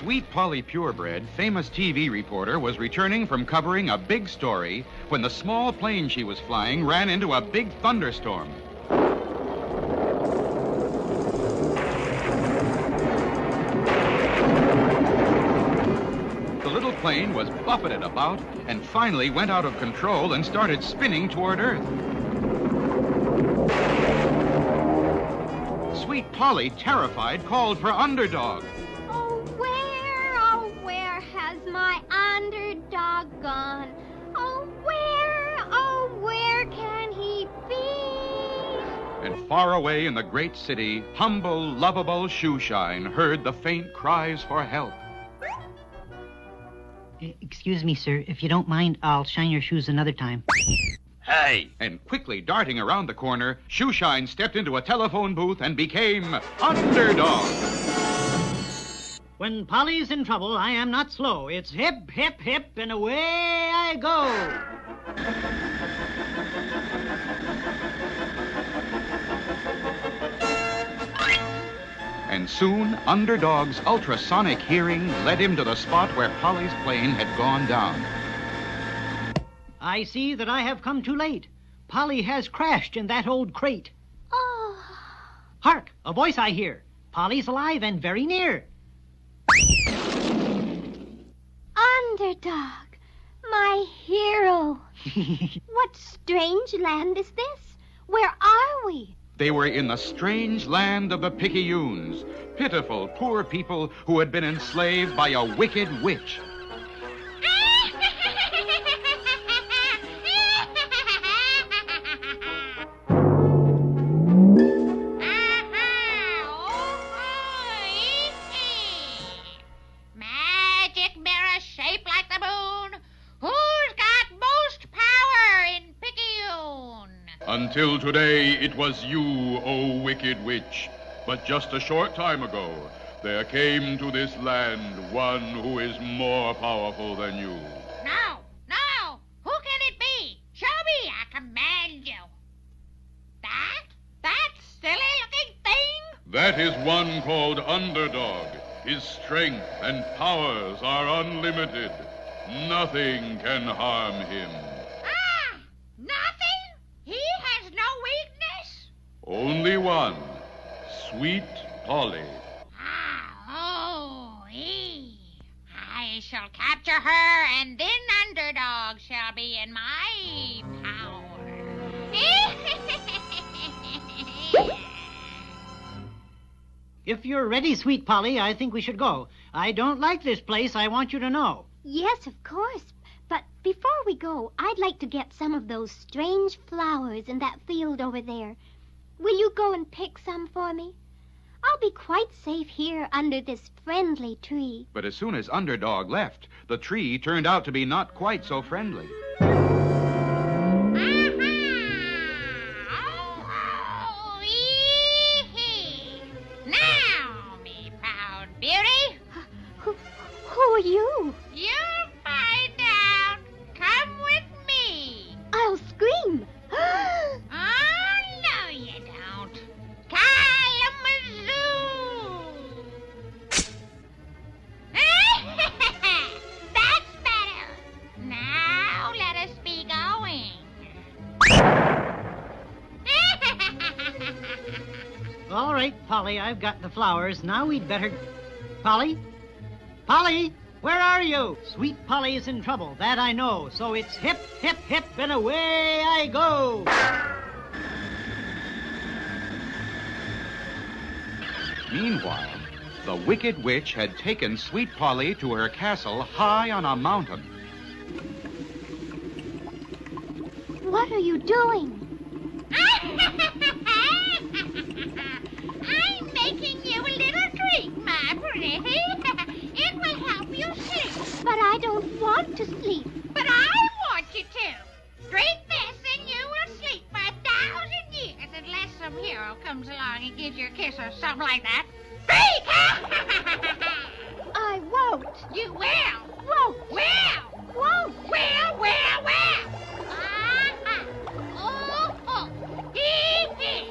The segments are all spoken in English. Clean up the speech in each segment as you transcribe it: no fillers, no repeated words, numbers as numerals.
Sweet Polly Purebred, famous TV reporter, was returning from covering a big story when the small plane she was flying ran into a big thunderstorm. The little plane was buffeted about and finally went out of control and started spinning toward Earth. Sweet Polly, terrified, called for Underdog. Oh, where has my Underdog gone? Oh, where can he be? And far away in the great city, humble, lovable Shoeshine heard the faint cries for help. Excuse me, sir. If you don't mind, I'll shine your shoes another time. Hey! And quickly darting around the corner, Shoeshine stepped into a telephone booth and became Underdog. When Polly's in trouble, I am not slow. It's hip, hip, hip, and away I go. And soon, Underdog's ultrasonic hearing led him to the spot where Polly's plane had gone down. I see that I have come too late. Polly has crashed in that old crate. Oh, Hark! A voice I hear. Polly's alive and very near. Underdog, my hero. What strange land is this? Where are we? They were in the strange land of the Picayunes, pitiful, poor people who had been enslaved by a wicked witch. Magic mirror shaped like the moon. Who's got most power in Picayune? Until today, it was you, O wicked witch. But just a short time ago, there came to this land one who is more powerful than you. No. Who can it be? Show me, I command you. That silly-looking thing? That is one called Underdog. His strength and powers are unlimited. Nothing can harm him. Ah, nothing? He has no weakness? Only one, Sweet Polly. I shall capture her, and then Underdog shall be in my power. If you're ready, Sweet Polly, I think we should go. I don't like this place, I want you to know. Yes, of course. But before we go, I'd like to get some of those strange flowers in that field over there. Will you go and pick some for me? I'll be quite safe here under this friendly tree. But as soon as Underdog left, the tree turned out to be not quite so friendly. Now, me proud beauty. Who are you? You'll find out. Come with me. I'll scream. Oh, no, you don't. Kalamazoo! That's better. Now let us be going. All right, Polly, I've got the flowers. Now we'd better... Polly? Polly, where are you? Sweet Polly is in trouble, that I know. So it's hip, hip, hip, and away I go. Meanwhile, the wicked witch had taken Sweet Polly to her castle high on a mountain. What are you doing? I'm making you a little drink, my pretty. It will help you sleep. But I don't want to sleep. But I want you to. Drink this and you will sleep for 1,000 years unless some hero comes along and gives you a kiss or something like that. Drink! I won't. You will. Won't. Will. Won't. Will. Uh-huh. Oh. Hee hee.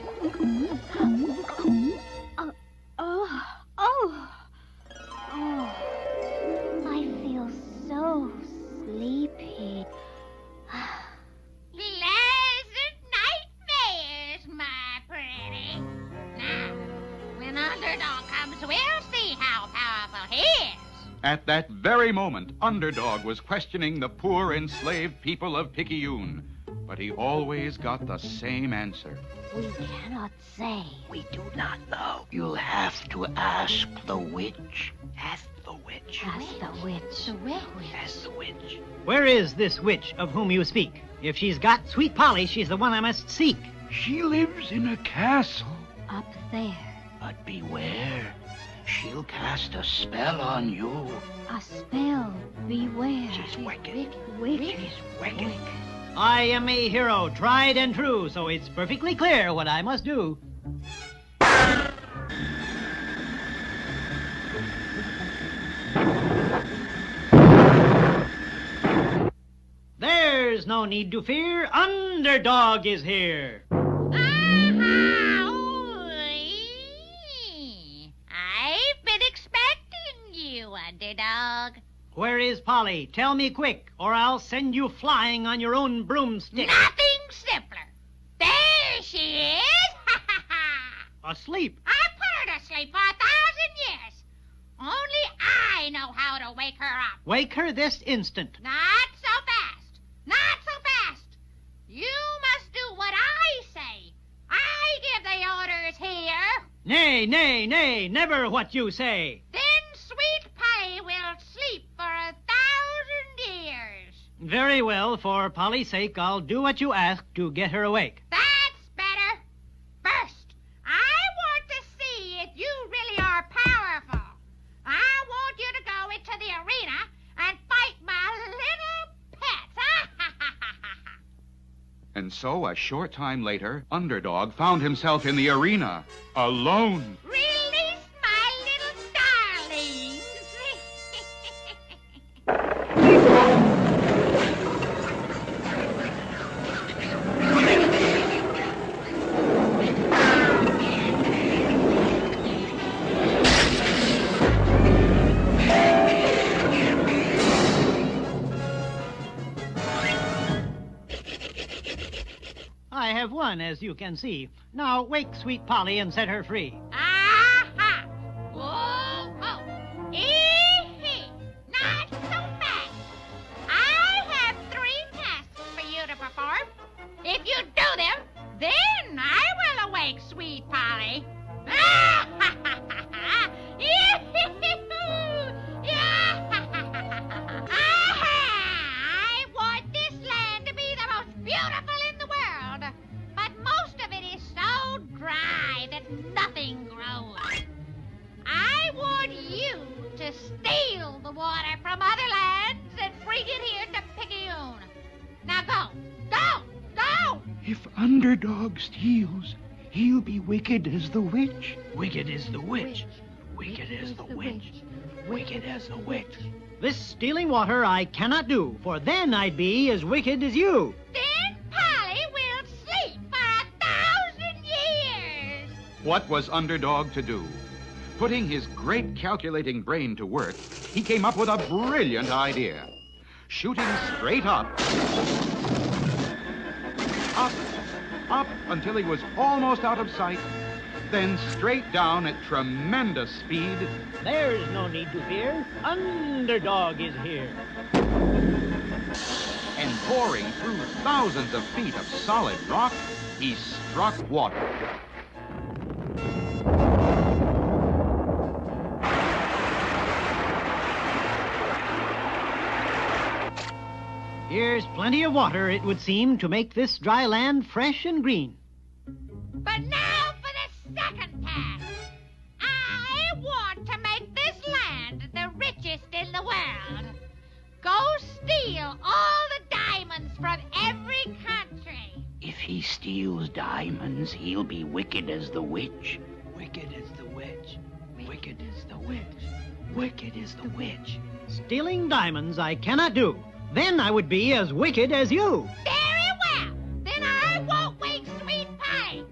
Oh. At that very moment, Underdog was questioning the poor enslaved people of Picayune. But he always got the same answer. We cannot say. We do not know. You'll have to ask the witch. Ask the witch. Ask the witch. The witch. Ask the witch. Where is this witch of whom you speak? If she's got Sweet Polly, she's the one I must seek. She lives in a castle. Up there. But beware. She'll cast a spell on you. A spell. Beware. She's wicked. Wicked. She's wicked. I am a hero, tried and true, so it's perfectly clear what I must do. There's no need to fear. Underdog is here. I've been expecting you, Underdog. Where is Polly? Tell me quick, or I'll send you flying on your own broomstick. Nothing simpler. There she is. Asleep. I put her to sleep for 1,000 years. Only I know how to wake her up. Wake her this instant. Not so fast. Not so fast. You must do what I say. I give the orders here. Nay, nay, nay, never what you say. Then Sweet Polly will sleep for 1,000 years. Very well, for Polly's sake, I'll do what you ask to get her awake. That's better. First, I want to see if you really are powerful. I want you to go into the arena and fight my little pets. And so, a short time later, Underdog found himself in the arena, alone. Release my little darlings. I have won, as you can see. Now wake Sweet Polly and set her free. Aha! Whoa, oh. Eehee! Not so fast. I have 3 tasks for you to perform. If you do them, then I will awake Sweet Polly. I want this land to be the most beautiful in the world, but most of it is so dry that nothing grows. I want you to steal the water from other lands and bring it here to Picayune. Now go, go, go! If Underdog steals, he'll be wicked as the witch. Wicked is the witch. Wicked as the witch. Wicked as the witch. This stealing water I cannot do, for then I'd be as wicked as you. Then Polly will sleep for 1,000 years. What was Underdog to do? Putting his great calculating brain to work, he came up with a brilliant idea. Shooting straight up, up until he was almost out of sight, then straight down at tremendous speed. There's no need to fear. Underdog is here. And pouring through thousands of feet of solid rock, he struck water. Here's plenty of water, it would seem, to make this dry land fresh and green. But now for the second task. I want to make this land the richest in the world. Go steal all the diamonds from every country. If he steals diamonds, he'll be wicked as the witch. Wicked is the witch. Wicked is the witch. Wicked is the witch. Stealing diamonds I cannot do. Then I would be as wicked as you. Very well. Then I won't wake Sweet Pie.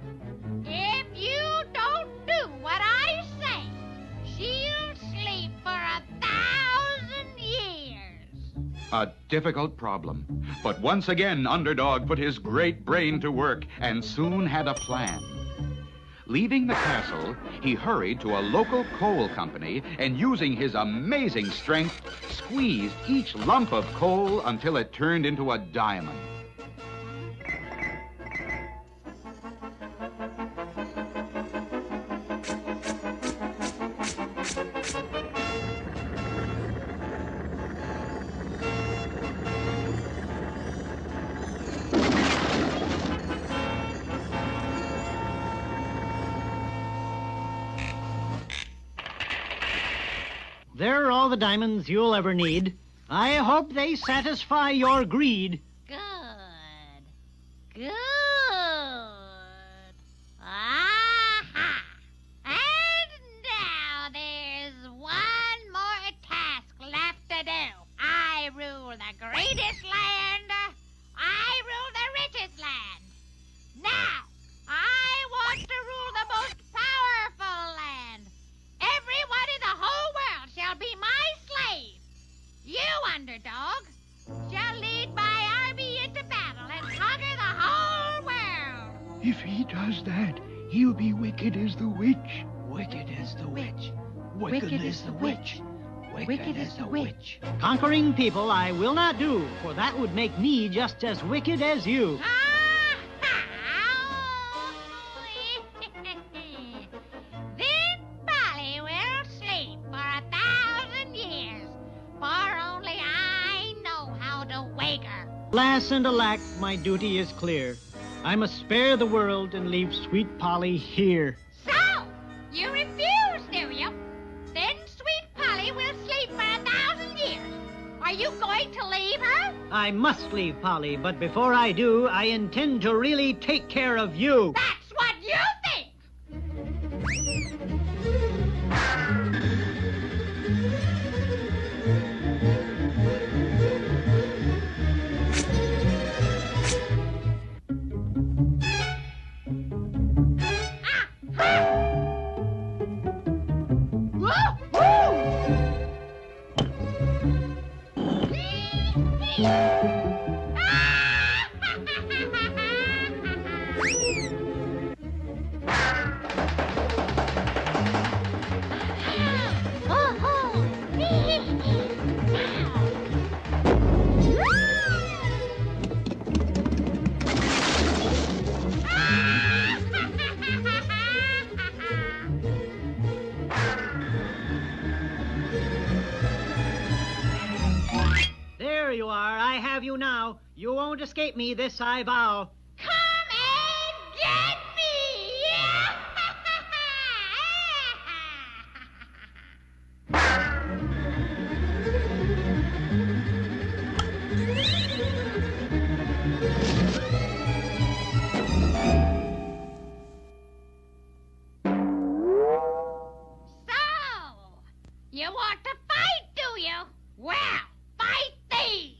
If you don't do what I say, she'll sleep for 1,000 years. A difficult problem. But once again, Underdog put his great brain to work and soon had a plan. Leaving the castle, he hurried to a local coal company and, using his amazing strength, squeezed each lump of coal until it turned into a diamond. There are all the diamonds you'll ever need. I hope they satisfy your greed. Good. Good. Aha! And now there's one more task left to do. I rule the greatest land. I rule the richest land. Now, I want to rule the most powerful land. Everyone in the whole world shall be my slave. You, Underdog, shall lead my army into battle and conquer the whole world. If he does that, he'll be wicked as the witch. Wicked as the witch. Wicked as the witch. Wicked as the witch. Conquering people I will not do, for that would make me just as wicked as you. Then Polly will sleep for 1,000 years, for only I know how to wake her. Alas and alack, my duty is clear. I must spare the world and leave sweet Polly here. So, you refuse, do you? Then sweet Polly will sleep for 1,000 years. Are you going to leave her? I must leave Polly, but before I do, I intend to really take care of you. That's what you think! There you are. I have you now. You won't escape me, this I vow. Come and get So, you want to fight, do you? Well, fight these!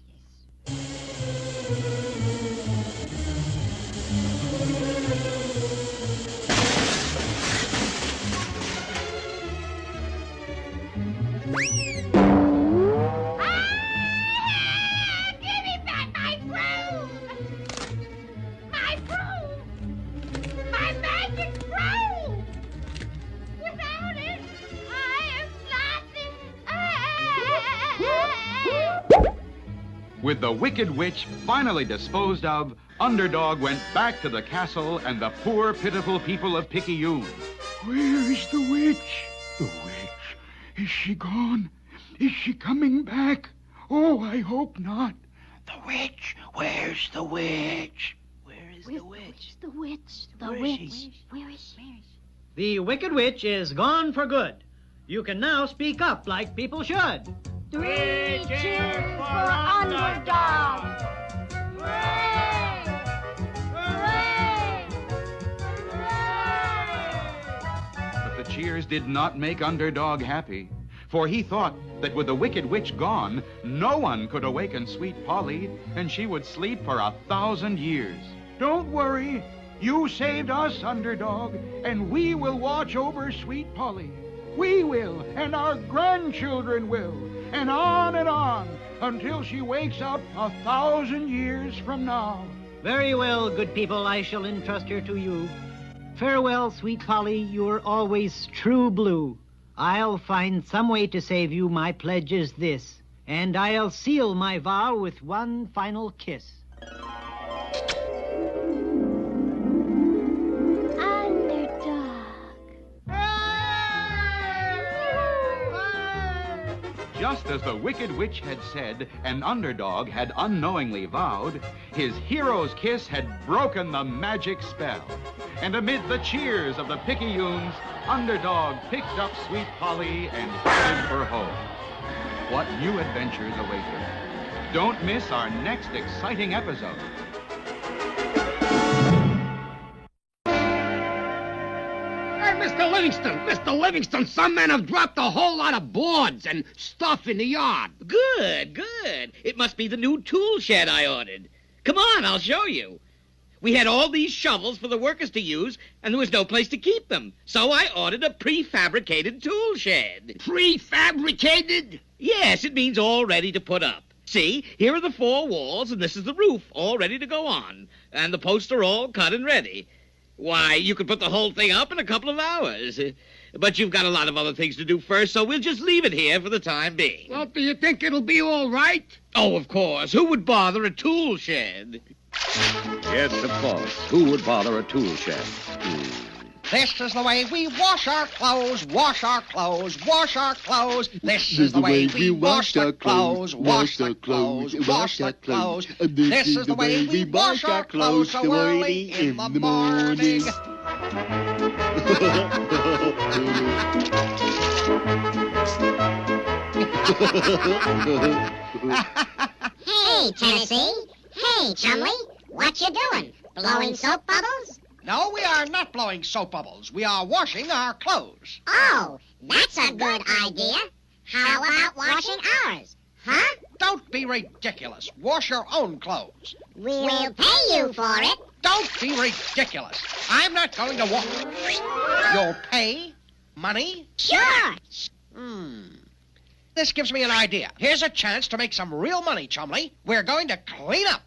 Ah! Give me back my broom! My broom! My magic broom! Without it, I am nothing. With the Wicked Witch finally disposed of, Underdog went back to the castle and the poor, pitiful people of Picayune. Where is the witch? The witch. Is she gone? Is she coming back? Oh, I hope not. The witch. Where's the witch? Where is the witch? The witch. The Where is witch. she? Where is she? The Wicked Witch is gone for good. You can now speak up like people should. 3 cheers for Underdog! Hooray! Hooray! Hooray! But the cheers did not make Underdog happy, for he thought that with the Wicked Witch gone, no one could awaken sweet Polly, and she would sleep for 1,000 years. Don't worry. You saved us, Underdog, and we will watch over sweet Polly. We will, and our grandchildren will, and on, until she wakes up 1,000 years from now. Very well, good people, I shall entrust her to you. Farewell, sweet Polly. You're always true blue. I'll find some way to save you. My pledge is this. And I'll seal my vow with one final kiss. Underdog. Just as the Wicked Witch had said, and Underdog had unknowingly vowed, his hero's kiss had broken the magic spell. And amid the cheers of the Picayunes, Underdog picked up Sweet Polly and headed for home. What new adventures await him? Don't miss our next exciting episode. Hey, Mr. Livingston, some men have dropped a whole lot of boards and stuff in the yard. Good. It must be the new tool shed I ordered. Come on, I'll show you. We had all these shovels for the workers to use, and there was no place to keep them. So I ordered a prefabricated tool shed. Prefabricated? Yes, it means all ready to put up. See, here are the 4 walls, and this is the roof, all ready to go on. And the posts are all cut and ready. Why, you could put the whole thing up in a couple of hours. But you've got a lot of other things to do first, so we'll just leave it here for the time being. Well, do you think it'll be all right? Oh, of course. Who would bother a tool shed? Yes, of course. Who would bother a tool shed? This is the way we wash our clothes, wash our clothes, wash our clothes. This is the way we wash our clothes, wash our clothes, wash our clothes. This is the way we wash our clothes so early in the morning. Hey, Tennessee. Hey, Chumley. What you doing? Blowing soap bubbles? No, we are not blowing soap bubbles. We are washing our clothes. Oh, that's a good idea. How about washing ours? Huh? Don't be ridiculous. Wash your own clothes. We'll pay you for it. Don't be ridiculous. I'm not going to wash. You'll pay? Money? Sure. This gives me an idea. Here's a chance to make some real money, Chumley. We're going to clean up.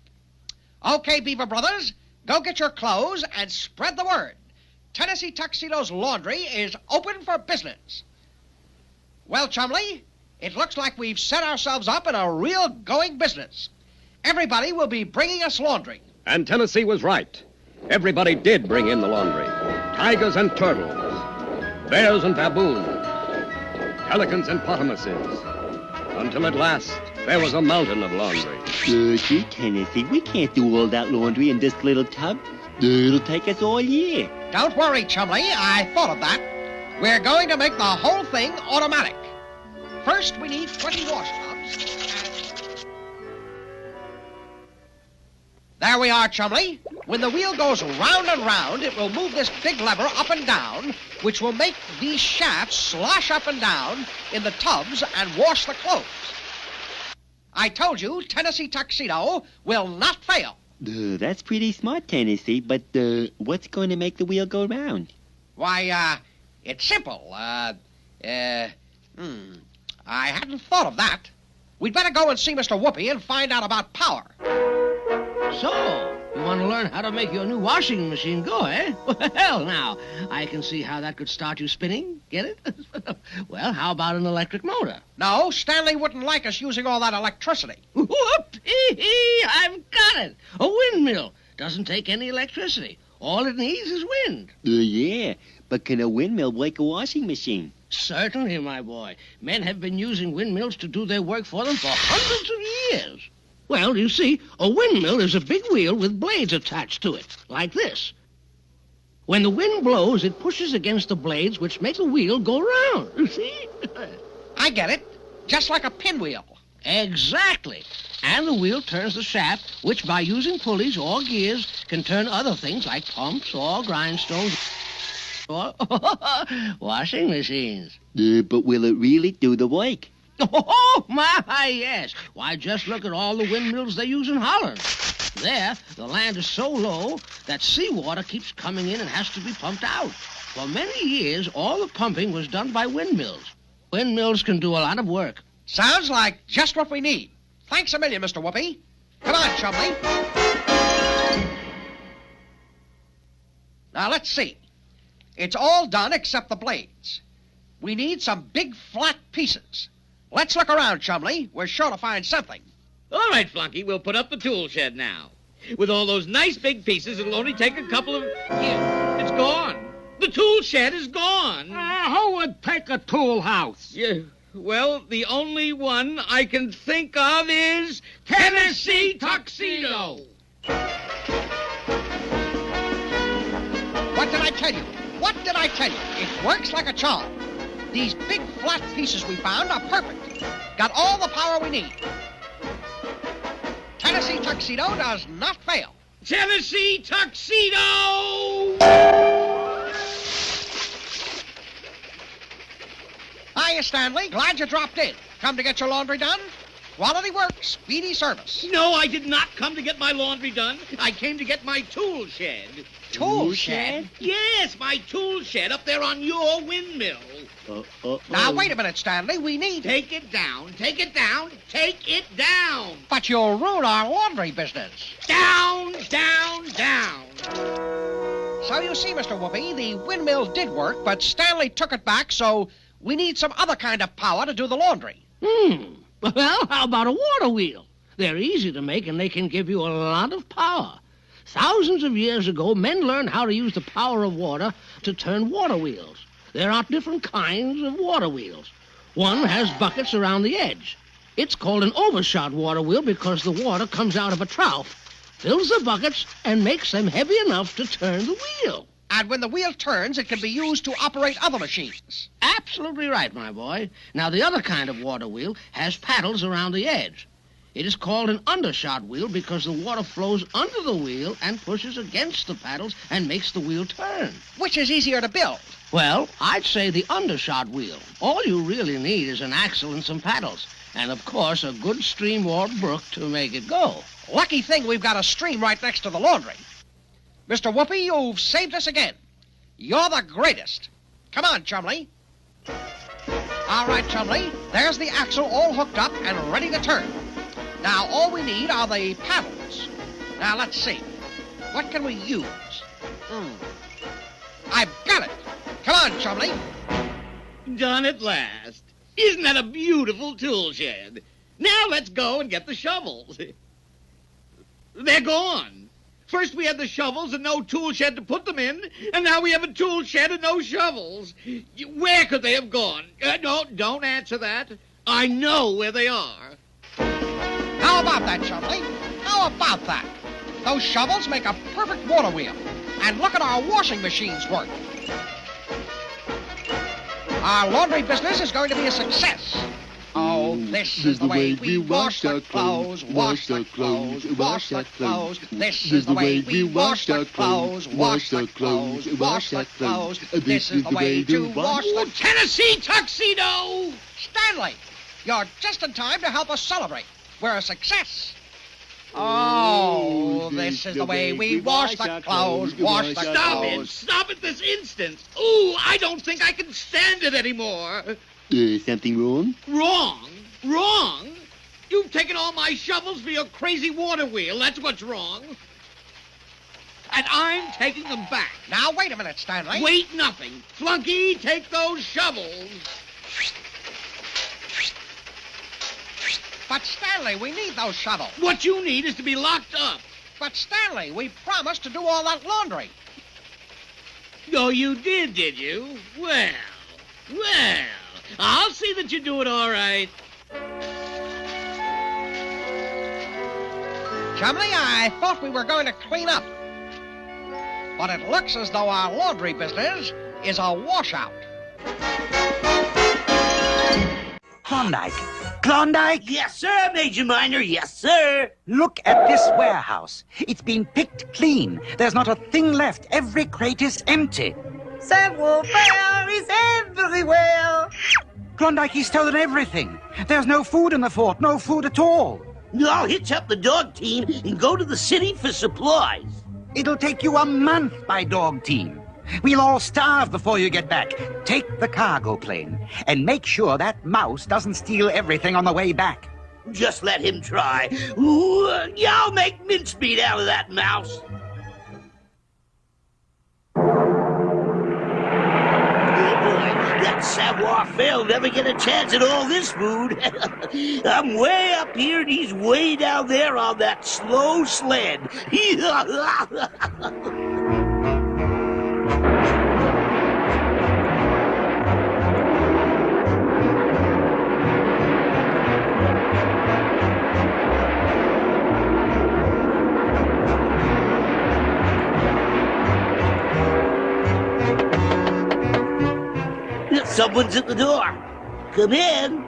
Okay, Beaver Brothers, go get your clothes and spread the word. Tennessee Tuxedo's Laundry is open for business. Well, Chumley, it looks like we've set ourselves up in a real going business. Everybody will be bringing us laundry. And Tennessee was right. Everybody did bring in the laundry. Tigers and turtles, bears and baboons, pelicans and pottomuses, until at last there was a mountain of laundry. Gee, Tennessee, we can't do all that laundry in this little tub. It'll take us all year. Don't worry, Chumley. I thought of that. We're going to make the whole thing automatic. First, we need 20 wash tubs. There we are, Chumley. When the wheel goes round and round, it will move this big lever up and down, which will make these shafts slosh up and down in the tubs and wash the clothes. I told you, Tennessee Tuxedo will not fail. That's pretty smart, Tennessee, but what's going to make the wheel go round? Why, it's simple. I hadn't thought of that. We'd better go and see Mr. Whoopi and find out about power. So, you want to learn how to make your new washing machine go, eh? Well, now, I can see how that could start you spinning. Get it? Well, how about an electric motor? No, Stanley wouldn't like us using all that electricity. Whoop-ee-hee, I've got it. A windmill. Doesn't take any electricity. All it needs is wind. Yeah, but can a windmill break a washing machine? Certainly, my boy. Men have been using windmills to do their work for them for hundreds of years. Well, you see, a windmill is a big wheel with blades attached to it, like this. When the wind blows, it pushes against the blades, which make the wheel go round, you see? I get it. Just like a pinwheel. Exactly. And the wheel turns the shaft, which by using pulleys or gears can turn other things like pumps or grindstones or washing machines. But will it really do the work? Oh, my, yes. Why, just look at all the windmills they use in Holland. There, the land is so low that seawater keeps coming in and has to be pumped out. For many years, all the pumping was done by windmills. Windmills can do a lot of work. Sounds like just what we need. Thanks a million, Mr. Whoopi. Come on, Chumley. Now, let's see. It's all done except the blades. We need some big flat pieces. Let's look around, Chumley. We're sure to find something. All right, Flunky, we'll put up the tool shed now. With all those nice big pieces, it'll only take a couple of... Here, it's gone. The tool shed is gone. Who would take a tool house? Yeah, well, the only one I can think of is Tennessee Tuxedo. What did I tell you? What did I tell you? It works like a charm. These big flat pieces we found are perfect. Got all the power we need. Tennessee Tuxedo does not fail. Tennessee Tuxedo! Hiya, Stanley. Glad you dropped in. Come to get your laundry done? Quality work, speedy service. No, I did not come to get my laundry done. I came to get my tool shed. Tool shed? Yes, my tool shed up there on your windmill. Now, wait a minute, Stanley. We need... Take it down, take it down, take it down. But you'll ruin our laundry business. Down, down, down. So you see, Mr. Whoopi, the windmill did work, but Stanley took it back, so we need some other kind of power to do the laundry. Well, how about a water wheel? They're easy to make, and they can give you a lot of power. Thousands of years ago, men learned how to use the power of water to turn water wheels. There are different kinds of water wheels. One has buckets around the edge. It's called an overshot water wheel because the water comes out of a trough, fills the buckets, and makes them heavy enough to turn the wheel. And when the wheel turns, it can be used to operate other machines. Absolutely right, my boy. Now, the other kind of water wheel has paddles around the edge. It is called an undershot wheel because the water flows under the wheel and pushes against the paddles and makes the wheel turn. Which is easier to build? Well, I'd say the undershot wheel. All you really need is an axle and some paddles. And, of course, a good stream or brook to make it go. Lucky thing we've got a stream right next to the laundry. Mr. Whoopi, you've saved us again. You're the greatest. Come on, Chumley. All right, Chumley. There's the axle all hooked up and ready to turn. Now, all we need are the paddles. Now, let's see. What can we use? I've got it. Come on, Chumley. Done at last. Isn't that a beautiful tool shed? Now let's go and get the shovels. They're gone. First we had the shovels and no tool shed to put them in, and now we have a tool shed and no shovels. Where could they have gone? No, don't answer that. I know where they are. How about that, Chumley? How about that? Those shovels make a perfect water wheel. And look at our washing machines work. Our laundry business is going to be a success. Oh, this is the way we wash the clothes, wash the clothes, wash the clothes. This is the way we wash the clothes, wash the clothes, wash the clothes. This is the way to wash the... Tennessee Tuxedo! Stanley, you're just in time to help us celebrate. We're a success. Oh, this is the way we wash the clothes, wash the clothes. Stop it this instant. Ooh, I don't think I can stand it anymore. Something wrong? Wrong? You've taken all my shovels for your crazy water wheel. That's what's wrong. And I'm taking them back. Now, wait a minute, Stanley. Wait nothing. Flunky, take those shovels. But, Stanley, we need those shovels. What you need is to be locked up. But, Stanley, we promised to do all that laundry. Oh, you did you? Well, I'll see that you do it all right. Chumley, I thought we were going to clean up. But it looks as though our laundry business is a washout. Klondike. Klondike? Yes, sir, Major Minor. Yes, sir. Look at this warehouse. It's been picked clean. There's not a thing left. Every crate is empty. Savoir-faire is everywhere. Klondike, he's stolen everything. There's no food in the fort. No food at all. I'll hitch up the dog team and go to the city for supplies. It'll take you a month by dog team. We'll all starve before you get back. Take the cargo plane and make sure that mouse doesn't steal everything on the way back. Just let him try. Ooh, I'll make mincemeat out of that mouse. poor Phil'll never get a chance at all this food. I'm way up here and he's way down there on that slow sled. Someone's at the door. Come in.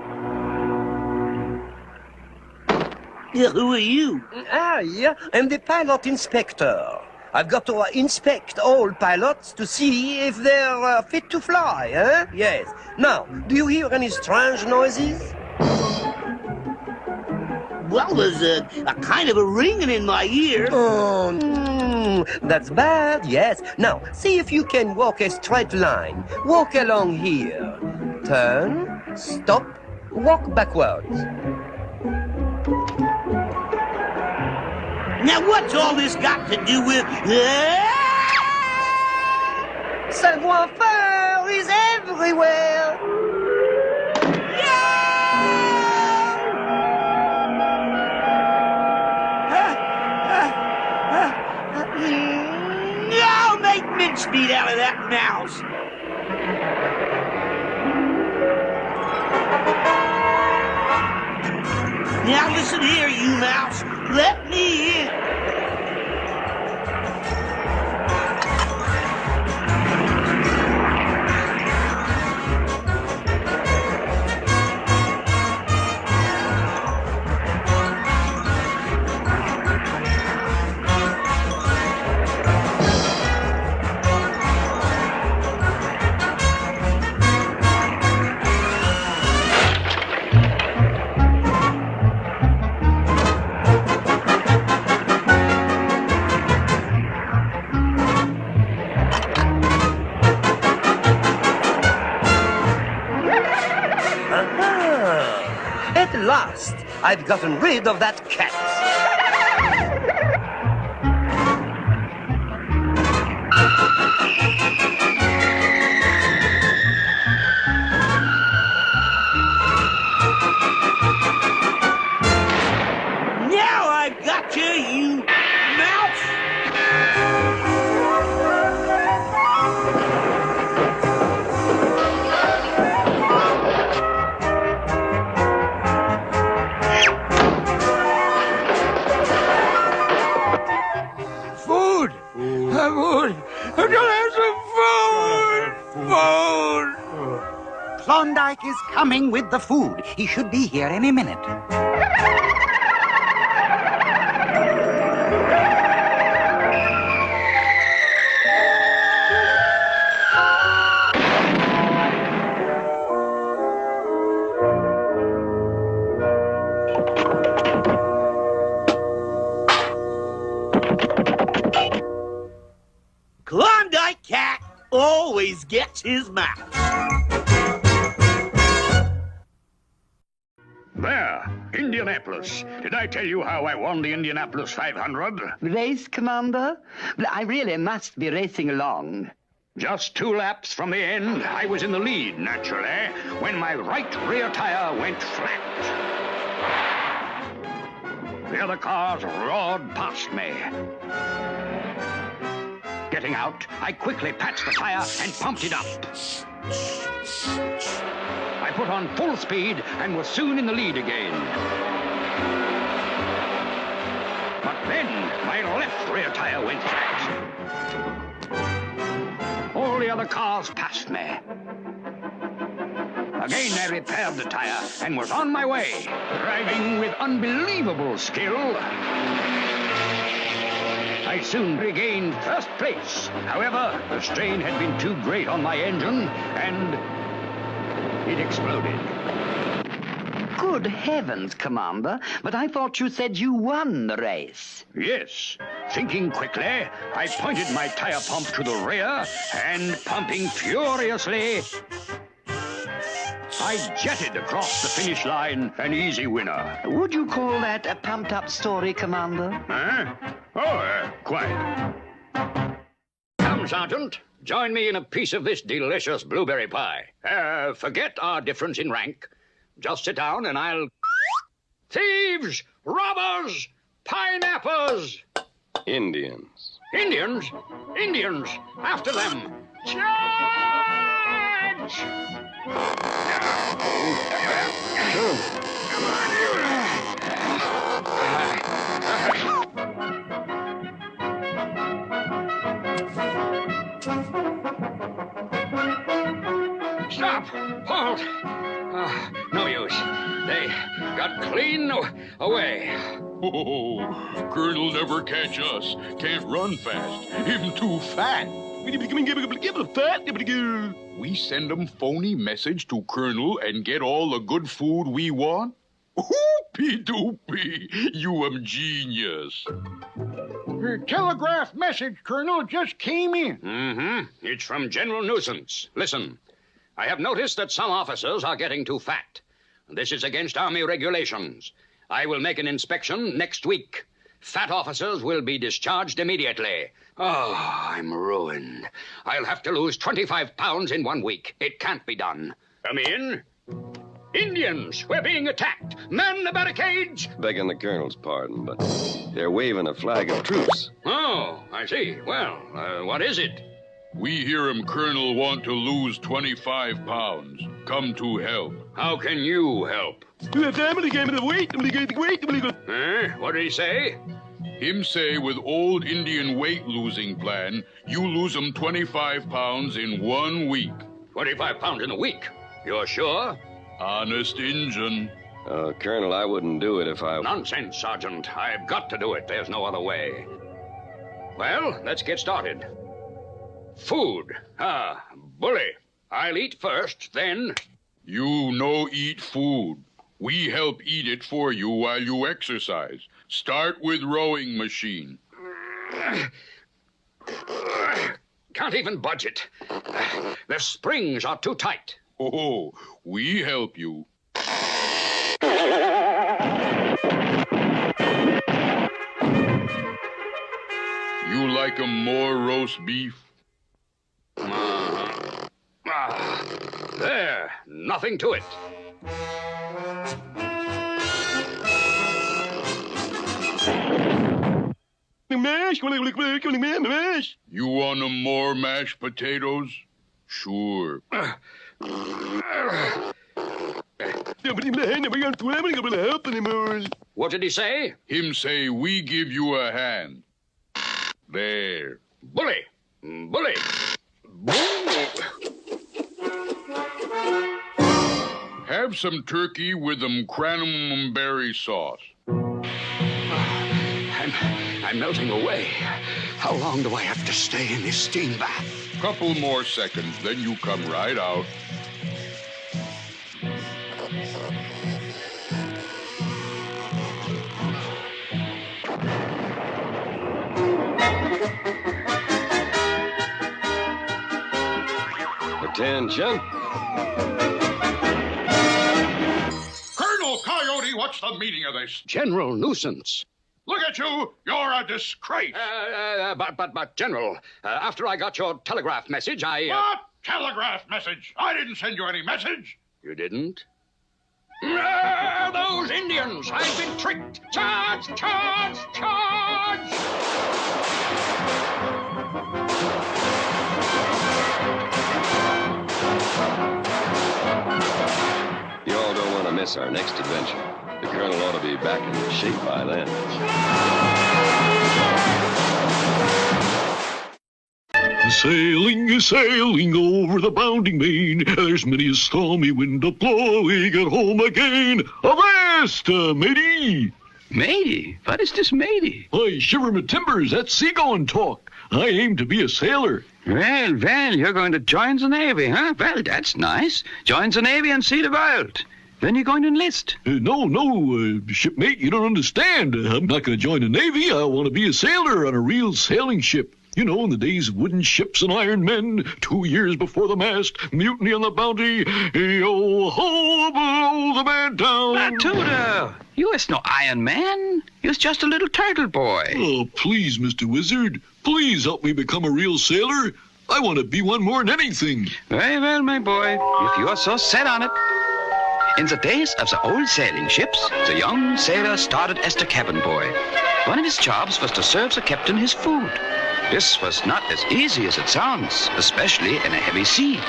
Who are you? I'm the pilot inspector. I've got to inspect all pilots to see if they're fit to fly, eh? Yes. Now, do you hear any strange noises? Well, there's a kind of a ringing in my ear. That's bad, yes. Now, see if you can walk a straight line. Walk along here. Turn, stop, walk backwards. Now, what's all this got to do with... Savoir-faire is everywhere. No, make mincemeat out of that mouse. Now listen here, you mouse. Let me in. At last, I've gotten rid of that cat. Now I got you, you mouse. Food! Food! I'm gonna have some food! Food! Klondike is coming with the food. He should be here any minute. Klondike cat always gets his mouse. There, Indianapolis. Did I tell you how I won the Indianapolis 500? Race, Commander? I really must be racing along. Just 2 laps from the end, I was in the lead, naturally, when my right rear tire went flat. The other cars roared past me. Getting out, I quickly patched the tire and pumped it up. I put on full speed and was soon in the lead again. But then my left rear tire went flat. All the other cars passed me. Again I repaired the tire and was on my way, driving with unbelievable skill. I soon regained first place. However, the strain had been too great on my engine, and it exploded. Good heavens, Commander, but I thought you said you won the race. Yes. Thinking quickly, I pointed my tire pump to the rear, and pumping furiously, I jetted across the finish line, an easy winner. Would you call that a pumped-up story, Commander? Huh? Oh, quite. Come, Sergeant. Join me in a piece of this delicious blueberry pie. Forget our difference in rank. Just sit down and I'll... Thieves! Robbers! Pineapples! Indians. Indians? Indians! After them! Charge! Stop! Halt! No use. They got clean away. Oh, Colonel never catch us. Can't run fast. Him too fat. We send 'em phony message to Colonel and get all the good food we want? Whoopie doopie. You genius. Her telegraph message, Colonel, just came in. Mm-hmm. It's from General Nuisance. Listen, I have noticed that some officers are getting too fat. This is against Army regulations. I will make an inspection next week. Fat officers will be discharged immediately. Oh, I'm ruined. I'll have to lose 25 pounds in 1 week. It can't be done. Come in. Indians, we're being attacked. Man the barricades. Begging the colonel's pardon, but they're waving a flag of truce. Oh, I see. Well, what is it? We hear him, Colonel, want to lose 25 pounds. Come to help. How can you help? What did he say? Him say with old Indian weight-losing plan, you lose 'em 25 pounds in 1 week. 25 pounds in a week? You're sure? Honest Injun. Colonel, I wouldn't do it if I... Nonsense, Sergeant. I've got to do it. There's no other way. Well, let's get started. Food. Bully. I'll eat first, then... You no eat food. We help eat it for you while you exercise. Start with rowing machine. Can't even budge it. The springs are too tight. Oh, we help you. You like 'em more roast beef? There, nothing to it. You want 'em more mashed potatoes? Sure. What did he say? Him say we give you a hand. There. Bully! Bully! Have some turkey with cranberry sauce. I'm melting away. How long do I have to stay in this steam bath? Couple more seconds, then you come right out. Attention. Colonel Coyote, what's the meaning of this? General Nuisance. Look at you! You're a disgrace! But, General, after I got your telegraph message, What telegraph message? I didn't send you any message. You didn't? Those Indians! I've been tricked! Charge! Charge! Charge! You all don't want to miss our next adventure. The colonel ought to be back in shape by then. Sailing, sailing over the bounding main, there's many a stormy wind a-blowing at home again. Avast, matey! Matey? What is this matey? I shiver my timbers, that's sea-going talk. I aim to be a sailor. Well, you're going to join the Navy, huh? Well, that's nice. Join the Navy and see the world. When are you going to enlist? No, shipmate, you don't understand. I'm not going to join the Navy. I want to be a sailor on a real sailing ship. You know, in the days of wooden ships and iron men, 2 years before the mast, mutiny on the Bounty, yo-ho, below the man down. But, Tudor, you is no Iron Man. You's just a little turtle boy. Oh, please, Mr. Wizard, please help me become a real sailor. I want to be one more than anything. Very well, my boy, if you're so set on it. In the days of the old sailing ships, the young sailor started as the cabin boy. One of his jobs was to serve the captain his food. This was not as easy as it sounds, especially in a heavy sea.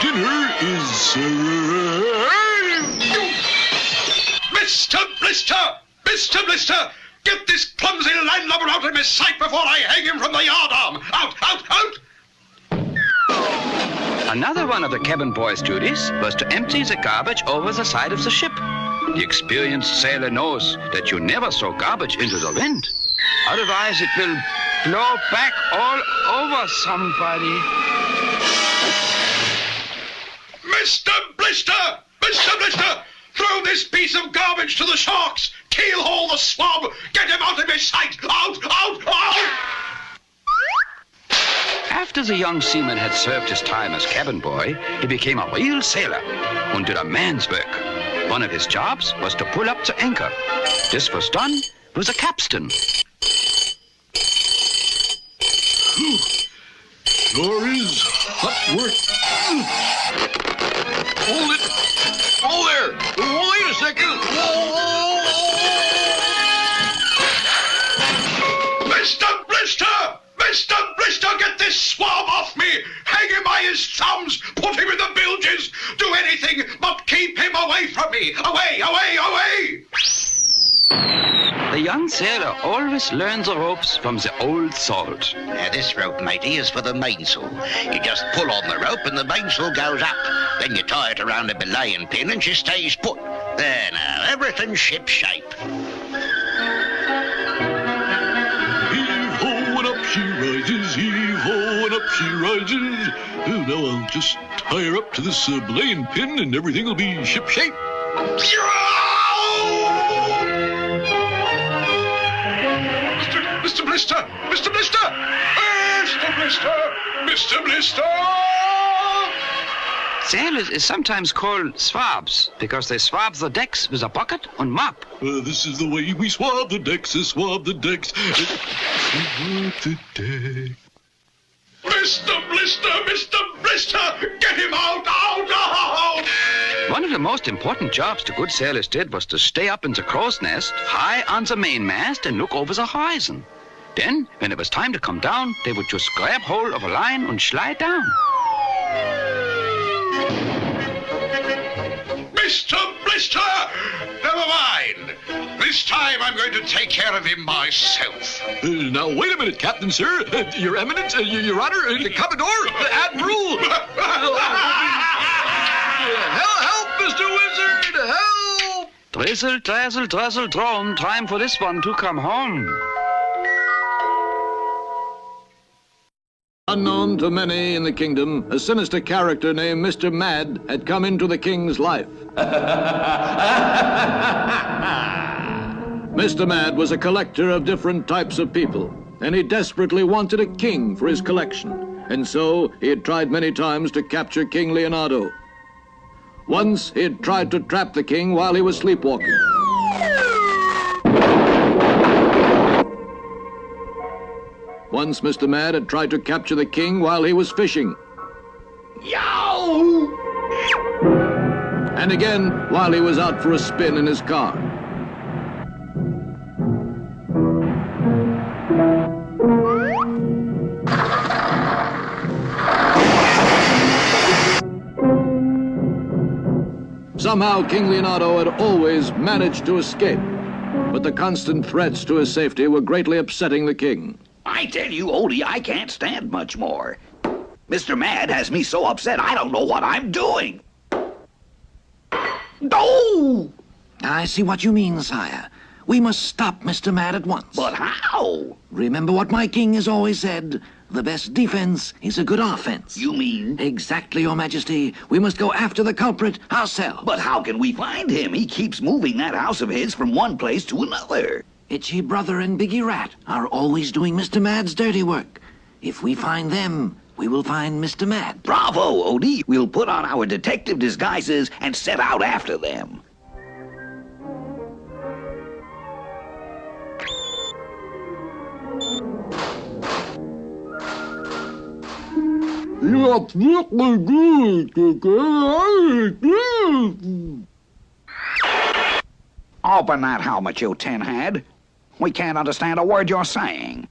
Dinner is... Mr. Blister! Mr. Blister! Get this clumsy landlubber out of my sight before I hang him from the yardarm! Out, out, out! Another one of the cabin boy's duties was to empty the garbage over the side of the ship. The experienced sailor knows that you never throw garbage into the wind. Otherwise, it will blow back all over somebody. Mr. Blister! Mr. Blister! Throw this piece of garbage to the sharks! Keel-haul the swab! Get him out of my sight! Out, out, out! After the young seaman had served his time as cabin boy, he became a real sailor and did a man's work. One of his jobs was to pull up the anchor. This was done with a capstan. Sure is hot work. Hold it. Oh, there. Wait a second. Mr. Blister! Mr. Blister, get this swab off me! Hang him by his thumbs! Put him in the bilges! Do anything but keep him away from me! Away, away, away! The young sailor always learns the ropes from the old salt. Now, this rope, matey, is for the mainsail. You just pull on the rope and the mainsail goes up. Then you tie it around a belaying pin and she stays put. There now, everything's ship-shape. Heave-ho and up she rises, heave-ho and up she rises. Oh, now I'll just tie her up to this belaying pin and everything will be ship-shape. Mr. Blister! Mr. Blister! Mr. Blister! Mr. Blister! Sailors is sometimes called swabs because they swab the decks with a bucket and mop. This is the way we swab the decks, swab the decks. Swab the deck. Mr. Blister! Mr. Blister! Get him out! Out! Out! One of the most important jobs the good sailors did was to stay up in the crow's nest, high on the mainmast, and look over the horizon. Then, when it was time to come down, they would just grab hold of a line and slide down. Mr. Blister! Never mind. This time I'm going to take care of him myself. Now, wait a minute, Captain, sir. Your Eminence, Your Honor, the Commodore, Admiral. Help, Mr. Wizard, help! Drizzle, drazzle, druzzle, drone. Time for this one to come home. Unknown to many in the kingdom, a sinister character named Mr. Mad had come into the king's life. Mr. Mad was a collector of different types of people, and he desperately wanted a king for his collection, and so he had tried many times to capture King Leonardo. Once he had tried to trap the king while he was sleepwalking. Once Mr. Mad had tried to capture the king while he was fishing. Yow! And again while he was out for a spin in his car. Somehow King Leonardo had always managed to escape, but the constant threats to his safety were greatly upsetting the king. I tell you, Odie, I can't stand much more. Mr. Mad has me so upset I don't know what I'm doing. Oh! I see what you mean, sire. We must stop Mr. Mad at once. But how? Remember what my king has always said. The best defense is a good offense. You mean? Exactly, Your Majesty. We must go after the culprit ourselves. But how can we find him? He keeps moving that house of his from one place to another. Itchy Brother and Biggie Rat are always doing Mr. Mad's dirty work. If we find them, we will find Mr. Mad. Bravo, Odie. We'll put on our detective disguises and set out after them. You're really good. Open that helmet, you tinhead. We can't understand a word you're saying.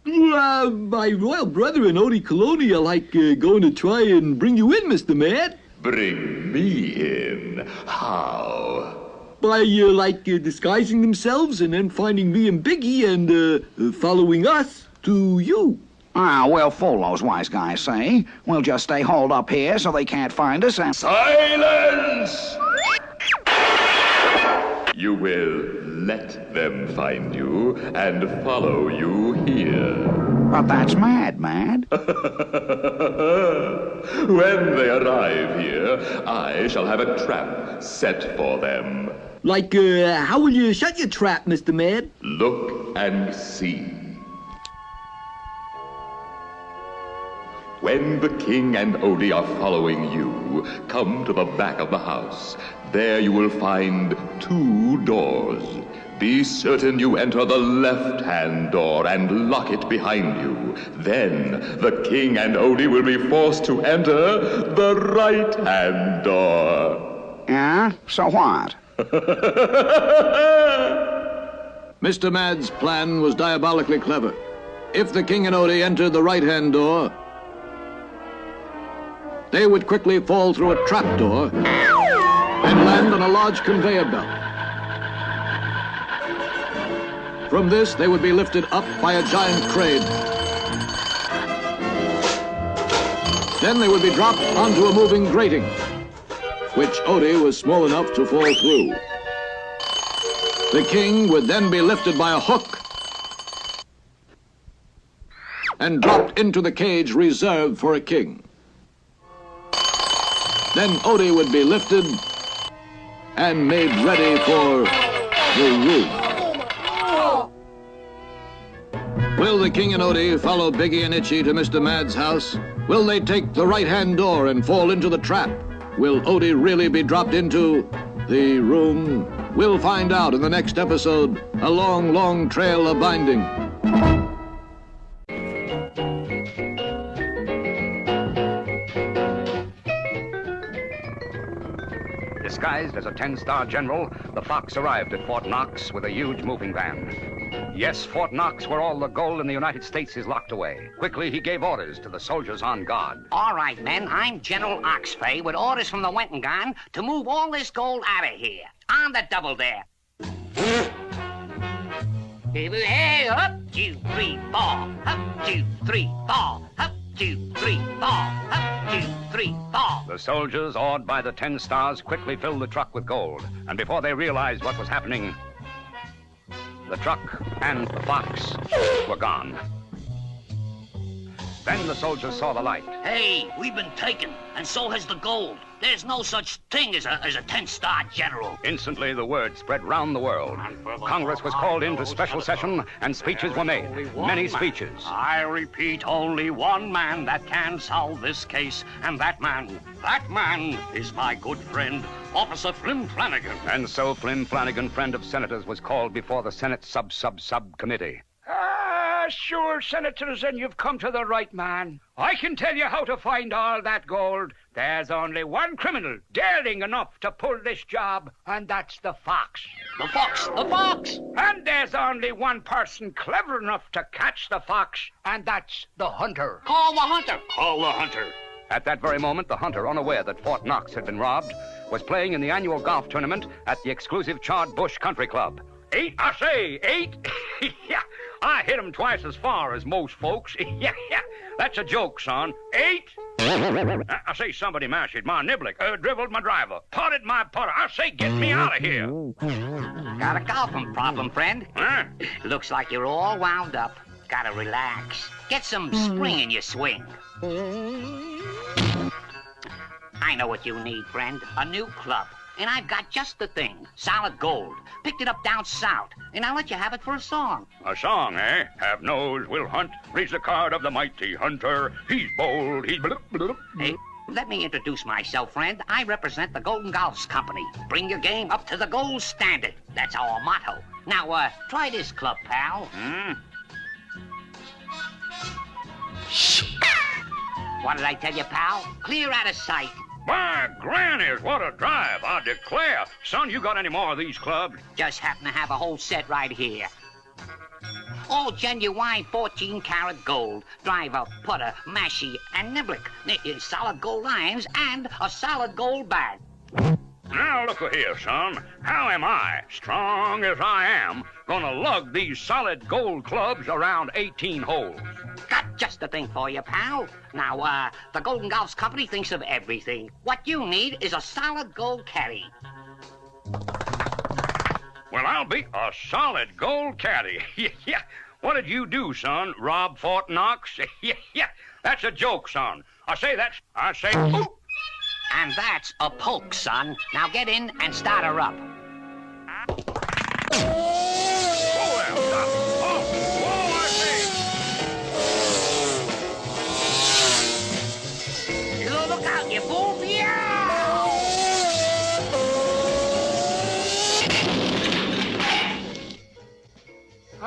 My royal brother and Odie Colony are going to try and bring you in, Mr. Mad. Bring me in? How? By, disguising themselves and then finding me and Biggie and following us to you. Ah, we'll fool those wise guys, say. We'll just stay holed up here so they can't find us and... Silence! You will let them find you and follow you here. But that's mad. When they arrive here, I shall have a trap set for them. How will you shut your trap, Mr. Mad? Look and see. When the king and Odie are following you, come to the back of the house. There you will find 2 doors. Be certain you enter the left-hand door and lock it behind you. Then the king and Odie will be forced to enter the right-hand door. Yeah? So what? Mr. Mad's plan was diabolically clever. If the king and Odie entered the right-hand door, they would quickly fall through a trapdoor and land on a large conveyor belt. From this, they would be lifted up by a giant crane. Then they would be dropped onto a moving grating, which Odie was small enough to fall through. The king would then be lifted by a hook and dropped into the cage reserved for a king. Then Odie would be lifted and made ready for the roof. Will the king and Odie follow Biggie and Itchy to Mr. Mad's house? Will they take the right-hand door and fall into the trap? Will Odie really be dropped into the room? We'll find out in the next episode, A Long, Long Trail of Binding. Disguised as a 10-star general, the Fox arrived at Fort Knox with a huge moving van. Yes, Fort Knox, where all the gold in the United States is locked away. Quickly, he gave orders to the soldiers on guard. All right, men, I'm General Oxfay with orders from the Wentengan to move all this gold out of here. On the double there. Hey, up, 2, 3, 4. Up, 2, 3, 4. Up, 2, 3, 4. Up, 2, 3, 4. The soldiers, awed by the 10 stars, quickly filled the truck with gold. And before they realized what was happening, the truck and the Fox were gone. Then the soldiers saw the light. Hey, we've been taken, and so has the gold. There's no such thing as a 10-star general. Instantly, the word spread round the world. Congress was called into special session, and speeches were made. Many speeches. I repeat, only one man that can solve this case, and that man is my good friend, Officer Flynn Flanagan. And so Flynn Flanagan, friend of senators, was called before the Senate subcommittee. Sure, Senators, and you've come to the right man. I can tell you how to find all that gold. There's only one criminal daring enough to pull this job, and that's the Fox. The Fox! The Fox! And there's only one person clever enough to catch the Fox, and that's the Hunter. Call the Hunter! Call the Hunter. At that very moment, the Hunter, unaware that Fort Knox had been robbed, was playing in the annual golf tournament at the exclusive Charred Bush Country Club. 8, I say, 8. Yeah, I hit him twice as far as most folks. Yeah, that's a joke, son. 8. I say somebody mashed my niblick, dribbled my driver, potted my putter. I say get me out of here. Got a golfing problem, friend? Huh? Looks like you're all wound up. Gotta relax. Get some spring in your swing. I know what you need, friend. A new club. And I've got just the thing. Solid gold. Picked it up down south. And I'll let you have it for a song. A song, eh? Have nose, will hunt. Reads the card of the mighty hunter. He's bold, he's... Hey, let me introduce myself, friend. I represent the Golden Golfs Company. Bring your game up to the gold standard. That's our motto. Now, try this club, pal. What did I tell you, pal? Clear out of sight. My grannies, what a drive, I declare. Son, you got any more of these clubs? Just happen to have a whole set right here. All genuine 14-karat gold. Driver, putter, mashie, and niblick. Solid gold irons and a solid gold bag. Now, look here, son. How am I, strong as I am, gonna lug these solid gold clubs around 18 holes? Got just the thing for you, pal. Now, the Golden Golf Company thinks of everything. What you need is a solid gold caddy. Well, I'll be a solid gold caddy. Yeah. What did you do, son? Rob Fort Knox? Yeah. That's a joke, son. I say, ooh. And that's a poke, son. Now get in and start her up. Look out, you fool!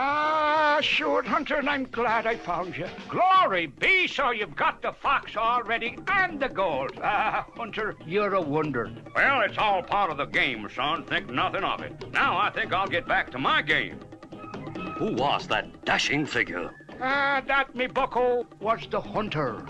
Ah, sure, Hunter, and I'm glad I found you. Glory be, so you've got the fox already and the gold. Ah, Hunter, you're a wonder. Well, it's all part of the game, son. Think nothing of it. Now I think I'll get back to my game. Who was that dashing figure? Ah, that, me bucko, was the Hunter.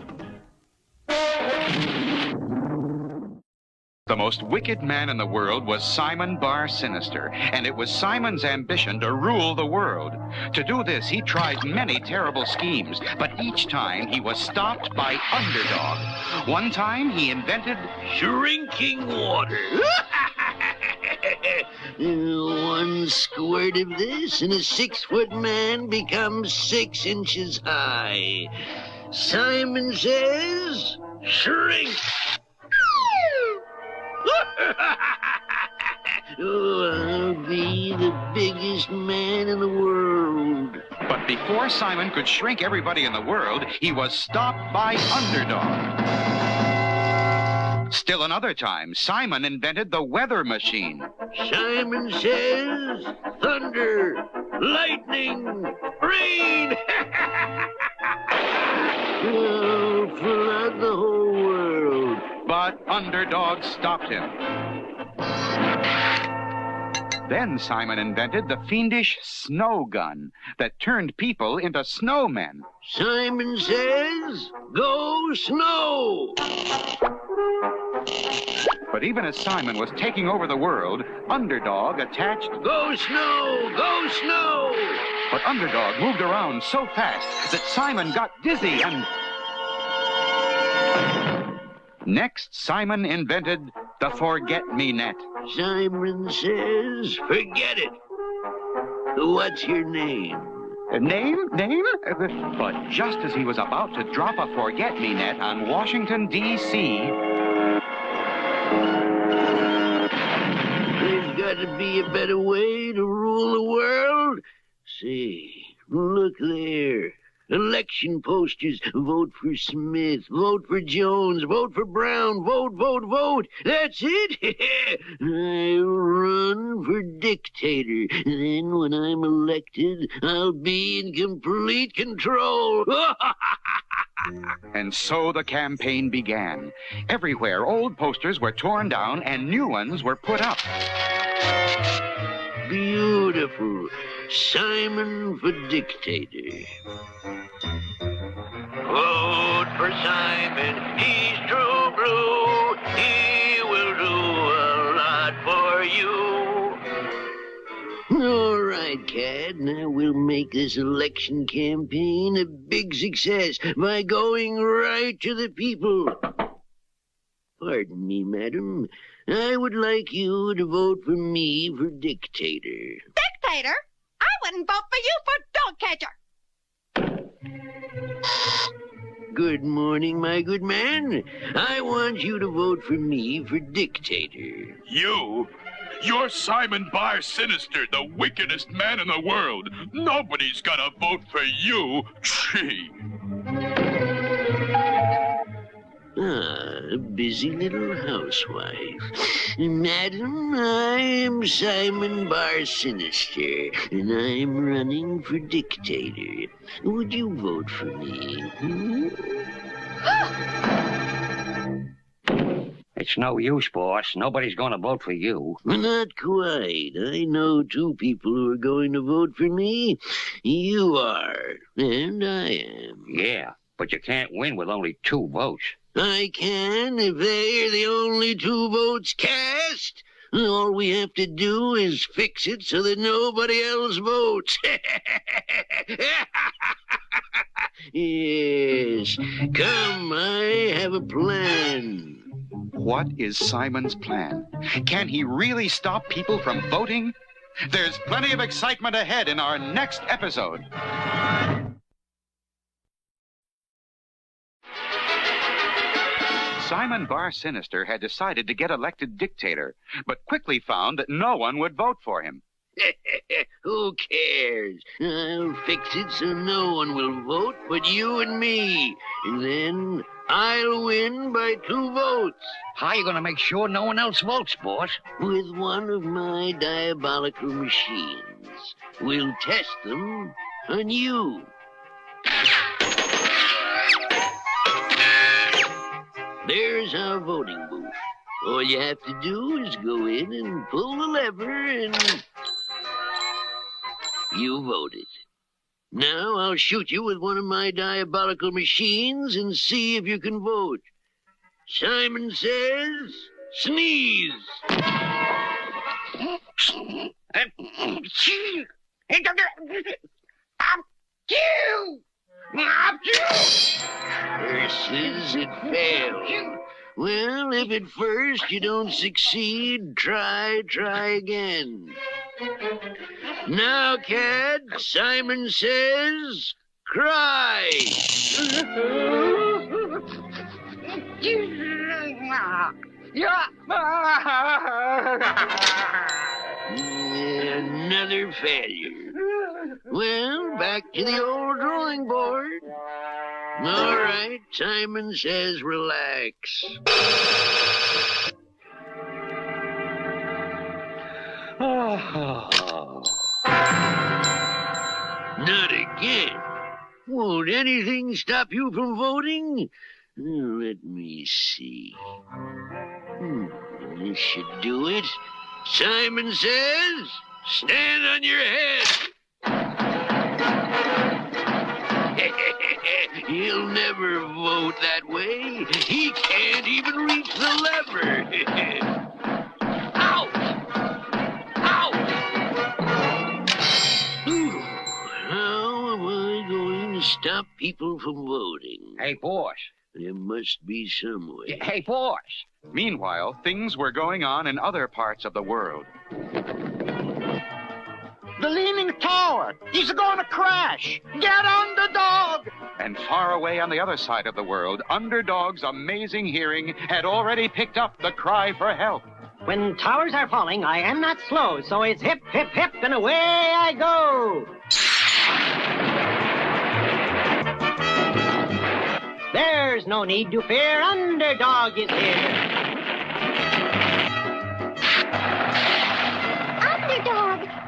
The most wicked man in the world was Simon Bar Sinister, and it was Simon's ambition to rule the world. To do this, he tried many terrible schemes, but each time he was stopped by Underdog. One time, he invented shrinking water. One squirt of this, and a 6-foot man becomes 6 inches high. Simon says, shrink! I'll be the biggest man in the world. But before Simon could shrink everybody in the world, he was stopped by Underdog. Still another time, Simon invented the weather machine. Simon says, thunder, lightning, rain. Well, flood the whole world. But Underdog stopped him. Then Simon invented the fiendish snow gun that turned people into snowmen. Simon says, go snow! But even as Simon was taking over the world, Underdog attached... Go snow! Go snow! But Underdog moved around so fast that Simon got dizzy and... Next, Simon invented the forget-me-net. Simon says, forget it. What's your name? Name? But just as he was about to drop a forget-me-net on Washington, D.C. There's got to be a better way to rule the world. See, look there. Election posters. Vote for Smith. Vote for Jones. Vote for Brown. Vote, vote, vote. That's it. I'll run for dictator. Then when I'm elected, I'll be in complete control. And so the campaign began. Everywhere, old posters were torn down and new ones were put up. Beautiful. Simon for dictator. Vote for Simon. He's true blue. He will do a lot for you. All right, Cad. Now we'll make this election campaign a big success by going right to the people. Pardon me, madam. I would like you to vote for me for dictator. Dictator? I wouldn't vote for you for dog catcher. Good morning, my good man. I want you to vote for me for dictator. You? You're Simon Bar Sinister, the wickedest man in the world. Nobody's gonna vote for you. Gee. Ah, a busy little housewife. Madam, I am Simon Bar Sinister, and I'm running for dictator. Would you vote for me? It's no use, boss. Nobody's going to vote for you. Not quite. I know two people who are going to vote for me. You are, and I am. Yeah, but you can't win with only 2 votes. I can if they're the only 2 votes cast. All we have to do is fix it so that nobody else votes. Yes. Come, I have a plan. What is Simon's plan? Can he really stop people from voting? There's plenty of excitement ahead in our next episode. Simon Bar Sinister had decided to get elected dictator, but quickly found that no one would vote for him. Who cares? I'll fix it so no one will vote but you and me. And then I'll win by 2 votes. How are you going to make sure no one else votes, boss? With one of my diabolical machines. We'll test them on you. There's our voting booth. All you have to do is go in and pull the lever and... You voted. Now I'll shoot you with one of my diabolical machines and see if you can vote. Simon says, sneeze. Curses, it failed. Well, if at first you don't succeed, try again. Now, Cad, Simon says, cry. Another failure. Well, back to the old drawing board. All right, Simon says relax. Not again. Won't anything stop you from voting? Let me see. This should do it. Simon says, stand on your head. He'll never vote that way. He can't even reach the lever. Ouch! Ouch! How am I going to stop people from voting? Hey, boss. There must be some way. Hey, boss. Meanwhile, things were going on in other parts of the world. The Leaning Tower! He's going to crash! Get Underdog! And far away on the other side of the world, Underdog's amazing hearing had already picked up the cry for help. When towers are falling, I am not slow, so it's hip, hip, hip, and away I go! There's no need to fear, Underdog is here.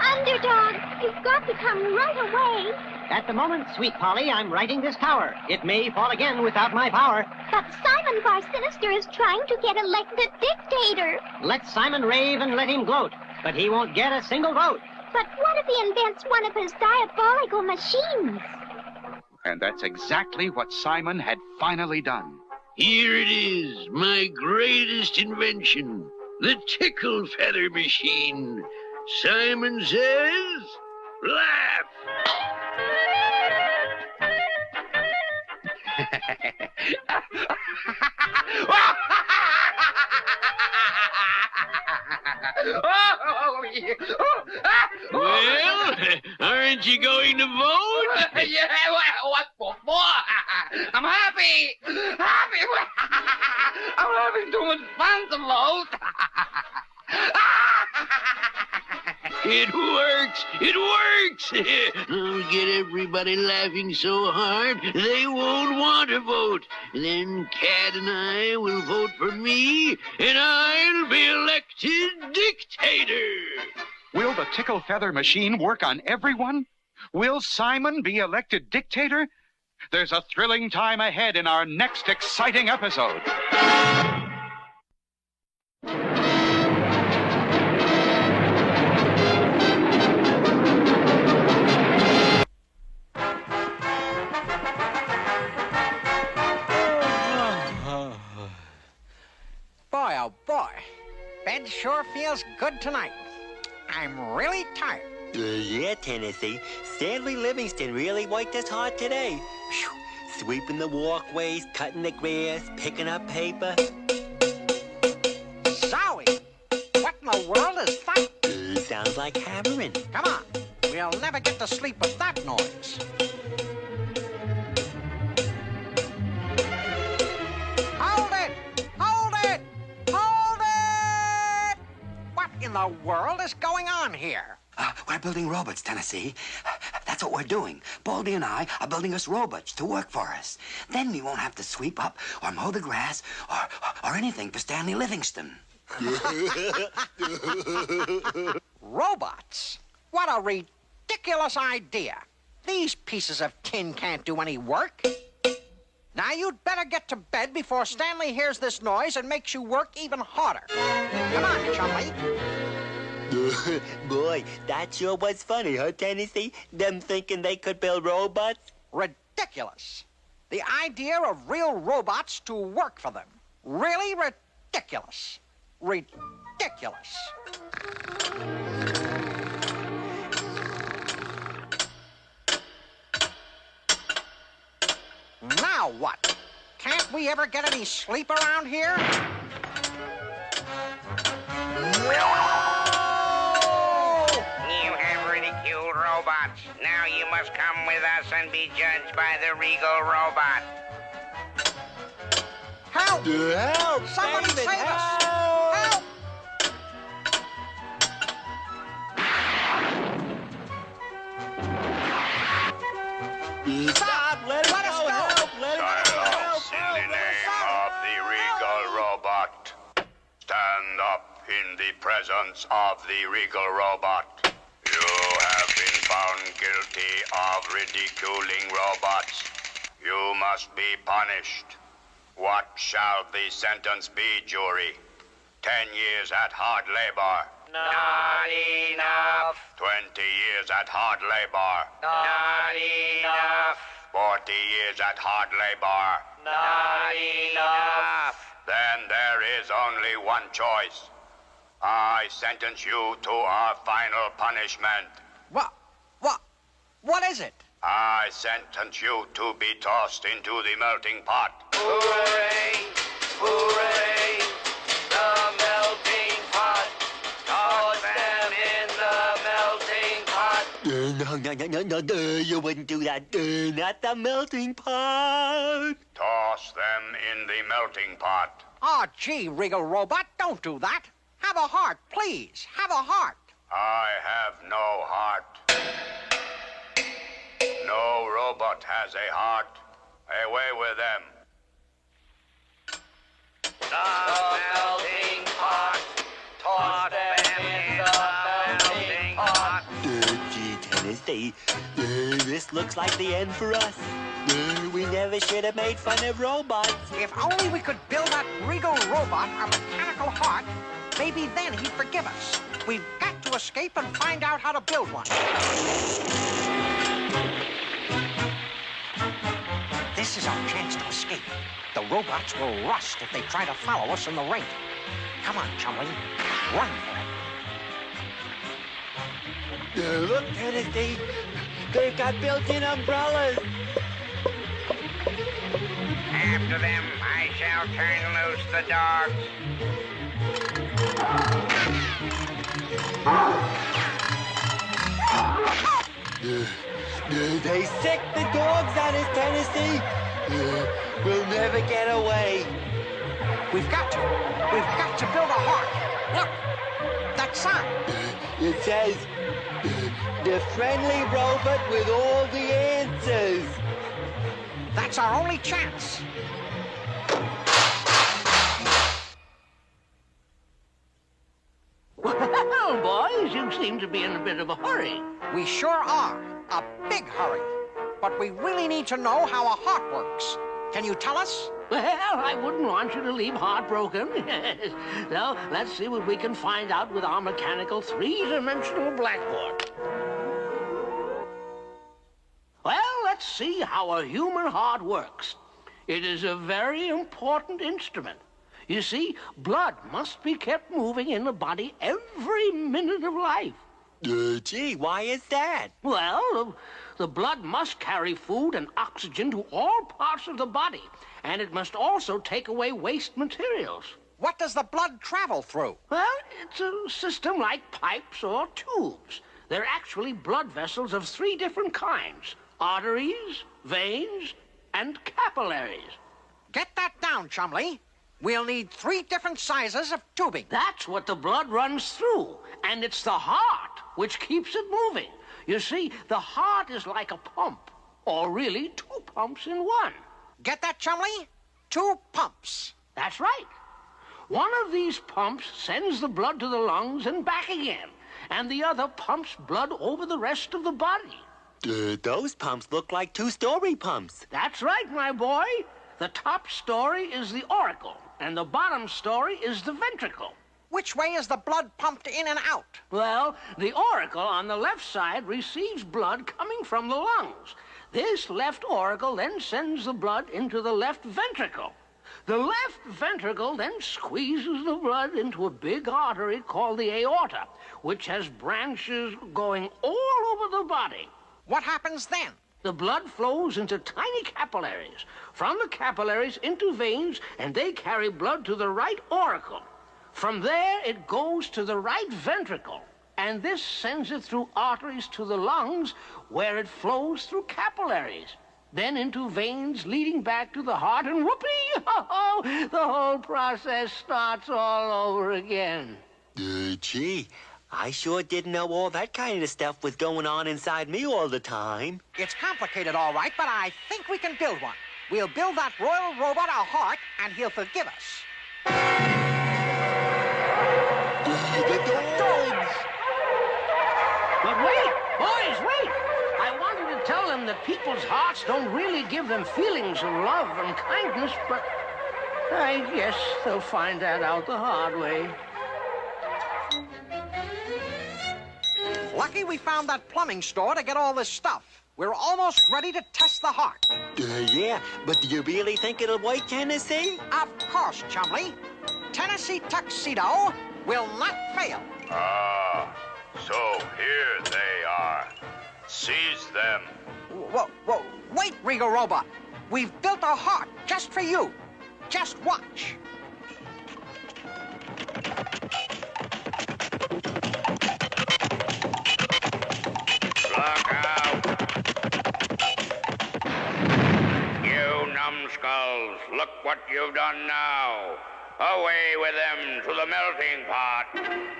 Underdog, you've got to come right away. At the moment, sweet Polly, I'm righting this tower. It may fall again without my power. But Simon Bar Sinister is trying to get elected dictator. Let Simon rave and let him gloat, but he won't get a single vote. But what if he invents one of his diabolical machines? And that's exactly what Simon had finally done. Here it is, my greatest invention, the tickle feather machine. Simon says, laugh. Well, aren't you going to vote? Yeah, what for? I'm happy. I'm having too much fun to vote. It works! It works! I'll get everybody laughing so hard they won't want to vote. Then Cat and I will vote for me, and I'll be elected dictator. Will the tickle feather machine work on everyone? Will Simon be elected dictator? There's a thrilling time ahead in our next exciting episode. Boy, oh boy. Bed sure feels good tonight. I'm really tired. Yeah, Tennessee. Stanley Livingston really worked us hard today. Phew. Sweeping the walkways, cutting the grass, picking up paper. Zowie! What in the world is that? Sounds like hammering. Come on. We'll never get to sleep with that noise. Hold it! Hold it! Hold it! What in the world is going on here? We're building robots, Tennessee. That's what we're doing. Baldy and I are building us robots to work for us. Then we won't have to sweep up or mow the grass or anything for Stanley Livingston. Robots? What a ridiculous idea. These pieces of tin can't do any work. Now you'd better get to bed before Stanley hears this noise and makes you work even harder. Come on, Chumley. Boy, that sure was funny, huh, Tennessee? Them thinking they could build robots? Ridiculous. The idea of real robots to work for them. Really ridiculous. Ridiculous. Now what? Can't we ever get any sleep around here? You have ridiculed robots. Now you must come with us and be judged by the regal robot. Help! Help! Somebody David, save us! help! Stop! Let us go! Help! Let us go! Silence in the name of the regal robot. Stand up in the presence of the regal robot. You have been found guilty of ridiculing robots. You must be punished. What shall the sentence be, jury? 10 years at hard labor. Not enough. 20 years at hard labor. Not enough. 40 years at hard labor. Not enough. Then there is only one choice. I sentence you to our final punishment. What is it? I sentence you to be tossed into the melting pot. Hooray! Hooray! The melting pot. Toss them in the melting pot. No, you wouldn't do that. Not the melting pot. Toss them in the melting pot. Oh, gee, Regal Robot, don't do that. Have a heart, please. Have a heart. I have no heart. No robot has a heart. Away with them. The melting pot. Toss them in the melting pot. Gee, Tennessee, this looks like the end for us. We never should have made fun of robots. If only we could build that Regal Robot a mechanical heart, maybe then he'd forgive us. We've got to escape and find out how to build one. This is our chance to escape. The robots will rust if they try to follow us in the rain. Come on, Chumley. Run for it. Look, Tennessee, they've got built-in umbrellas. After them, I shall turn loose the dogs. They sick the dogs on us, Tennessee. We'll never get away. We've got to build a heart. Look, that sign. It says, the friendly robot with all the answers. That's our only chance. Well, boys, you seem to be in a bit of a hurry. We sure are. A big hurry. but we really need to know how a heart works. Can you tell us? Well, I wouldn't want you to leave heartbroken. Now, let's see what we can find out with our mechanical three-dimensional blackboard. Well, let's see how a human heart works. It is a very important instrument. You see, blood must be kept moving in the body every minute of life. Gee, why is that? Well, the blood must carry food and oxygen to all parts of the body, and it must also take away waste materials. What does the blood travel through? Well, it's a system like pipes or tubes. They're actually blood vessels of three different kinds: arteries, veins, and capillaries. Get that down, Chumley. We'll need 3 different sizes of tubing. That's what the blood runs through, and it's the heart which keeps it moving. You see, the heart is like a pump, or really 2 pumps in one. Get that, Chumley? 2 pumps. That's right. One of these pumps sends the blood to the lungs and back again, and the other pumps blood over the rest of the body. Those pumps look like 2-story pumps. That's right, my boy. The top story is the auricle, and the bottom story is the ventricle. Which way is the blood pumped in and out? Well, the auricle on the left side receives blood coming from the lungs. This left auricle then sends the blood into the left ventricle. The left ventricle then squeezes the blood into a big artery called the aorta, which has branches going all over the body. What happens then? The blood flows into tiny capillaries. From the capillaries into veins, and they carry blood to the right auricle. From there, it goes to the right ventricle, and this sends it through arteries to the lungs, where it flows through capillaries, then into veins leading back to the heart, and whoopee! Oh, the whole process starts all over again. Gee, I sure didn't know all that kind of stuff was going on inside me all the time. It's complicated, all right, but I think we can build one. We'll build that royal robot a heart, and he'll forgive us. The dogs! But wait! Boys, wait! I wanted to tell them that people's hearts don't really give them feelings of love and kindness, but I guess they'll find that out the hard way. Lucky we found that plumbing store to get all this stuff. We're almost ready to test the heart. Yeah, but do you really think it'll work, Tennessee? Of course, Chumley. Tennessee Tuxedo will not fail. Ah, so here they are. Seize them. Whoa, wait, Regal Robot. We've built a heart just for you. Just watch. Look out! You numbskulls, look what you've done now. Away with them to the melting pot.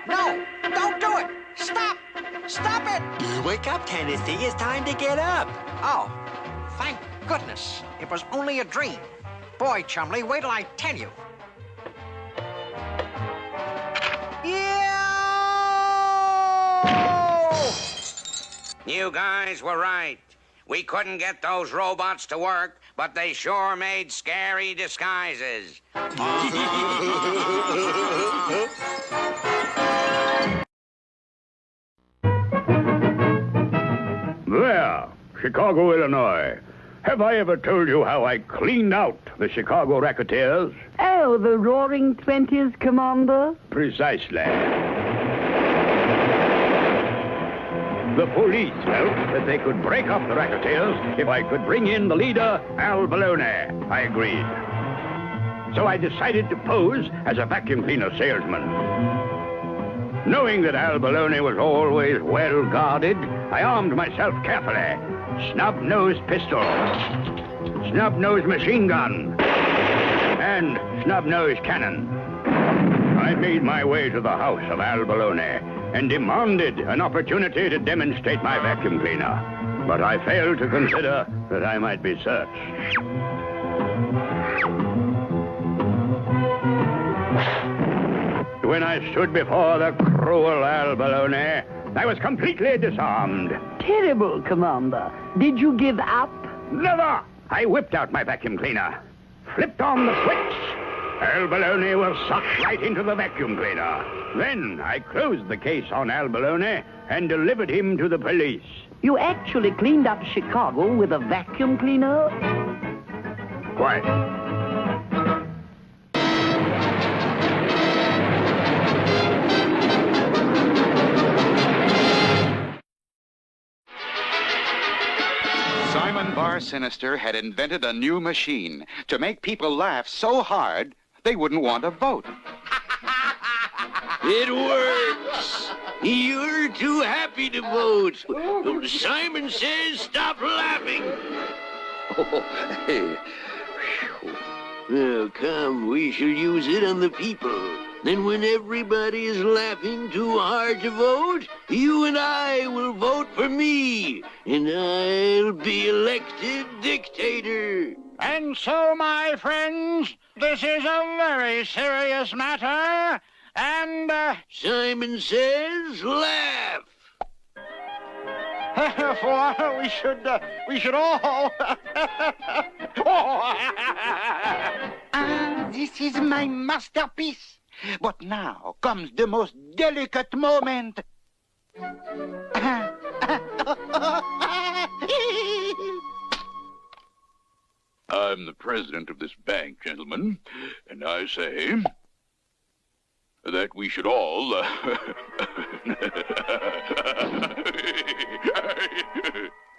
No, don't do it. Stop. Stop it. Wake up, Tennessee. It's time to get up. Oh, thank goodness. It was only a dream. Boy, Chumley, wait till I tell you. You guys were right. We couldn't get those robots to work, but they sure made scary disguises. There, Chicago, Illinois. Have I ever told you how I cleaned out the Chicago racketeers? Oh, the Roaring Twenties, Commander? Precisely. The police felt that they could break up the racketeers if I could bring in the leader, Al Baloney. I agreed. So I decided to pose as a vacuum cleaner salesman. Knowing that Al Baloney was always well guarded, I armed myself carefully. Snub-nosed pistol, snub-nosed machine gun, and snub-nosed cannon. I made my way to the house of Al Baloney and demanded an opportunity to demonstrate my vacuum cleaner. But I failed to consider that I might be searched. When I stood before the cruel Al Baloney, I was completely disarmed. terrible, Commander. Did you give up? Never! I whipped out my vacuum cleaner, flipped on the switch. Al Baloney was sucked right into the vacuum cleaner. Then I closed the case on Al Baloney and delivered him to the police. You actually cleaned up Chicago with a vacuum cleaner? Quiet. Simon Bar Sinister had invented a new machine to make people laugh so hard they wouldn't want to vote. It works. You're too happy to vote. Simon says stop laughing. Oh, come, we shall use it on the people. Then when everybody is laughing too hard to vote, you and I will vote for me, and I'll be elected dictator. And so, my friends, this is a very serious matter, and... Simon says laugh. For we should all... This is my masterpiece. But now comes the most delicate moment. I'm the president of this bank, gentlemen, and I say that we should all...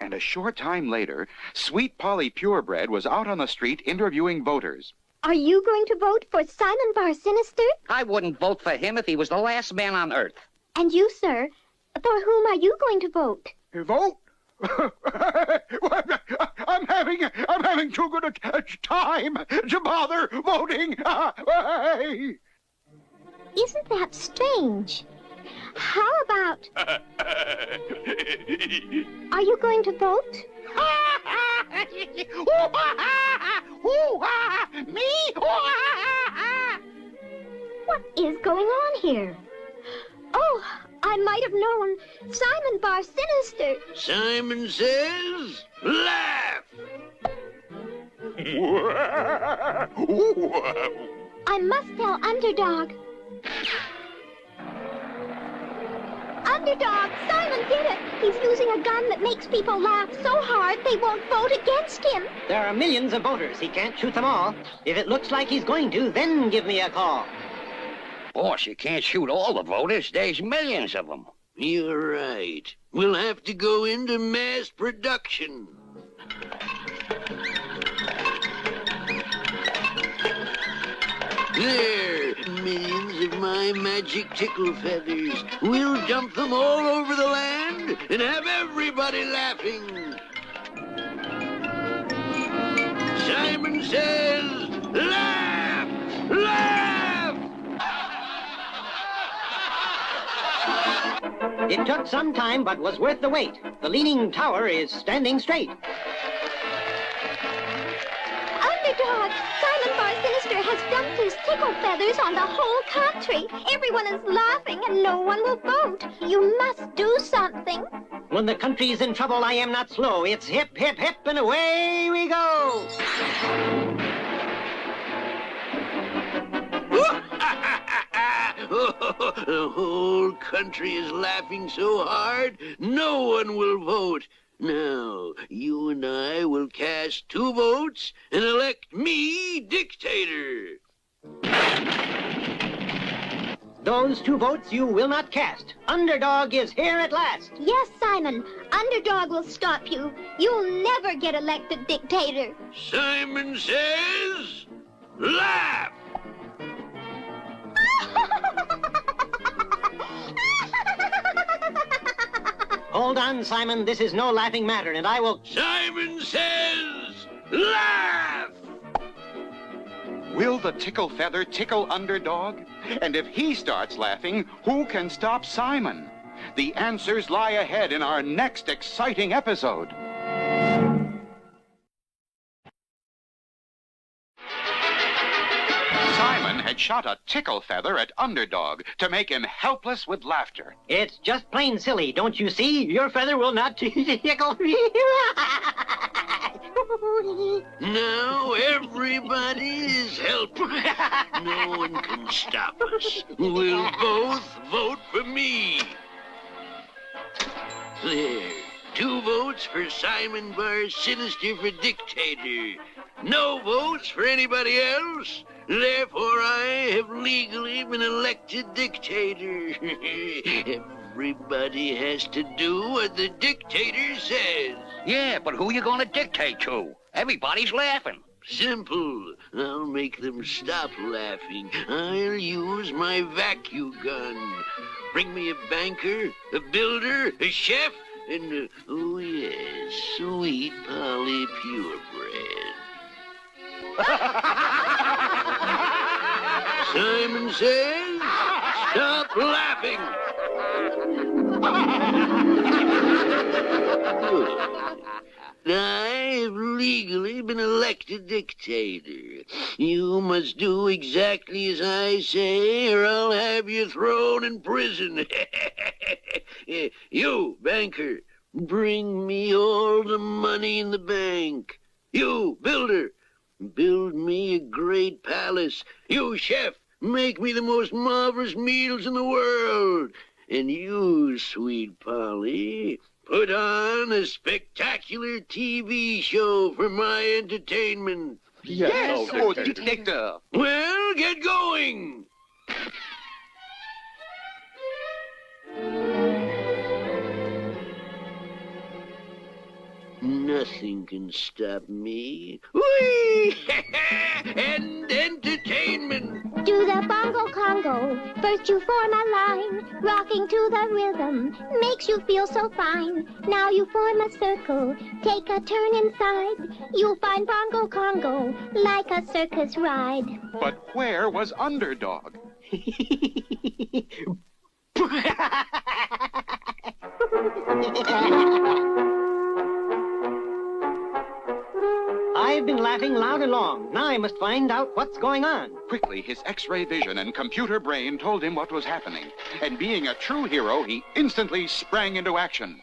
And a short time later, Sweet Polly Purebred was out on the street interviewing voters. Are you going to vote for Simon Bar Sinister? I wouldn't vote for him if he was the last man on Earth. And you, sir? For whom are you going to vote? Vote? I'm having too good a time to bother voting. Isn't that strange? How about... Are you going to vote? Me? What is going on here? Oh, I might have known. Simon Bar Sinister. Simon says laugh. I must tell Underdog. Underdog, Simon did it. He's using a gun that makes people laugh so hard they won't vote against him. There are millions of voters. He can't shoot them all. If it looks like he's going to, then give me a call. Boss, you can't shoot all the voters. There's millions of them. You're right. We'll have to go into mass production. There, millions of my magic tickle feathers. We'll dump them all over the land and have everybody laughing. Simon says, laugh! Laugh! It took some time, but was worth the wait. The Leaning Tower is standing straight. Underdog, Simon Bar Sinister has dumped his tickle feathers on the whole country. Everyone is laughing and no one will vote. You must do something. When the country's in trouble, I am not slow. It's hip, hip, hip, and away we go. The whole country is laughing so hard, no one will vote. Now, you and I will cast 2 votes and elect me dictator. Those 2 votes you will not cast. Underdog is here at last. Yes, Simon. Underdog will stop you. You'll never get elected dictator. Simon says, laugh! Hold on, Simon. This is no laughing matter, and I will... Simon says, laugh! Will the tickle feather tickle Underdog? And if he starts laughing, who can stop Simon? The answers lie ahead in our next exciting episode. Simon had shot a tickle feather at Underdog to make him helpless with laughter. It's just plain silly, don't you see? Your feather will not tickle me. Now everybody is helped. No one can stop us. We'll both vote for me. There. 2 votes for Simon Bar Sinister for dictator. No votes for anybody else. Therefore, I have legally been elected dictator. Everybody has to do what the dictator says. Yeah, but who you gonna dictate to? Everybody's laughing. Simple. I'll make them stop laughing. I'll use my vacuum gun. Bring me a banker, a builder, a chef, and, oh yes, sweet Polly Purebred. Simon says, stop laughing. I've legally been elected dictator. You must do exactly as I say, or I'll have you thrown in prison. You, banker, bring me all the money in the bank. You, builder, build me a great palace. You, chef, make me the most marvelous meals in the world. And you, sweet Polly, put on a spectacular TV show for my entertainment. Yes, oh, dictator. Well, get going. Nothing can stop me. Whee! And entertainment. Do the bongo congo. First you form a line, rocking to the rhythm makes you feel so fine. Now you form a circle, take a turn inside. You'll find bongo congo like a circus ride. But where was Underdog? I've been laughing loud and long. Now I must find out what's going on. Quickly, his X-ray vision and computer brain told him what was happening. And being a true hero, he instantly sprang into action.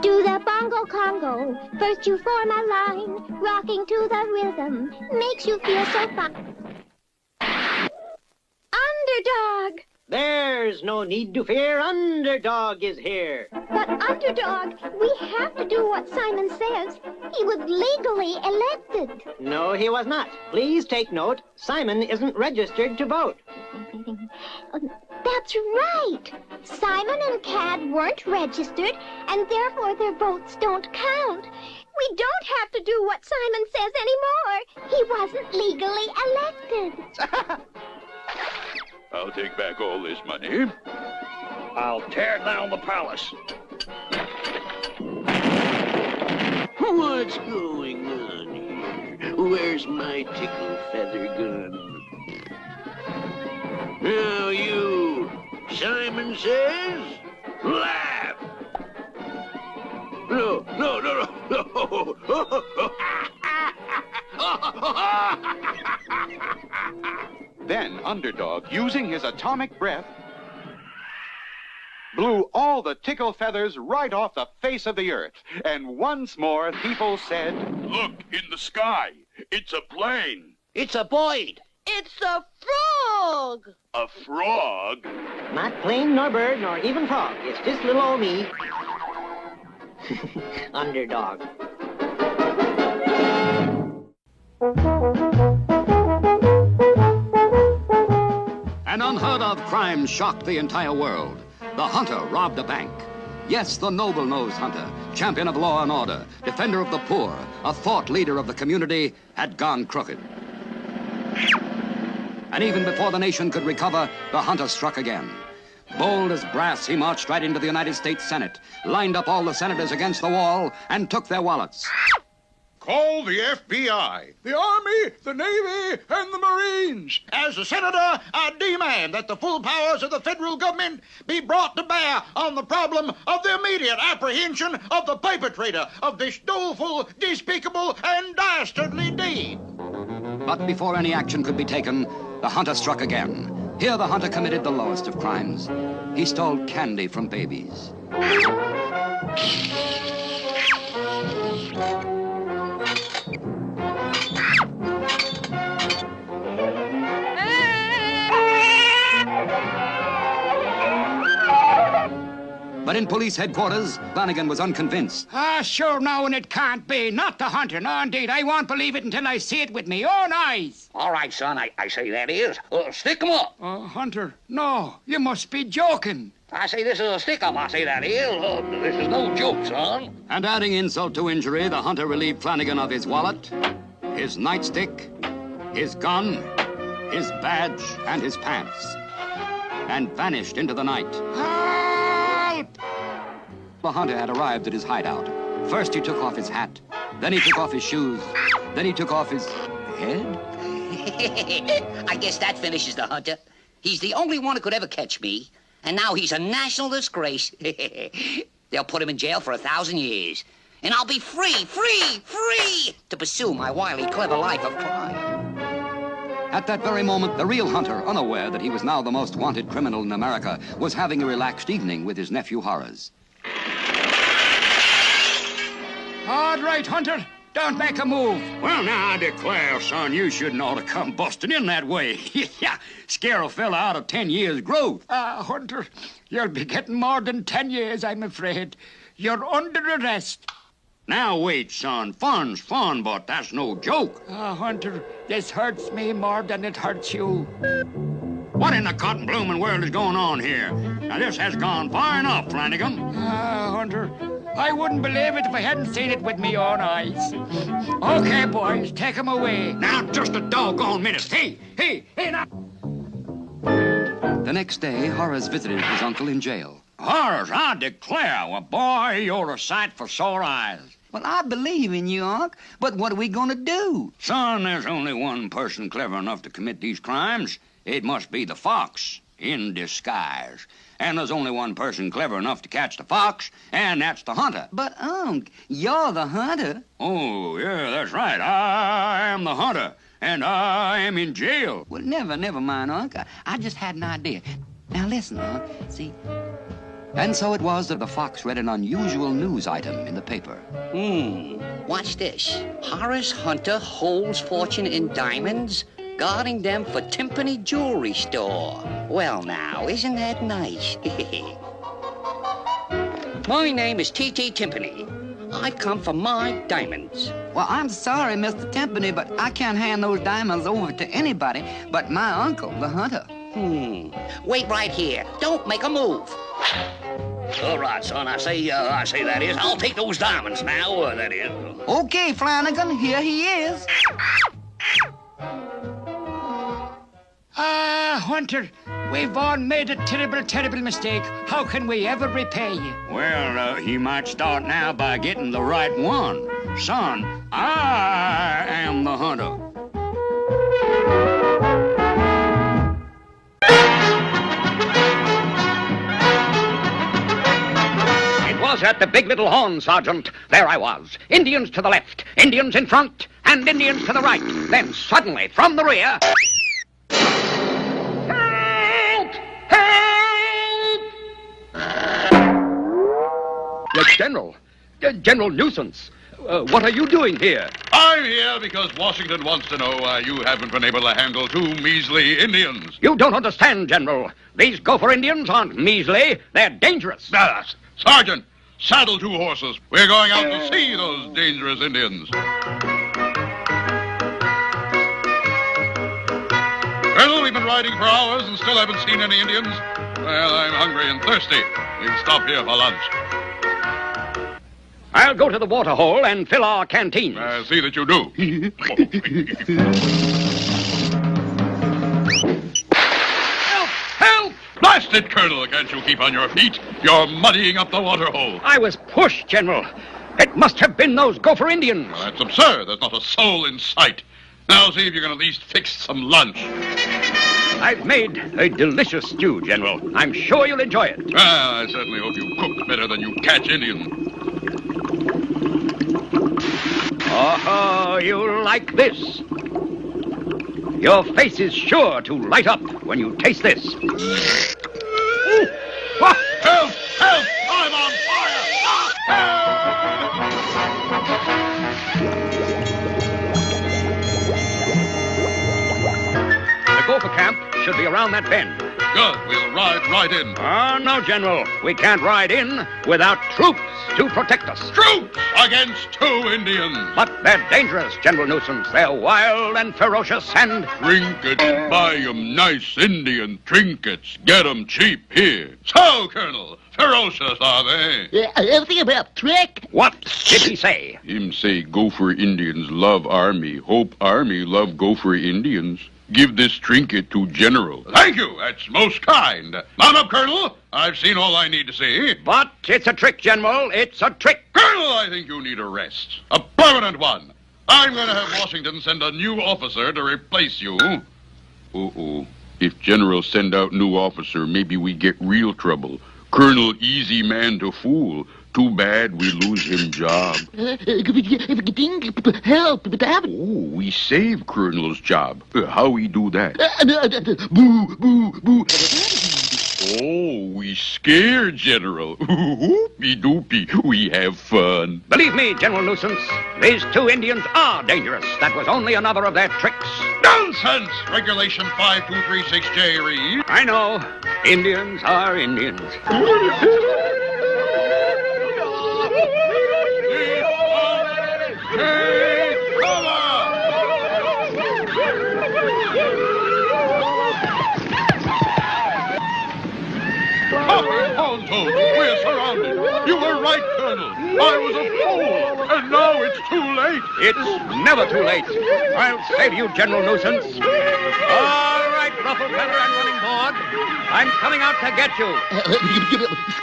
Do the bongo congo. First you form a line, rocking to the rhythm makes you feel so fine. Underdog! There's no need to fear. Underdog is here. But Underdog, we have to do what Simon says. He was legally elected. No, he was not. Please take note. Simon isn't registered to vote. That's right. Simon and Cad weren't registered, and therefore their votes don't count. We don't have to do what Simon says anymore. He wasn't legally elected. I'll take back all this money. I'll tear down the palace. What's going on here? Where's my tickle feather gun? Now you, Simon says, laugh. No. Then Underdog, using his atomic breath, blew all the tickle feathers right off the face of the earth. And once more, people said, Look, in the sky. It's a plane. It's a bird. It's a frog. A frog? Not plane, nor bird, nor even frog. It's just little old me. Underdog. An unheard-of crime shocked the entire world. The hunter robbed a bank. Yes, the noble-nosed hunter, champion of law and order, defender of the poor, a thought leader of the community, had gone crooked. And even before the nation could recover, the hunter struck again. Bold as brass, he marched right into the United States Senate, lined up all the senators against the wall, and took their wallets. Call the FBI, the Army, the Navy, and the Marines. As a senator, I demand that the full powers of the federal government be brought to bear on the problem of the immediate apprehension of the perpetrator of this doleful, despicable, and dastardly deed. But before any action could be taken, the hunter struck again. Here the hunter committed the lowest of crimes. He stole candy from babies. But in police headquarters, Flanagan was unconvinced. Sure now, and it can't be. Not the hunter. No, indeed. I won't believe it until I see it with me own eyes. All right, son, I say that is. Stick 'em up. Hunter, no. You must be joking. I say this is a stick-up, I say that is. This is no joke, son. And adding insult to injury, the hunter relieved Flanagan of his wallet, his nightstick, his gun, his badge, and his pants, and vanished into the night. Help! The hunter had arrived at his hideout. First he took off his hat, then he took off his shoes, then he took off his head. I guess that finishes the hunter. He's the only one who could ever catch me. And now he's a national disgrace. They'll put him in jail for 1,000 years. And I'll be free to pursue my wily, clever life of crime. At that very moment, the real hunter, unaware that he was now the most wanted criminal in America, was having a relaxed evening with his nephew Horace. All right, Hunter. Don't make a move. Well, now, I declare, son, you shouldn't ought to come busting in that way. Scare a fella out of 10 years' growth. Hunter, you'll be getting more than 10 years, I'm afraid. You're under arrest. Now, wait, son. Fun's fun, but that's no joke. Hunter, this hurts me more than it hurts you. What in the cotton blooming world is going on here? Now, this has gone far enough, Flanagan. Hunter, I wouldn't believe it if I hadn't seen it with me own eyes. Okay, boys, take him away. Now, just a doggone minute. Hey, now. The next day, Horace visited his uncle in jail. Horace, I declare, well, boy, you're a sight for sore eyes. Well, I believe in you, Unc, but what are we going to do? Son, there's only one person clever enough to commit these crimes. It must be the fox, in disguise. And there's only one person clever enough to catch the fox, and that's the hunter. But, Unc, you're the hunter. Oh, yeah, that's right. I am the hunter, and I am in jail. Well, never mind, Unc. I just had an idea. Now, listen, Unc. See? And so it was that the fox read an unusual news item in the paper. Watch this. Horace Hunter holds fortune in diamonds, guarding them for Timpani Jewelry Store. Well, now, isn't that nice? My name is T.T. Timpani. I come for my diamonds. Well, I'm sorry, Mr. Timpani, but I can't hand those diamonds over to anybody but my uncle, the hunter. Wait right here. Don't make a move. All right, son, I say that is. I'll take those diamonds now, that is. Okay, Flanagan, here he is. Hunter, we've all made a terrible mistake. How can we ever repay you? Well, he might start now by getting the right one. Son, I am the hunter. It was at the Big Little Horn, Sergeant. There I was. Indians to the left, Indians in front, and Indians to the right. Then suddenly, from the rear... General Nuisance, what are you doing here? I'm here because Washington wants to know why you haven't been able to handle 2 measly Indians. You don't understand, General. These Gopher Indians aren't measly. They're dangerous. Sergeant, saddle 2 horses. We're going out to see those dangerous Indians. Colonel, we've been riding for hours and still haven't seen any Indians. Well, I'm hungry and thirsty. We'll stop here for lunch. I'll go to the water hole and fill our canteens. See that you do. Help! Blast it, Colonel. Can't you keep on your feet? You're muddying up the water hole. I was pushed, General. It must have been those Gopher Indians. Well, that's absurd. There's not a soul in sight. Now see if you can at least fix some lunch. I've made a delicious stew, General. I'm sure you'll enjoy it. Well, I certainly hope you cook better than you catch Indian. Oh, you'll like this. Your face is sure to light up when you taste this. Ooh. Ah! Help! Help! I'm on fire! The Gopher camp should be around that bend. Good. We'll ride right in. Oh, no, General. We can't ride in without troops to protect us. Troops against 2 Indians. But they're dangerous, General Nuisance. They're wild and ferocious and... Trinkets. Buy 'em nice Indian trinkets. Get 'em cheap here. So, Colonel, ferocious are they? Anything about trick? What did he say? Him say Gopher Indians love Army. Hope Army love Gopher Indians. Give this trinket to General. Thank you. That's most kind. Mount up, Colonel. I've seen all I need to see. But it's a trick, General. It's a trick. Colonel, I think you need a rest. A permanent one. I'm going to have Washington send a new officer to replace you. Uh-oh. If General send out new officer, maybe we get real trouble. Colonel easy man to fool. Too bad we lose him job. Help. Oh, we save Colonel's job. How we do that? Boo, boo, boo. Oh, we scare General. Hoopy doopy, we have fun. Believe me, General Nuisance, these 2 Indians are dangerous. That was only another of their tricks. Nonsense! Regulation 5236J reads... I know. Indians are Indians. We're surrounded. You were right, Colonel. I was a fool, and now it's too late. It's never too late. I'll save you, General Nuisance. All right, Rufflefeller and Running Board. I'm coming out to get you.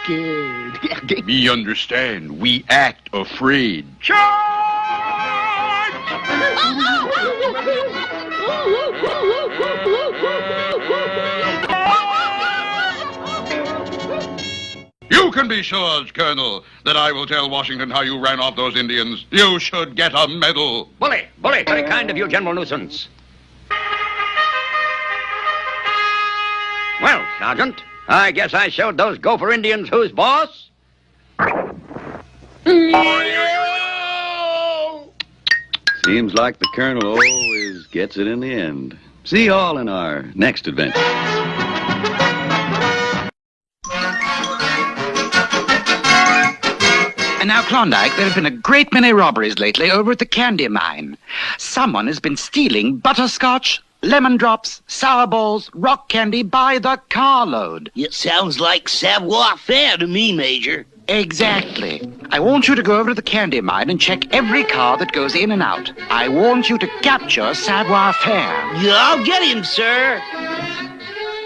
Scared. Me understand. We act afraid. You can be sure, Colonel, that I will tell Washington how you ran off those Indians. You should get a medal. Bully, very kind of you, General Nuisance. Well, Sergeant, I guess I showed those Gopher Indians who's boss. Seems like the Colonel always gets it in the end. See you all in our next adventure. And now, Klondike, there have been a great many robberies lately over at the candy mine. Someone has been stealing butterscotch, lemon drops, sour balls, rock candy by the carload. It sounds like savoir-faire to me, Major. Exactly. I want you to go over to the candy mine and check every car that goes in and out. I want you to capture savoir-faire. Yeah, I'll get him, sir.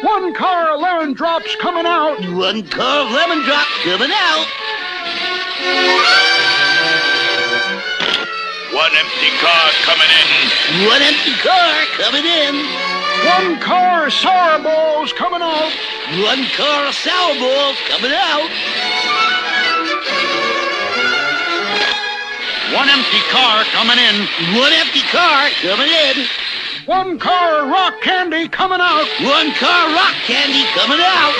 1 car of lemon drops coming out. 1 car of lemon drop coming out. 1 empty car coming in. 1 empty car coming in. 1 car of sour balls coming out. 1 car of sour balls coming out. 1 empty car coming in. 1 empty car coming in. 1 car of rock candy coming out. 1 car of rock candy coming out.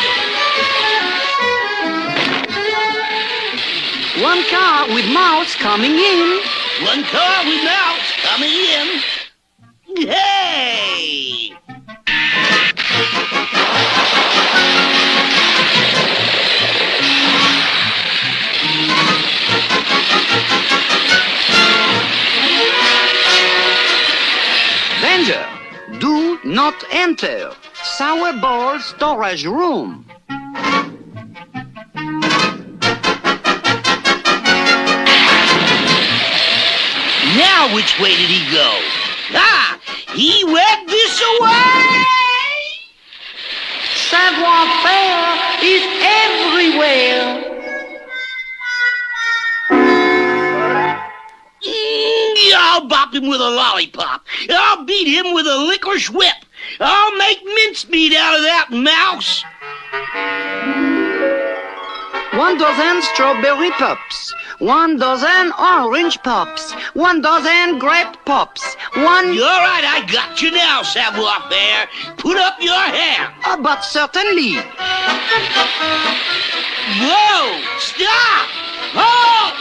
1 car with mouse coming in. 1 car with mouse coming in. Hey! Danger! Do not enter. Sour ball storage room. Now which way did he go? Ah! He went this way! Savoir-faire is everywhere. I'll bop him with a lollipop. I'll beat him with a licorice whip. I'll make mincemeat out of that mouse. 1 dozen strawberry pops, 1 dozen orange pops, 1 dozen grape pops, 1... All right, I got you now, savoir-faire. Put up your hand. But certainly. Whoa! Stop! Halt!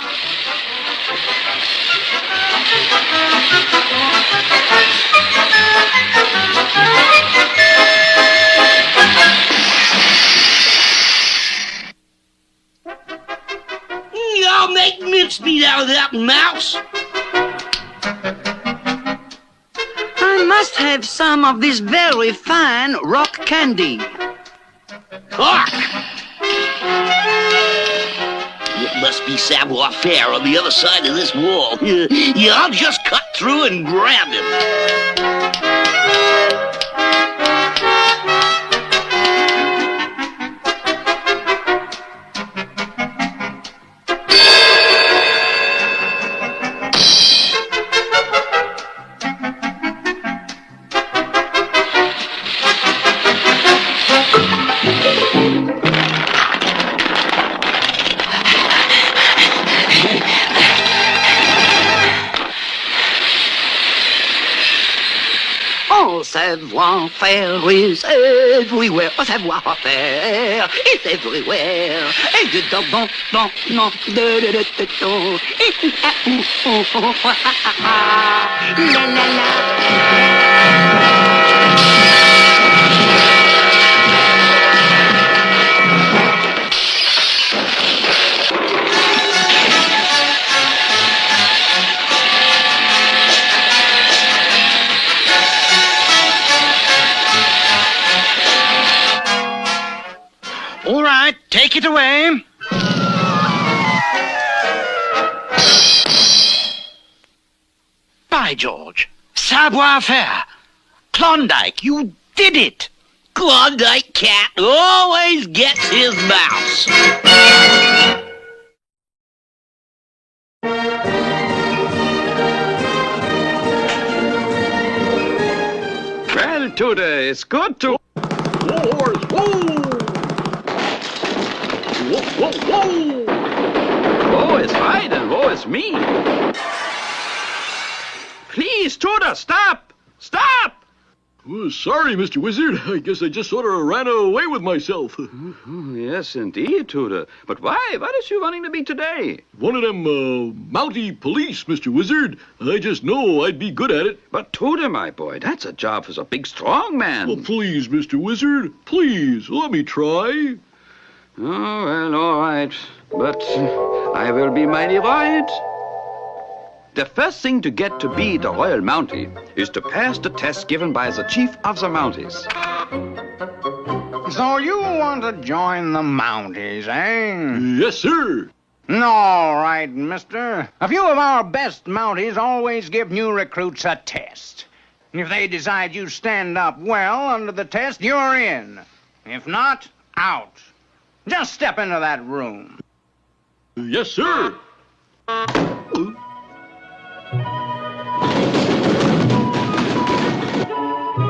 I'll make mincemeat out of that mouse. I must have some of this very fine rock candy. Hark! It must be savoir-faire on the other side of this wall. Yeah, I'll just cut through and grab him. Oh, savoir-faire is everywhere. Oh, savoir-faire is everywhere. Et je don't, non, la la la. All right, take it away. By George, savoir-faire. Klondike, you did it. Klondike cat always gets his mouse. Well, Tudor, it's good to... Whoa, whoa! Woe is right and woe is me. Please, Tudor, stop! Stop! Oh, sorry, Mr. Wizard. I guess I just sort of ran away with myself. Yes, indeed, Tudor. But why? What is you wanting to be today? One of them, Mountie police, Mr. Wizard. I just know I'd be good at it. But Tudor, my boy, that's a job for a big, strong man. Well, please, Mr. Wizard, please, let me try. Oh, well, all right. But I will be mighty right. The first thing to get to be the Royal Mountie is to pass the test given by the Chief of the Mounties. So you want to join the Mounties, eh? Yes, sir. All right, mister. A few of our best Mounties always give new recruits a test. If they decide you stand up well under the test, you're in. If not, out. Just step into that room. Yes, sir.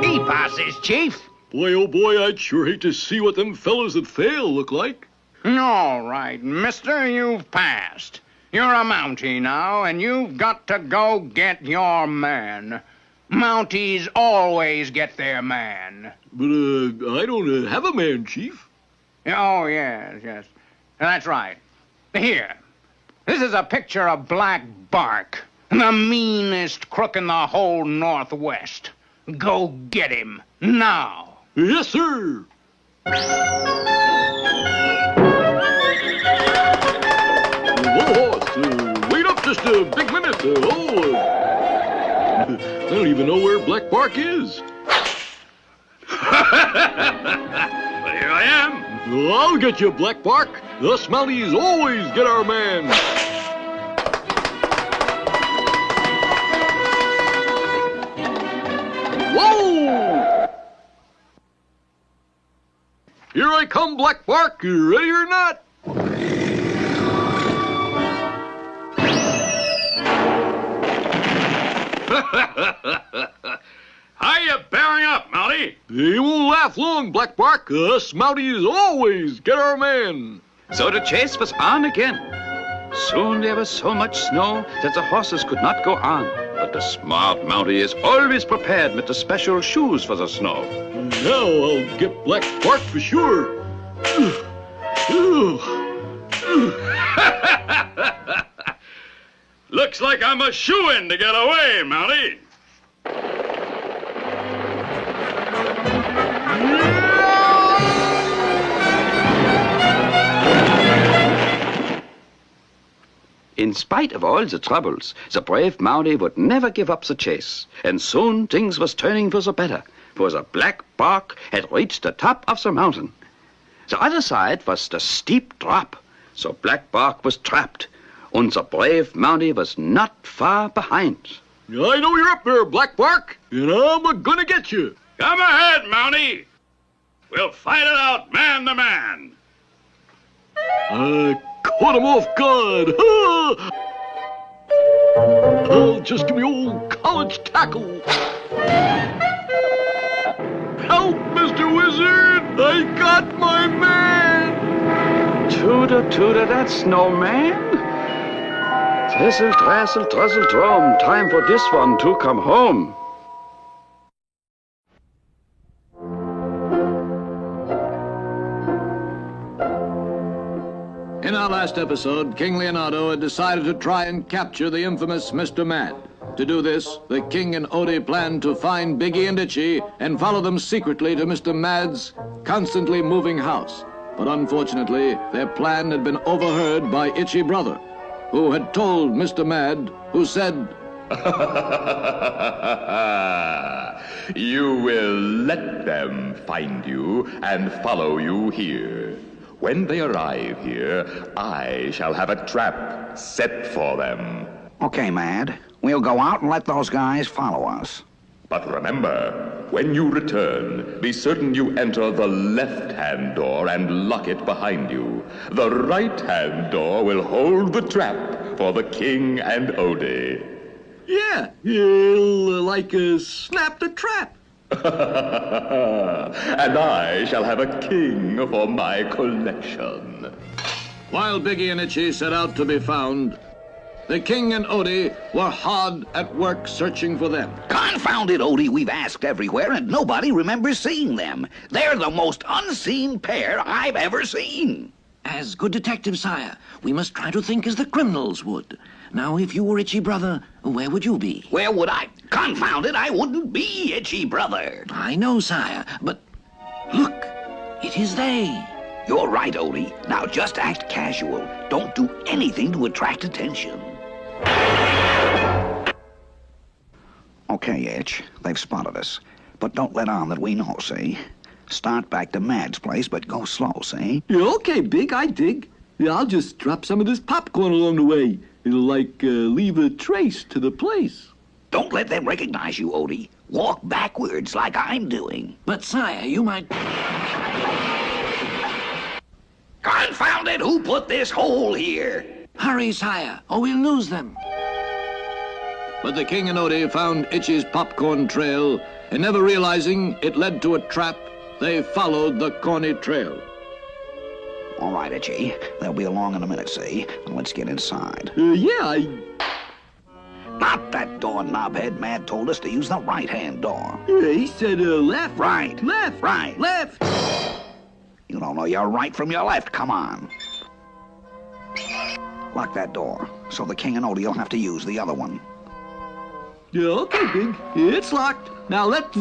He passes, Chief. Boy, oh boy, I'd sure hate to see what them fellas that fail look like. All right, mister, you've passed. You're a Mountie now, and you've got to go get your man. Mounties always get their man. But, I don't have a man, Chief. Oh, yes. That's right. Here. This is a picture of Black Bark, the meanest crook in the whole Northwest. Go get him, now. Yes, sir. Wait up just a big minute. I don't even know where Black Bark is. But here I am. Well, I'll get you, Black Bark. Us Mounties always get our man. Whoa! Here I come, Black Bark. You ready or not? How you bearing up, Mounty? He won't laugh long, Black Bark. Us Mounties always get our man. So the chase was on again. Soon there was so much snow that the horses could not go on. But the smart Mountie is always prepared with the special shoes for the snow. Now I'll get Black Bark for sure. Looks like I'm a shoo-in to get away, Mounty. In spite of all the troubles, the brave Mountie would never give up the chase. And soon things was turning for the better, for the Black Bark had reached the top of the mountain. The other side was the steep drop, so Black Bark was trapped, and the brave Mountie was not far behind. I know you're up there, Black Bark, and I'm gonna get you. Come ahead, Mountie. We'll fight it out man to man. Caught him off guard. I'll just give me old college tackle. Help, Mr. Wizard! I got my man! Tooter, tooter, that snowman. Thistle, drassel, trussel, drum. Time for this one to come home. In our last episode, King Leonardo had decided to try and capture the infamous Mr. Mad. To do this, the king and Odie planned to find Biggie and Itchy and follow them secretly to Mr. Mad's constantly moving house. But unfortunately, their plan had been overheard by Itchy Brother, who had told Mr. Mad, who said, You will let them find you and follow you here. When they arrive here, I shall have a trap set for them. Okay, Mad. We'll go out and let those guys follow us. But remember, when you return, be certain you enter the left-hand door and lock it behind you. The right-hand door will hold the trap for the king and Odie. Yeah, he'll snap the trap. And I shall have a king for my collection. While Biggie and Itchy set out to be found, the king and Odie were hard at work searching for them. Confound it, Odie, we've asked everywhere and nobody remembers seeing them. They're the most unseen pair I've ever seen. As good detectives, sire, we must try to think as the criminals would. Now, if you were Itchy Brother, where would you be? Where would I? Confound it, I wouldn't be Itchy Brother. I know, sire, but look, it is they. You're right, Odie. Now just act casual. Don't do anything to attract attention. Okay, Itch, they've spotted us. But don't let on that we know, see? Start back to Mad's place, but go slow, see? Yeah, okay, Big, I dig. Yeah, I'll just drop some of this popcorn along the way. It'll, leave a trace to the place. Don't let them recognize you, Odie. Walk backwards like I'm doing. But, sire, you might... Confound it, who put this hole here? Hurry, sire, or we'll lose them. But the king and Odie found Itchy's popcorn trail, and never realizing it led to a trap, they followed the corny trail. All right, Itchy. They'll be along in a minute, see? Let's get inside. Not that door, knobhead. Mad told us to use the right-hand door. Yeah, he said left. Right. Left. Right. Left. You don't know your right from your left. Come on. Lock that door, so the king and Odie will have to use the other one. Yeah, okay, Big. It's locked. Now let's...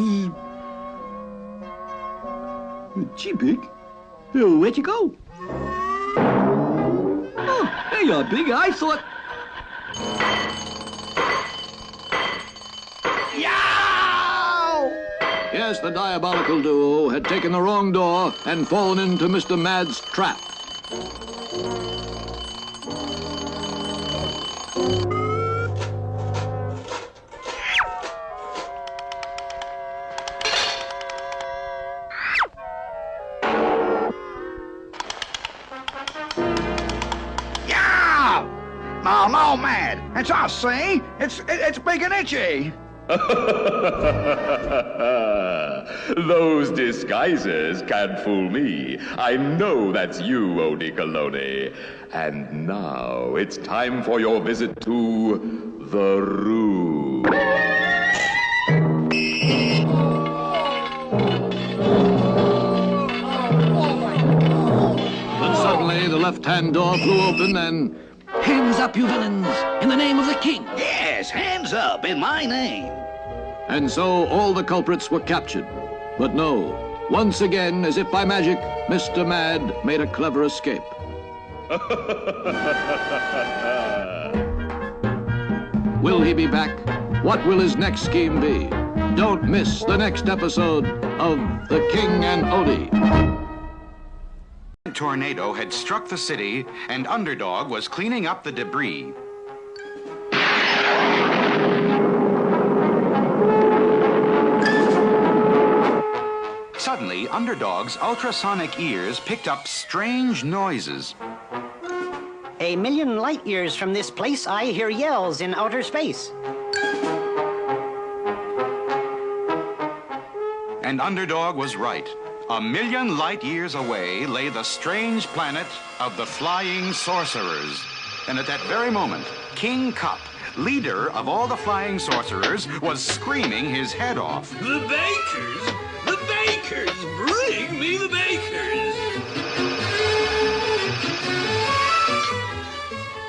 Gee, Big. Where'd you go? Oh, there you are, Big. I thought... Yes, the diabolical duo had taken the wrong door and fallen into Mr. Mad's trap. Yeah! No, Mad. It's us, see? It's Big and Itchy. Those disguises can't fool me. I know that's you, Odicolone. And now it's time for your visit to the room. But suddenly the left-hand door flew open and... Hands up, you villains, in the name of the king. Yes, hands up in my name. And so all the culprits were captured. But no, once again, as if by magic, Mr. Mad made a clever escape. Will he be back? What will his next scheme be? Don't miss the next episode of The King and Odie. A tornado had struck the city, and Underdog was cleaning up the debris. Suddenly, Underdog's ultrasonic ears picked up strange noises. A million light years from this place, I hear yells in outer space. And Underdog was right. A million light years away lay the strange planet of the Flying Sorcerers. And at that very moment, King Cup, leader of all the Flying Sorcerers, was screaming his head off. The bakers! The bakers! Bring me the bakers!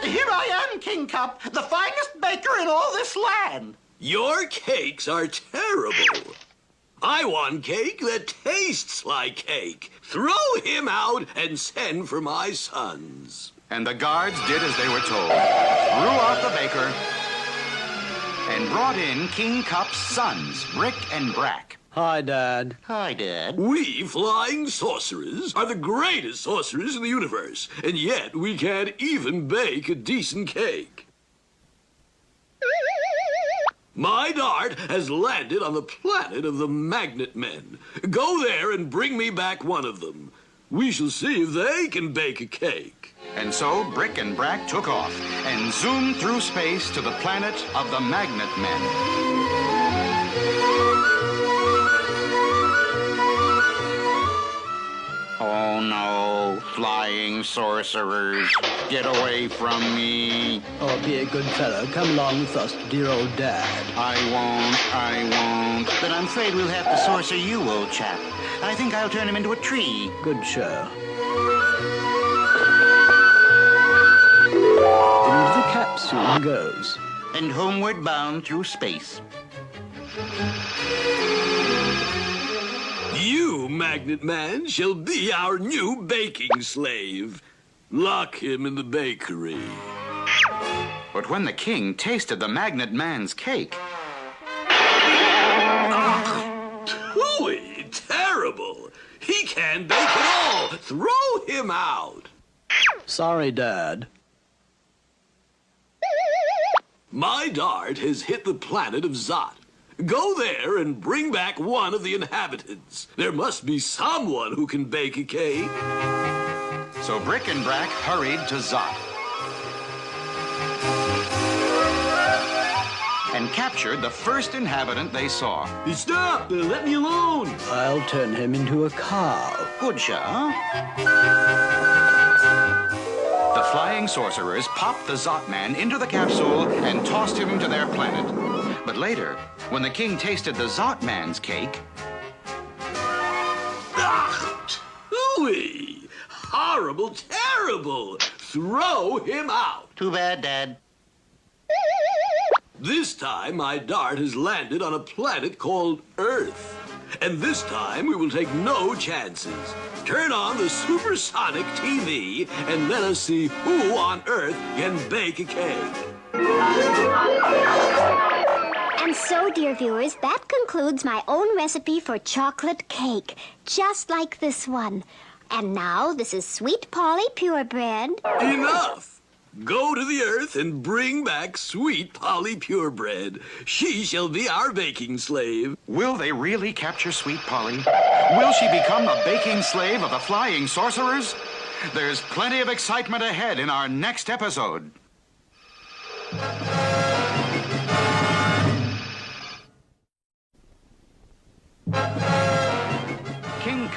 Here I am, King Cup, the finest baker in all this land. Your cakes are terrible. I want cake that tastes like cake. Throw him out and send for my sons. And the guards did as they were told. Threw out the baker and brought in King Cup's sons, Brick and Brack. Hi, Dad. Hi, Dad. We flying sorcerers are the greatest sorcerers in the universe, and yet we can't even bake a decent cake. My dart has landed on the planet of the Magnet Men. Go there and bring me back one of them. We shall see if they can bake a cake. And so Brick and Brack took off and zoomed through space to the planet of the Magnet Men. Oh no, flying sorcerers, get away from me. Oh, be a good fellow. Come along with us to dear old Dad. I won't. But I'm afraid we'll have to sorcer you, old chap. I think I'll turn him into a tree. Good show. Into the capsule goes. And homeward bound through space. You, Magnet Man, shall be our new baking slave. Lock him in the bakery. But when the king tasted the Magnet Man's cake... Hooey, terrible. He can't bake at all. Throw him out. Sorry, Dad. My dart has hit the planet of Zot. Go there and bring back one of the inhabitants. There must be someone who can bake a cake. So Brick and Brack hurried to Zot and captured the first inhabitant they saw. Stop! Let me alone! I'll turn him into a cow. Good show. The Flying Sorcerers popped the Zot Man into the capsule and tossed him to their planet. But later, when the king tasted the Zot Man's cake... Hooey! Horrible, terrible! Throw him out! Too bad, Dad. This time, my dart has landed on a planet called Earth. And this time, we will take no chances. Turn on the supersonic TV and let us see who on Earth can bake a cake. And so, dear viewers, that concludes my own recipe for chocolate cake, just like this one. And now, this is Sweet Polly Purebred. Enough! Go to the Earth and bring back Sweet Polly Purebred. She shall be our baking slave. Will they really capture Sweet Polly? Will she become the baking slave of the Flying Sorcerers? There's plenty of excitement ahead in our next episode.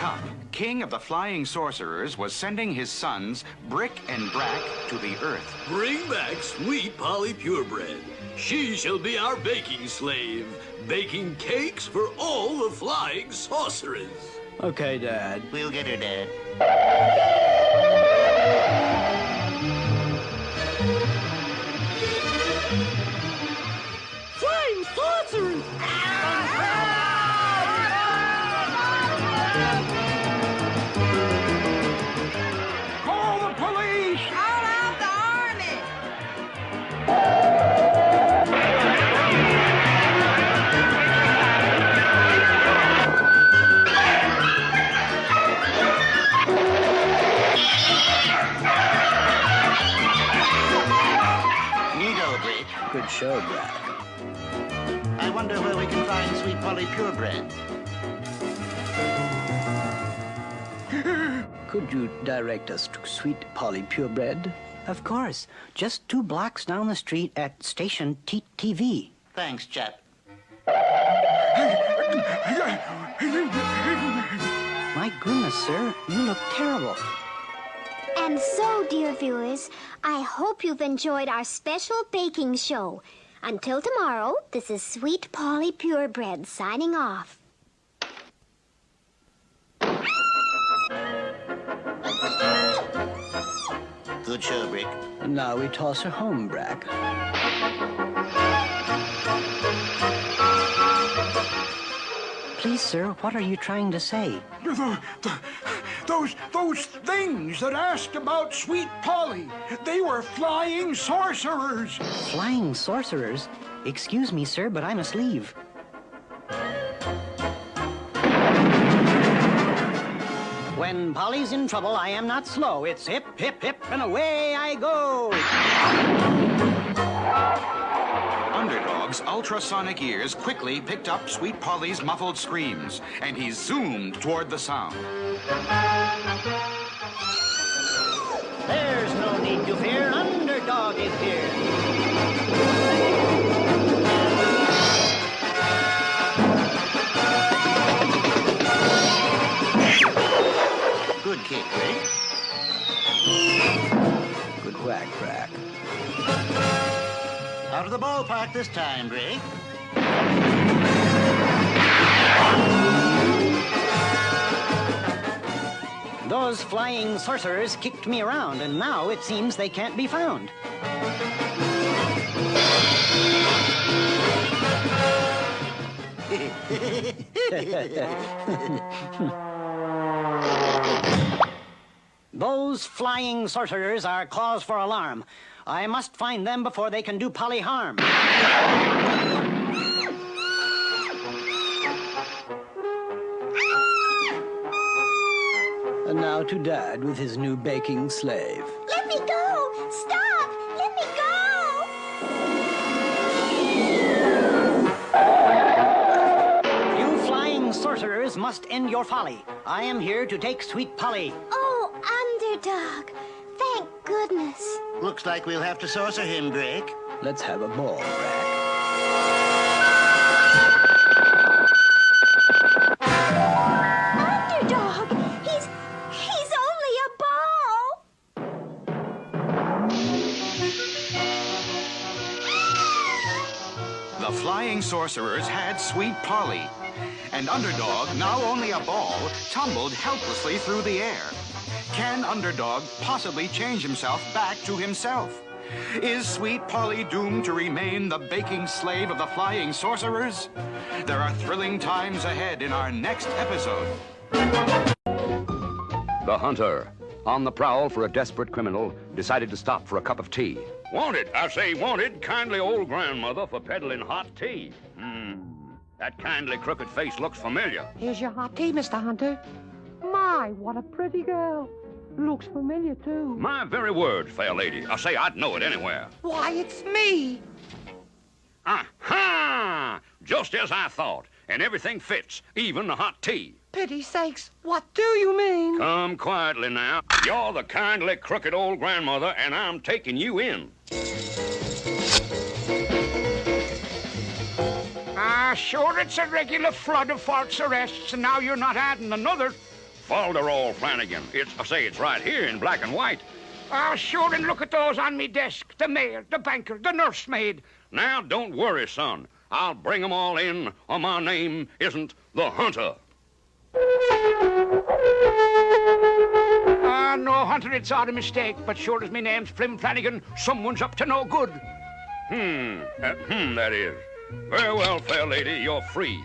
Cup, king of the flying sorcerers, was sending his sons, Brick and Brack, to the earth. Bring back sweet Polly Purebred. She shall be our baking slave, baking cakes for all the flying sorcerers. Okay, Dad. We'll get her, Dad. Flying sorcerers! Call the police! Call out the army! Neato, Brick. Good show, Brad. I wonder where we can find sweet Polly Purebred. Could you direct us to Sweet Polly Purebred? Of course. Just 2 blocks down the street at Station TV. Thanks, chap. My goodness, sir, you look terrible. And so, dear viewers, I hope you've enjoyed our special baking show. Until tomorrow, this is Sweet Polly Purebred signing off. Good show, Brick. And now we toss her home, Brack. Please, sir, what are you trying to say? Those things that asked about sweet Polly, they were flying sorcerers. Flying sorcerers? Excuse me, sir, but I must leave. When Polly's in trouble, I am not slow. It's hip, hip, hip, and away I go. Underdog's ultrasonic ears quickly picked up Sweet Polly's muffled screams, and he zoomed toward the sound. There's no need to fear. Underdog is here. Good kick, Brick. Good whack, Brack. Out of the ballpark this time, Brick. Those flying sorcerers kicked me around, and now it seems they can't be found. Those flying sorcerers are cause for alarm. I must find them before they can do Polly harm. And now to Dad with his new baking slave. Let me go! Stop! Let me go! You flying sorcerers must end your folly. I am here to take Sweet Polly. Oh, Underdog. Thank goodness. Looks like we'll have to sorcerer him, Brick. Let's have a ball, Brack. Underdog! He's only a ball! The flying sorcerers had Sweet Polly, and Underdog, now only a ball, tumbled helplessly through the air. Can Underdog possibly change himself back to himself? Is Sweet Polly doomed to remain the baking slave of the flying sorcerers? There are thrilling times ahead in our next episode. The hunter, on the prowl for a desperate criminal, decided to stop for a cup of tea. Wanted, I say wanted, kindly old grandmother for peddling hot tea. That kindly crooked face looks familiar. Here's your hot tea, Mr. Hunter. My, what a pretty girl. Looks familiar, too. My very word, fair lady. I say I'd know it anywhere. Why, it's me. Aha! Just as I thought. And everything fits, even the hot tea. Pity sakes, what do you mean? Come quietly now. You're the kindly crooked old grandmother, and I'm taking you in. Sure, it's a regular flood of false arrests, and now you're not adding another. Folderol, Flanagan. It's right here in black and white. Ah, sure, and look at those on me desk. The mayor, the banker, the nursemaid. Now, don't worry, son. I'll bring 'em all in, or my name isn't the Hunter. No, Hunter, it's all a mistake, but sure as me name's Flim Flanagan, someone's up to no good. That is. Very well, fair lady, you're free.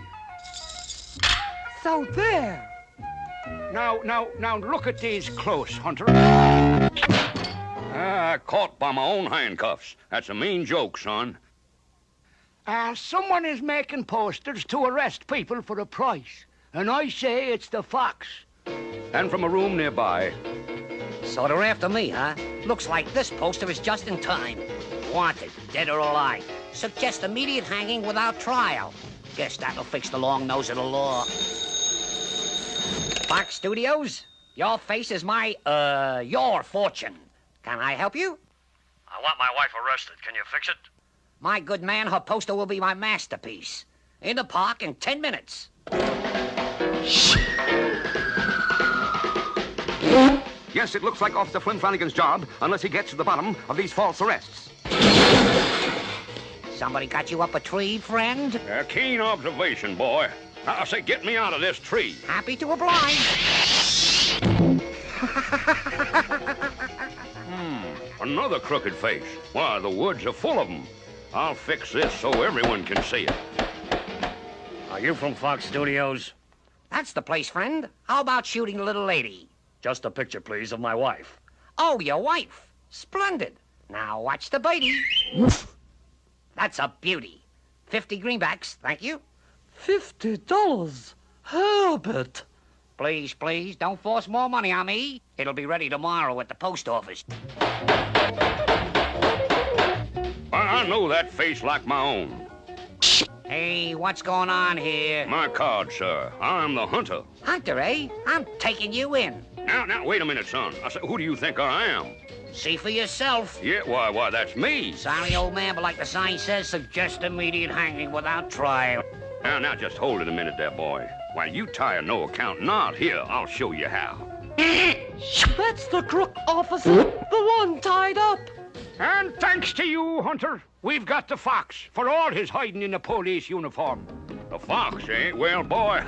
So there. Now, look at these close, Hunter. Caught by my own handcuffs. That's a mean joke, son. Someone is making posters to arrest people for a price, and I say it's the Fox. And from a room nearby. So they're after me, huh? Looks like this poster is just in time. Wanted, dead or alive. Suggest immediate hanging without trial. Guess that'll fix the long nose of the law. Fox Studios, your face is your fortune. Can I help you? I want my wife arrested. Can you fix it? My good man, her poster will be my masterpiece. In the park in 10 minutes. Yes, it looks like Officer Flim Flanagan's job, unless he gets to the bottom of these false arrests. Somebody got you up a tree, friend? Keen observation, boy. I say, get me out of this tree. Happy to oblige. Another crooked face. Why, the woods are full of them. I'll fix this so everyone can see it. Are you from Fox Studios? That's the place, friend. How about shooting the little lady? Just a picture, please, of my wife. Oh, your wife. Splendid. Now watch the bitey. That's a beauty. 50 greenbacks, thank you. $50? Herbert. Please, don't force more money on me. It'll be ready tomorrow at the post office. I know that face like my own. Hey, what's going on here? My card, sir. I'm the Hunter. Hunter, eh? I'm taking you in. Now, wait a minute, son. I said, who do you think I am? See for yourself. Yeah, why, that's me. Sorry, old man, but like the sign says, suggest immediate hanging without trial. Now, just hold it a minute there, boy. While you tie a no account knot, here, I'll show you how. That's the crook, officer. The one tied up. And thanks to you, Hunter, we've got the Fox for all his hiding in a police uniform. The Fox, eh? Well, boy,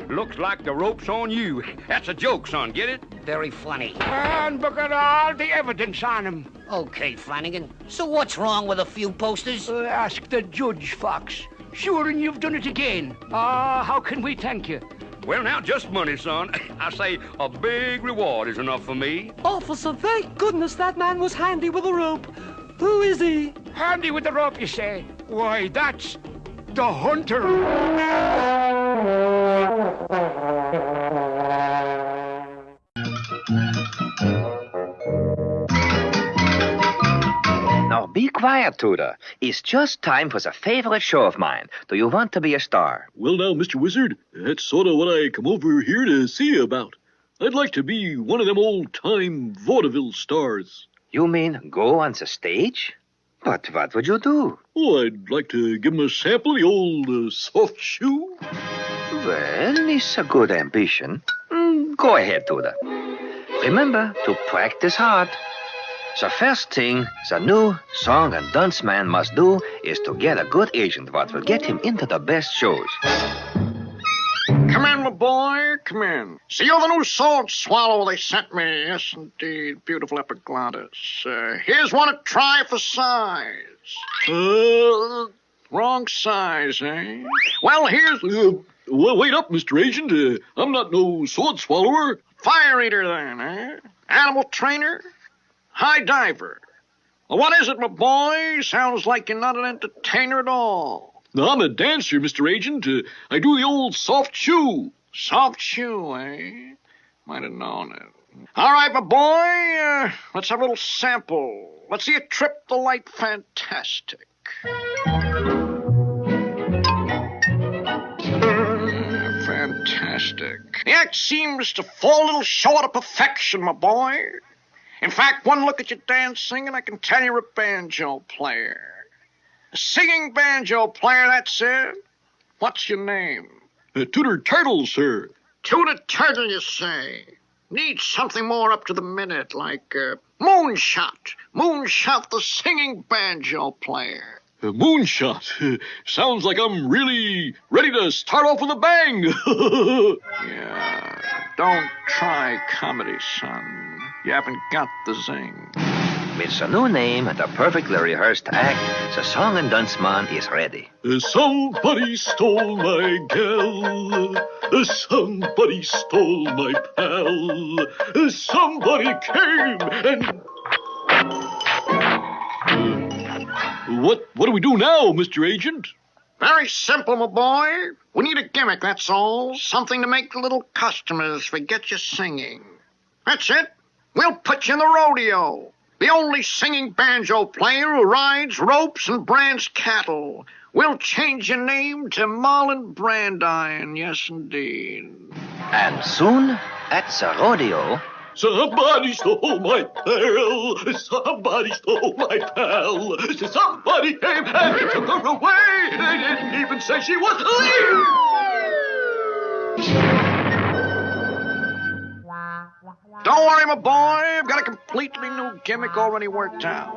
looks like the rope's on you. That's a joke, son, get it? Very funny. And look at all the evidence on him. Okay, Flanagan. So what's wrong with a few posters? Ask the judge, Fox. Sure, and you've done it again. How can we thank you? Well, now, just money, son. I say a big reward is enough for me. Officer, thank goodness that man was handy with a rope. Who is he? Handy with the rope, you say? Why, that's the Hunter. Now be quiet, Tudor. It's just time for the favorite show of mine. Do you want to be a star? Well, now, Mr. Wizard, that's sort of what I come over here to see you about. I'd like to be one of them old-time vaudeville stars. You mean go on the stage? But what would you do? Oh, I'd like to give 'em a sample of the old soft shoe. Well, it's a good ambition. Go ahead, Tudor. Remember to practice hard. The first thing the new song and dance man must do is to get a good agent what will get him into the best shows. Come in, my boy, come in. See, you're the new sword swallow they sent me. Yes, indeed, beautiful epiglottis. Here's one to try for size. Wrong size, eh? Well, here's... Well, wait up, Mr. Agent. I'm not no sword swallower. Fire eater, then, eh? Animal trainer? High diver. Well, what is it, my boy? Sounds like you're not an entertainer at all. No, I'm a dancer, Mr. Agent. I do the old soft shoe. Soft shoe, eh? Might have known it. All right, my boy, let's have a little sample. Let's see a trip to light fantastic. Fantastic. The act seems to fall a little short of perfection, my boy. In fact, one look at you dancing, and I can tell you're a banjo player. A singing banjo player, that's it. What's your name? Tudor Turtle, sir. To the turtle, you say? Need something more up to the minute, like Moonshot. Moonshot, the singing banjo player. Moonshot. Sounds like I'm really ready to start off with a bang. Yeah, don't try comedy, son. You haven't got the zing. With a new name and a perfectly rehearsed act, the song and dance man is ready. Somebody stole my gal. Somebody stole my pal. Somebody came and... What do we do now, Mr. Agent? Very simple, my boy. We need a gimmick, that's all. Something to make the little customers forget you're singing. That's it. We'll put you in the rodeo. The only singing banjo player who rides ropes and brands cattle. We'll change your name to Marlon Brandine, yes indeed. And soon, at the rodeo... Somebody stole my pearl. Somebody stole my pal. Somebody came and took her away. They didn't even say she was Don't worry, my boy. I've got a completely new gimmick already worked out.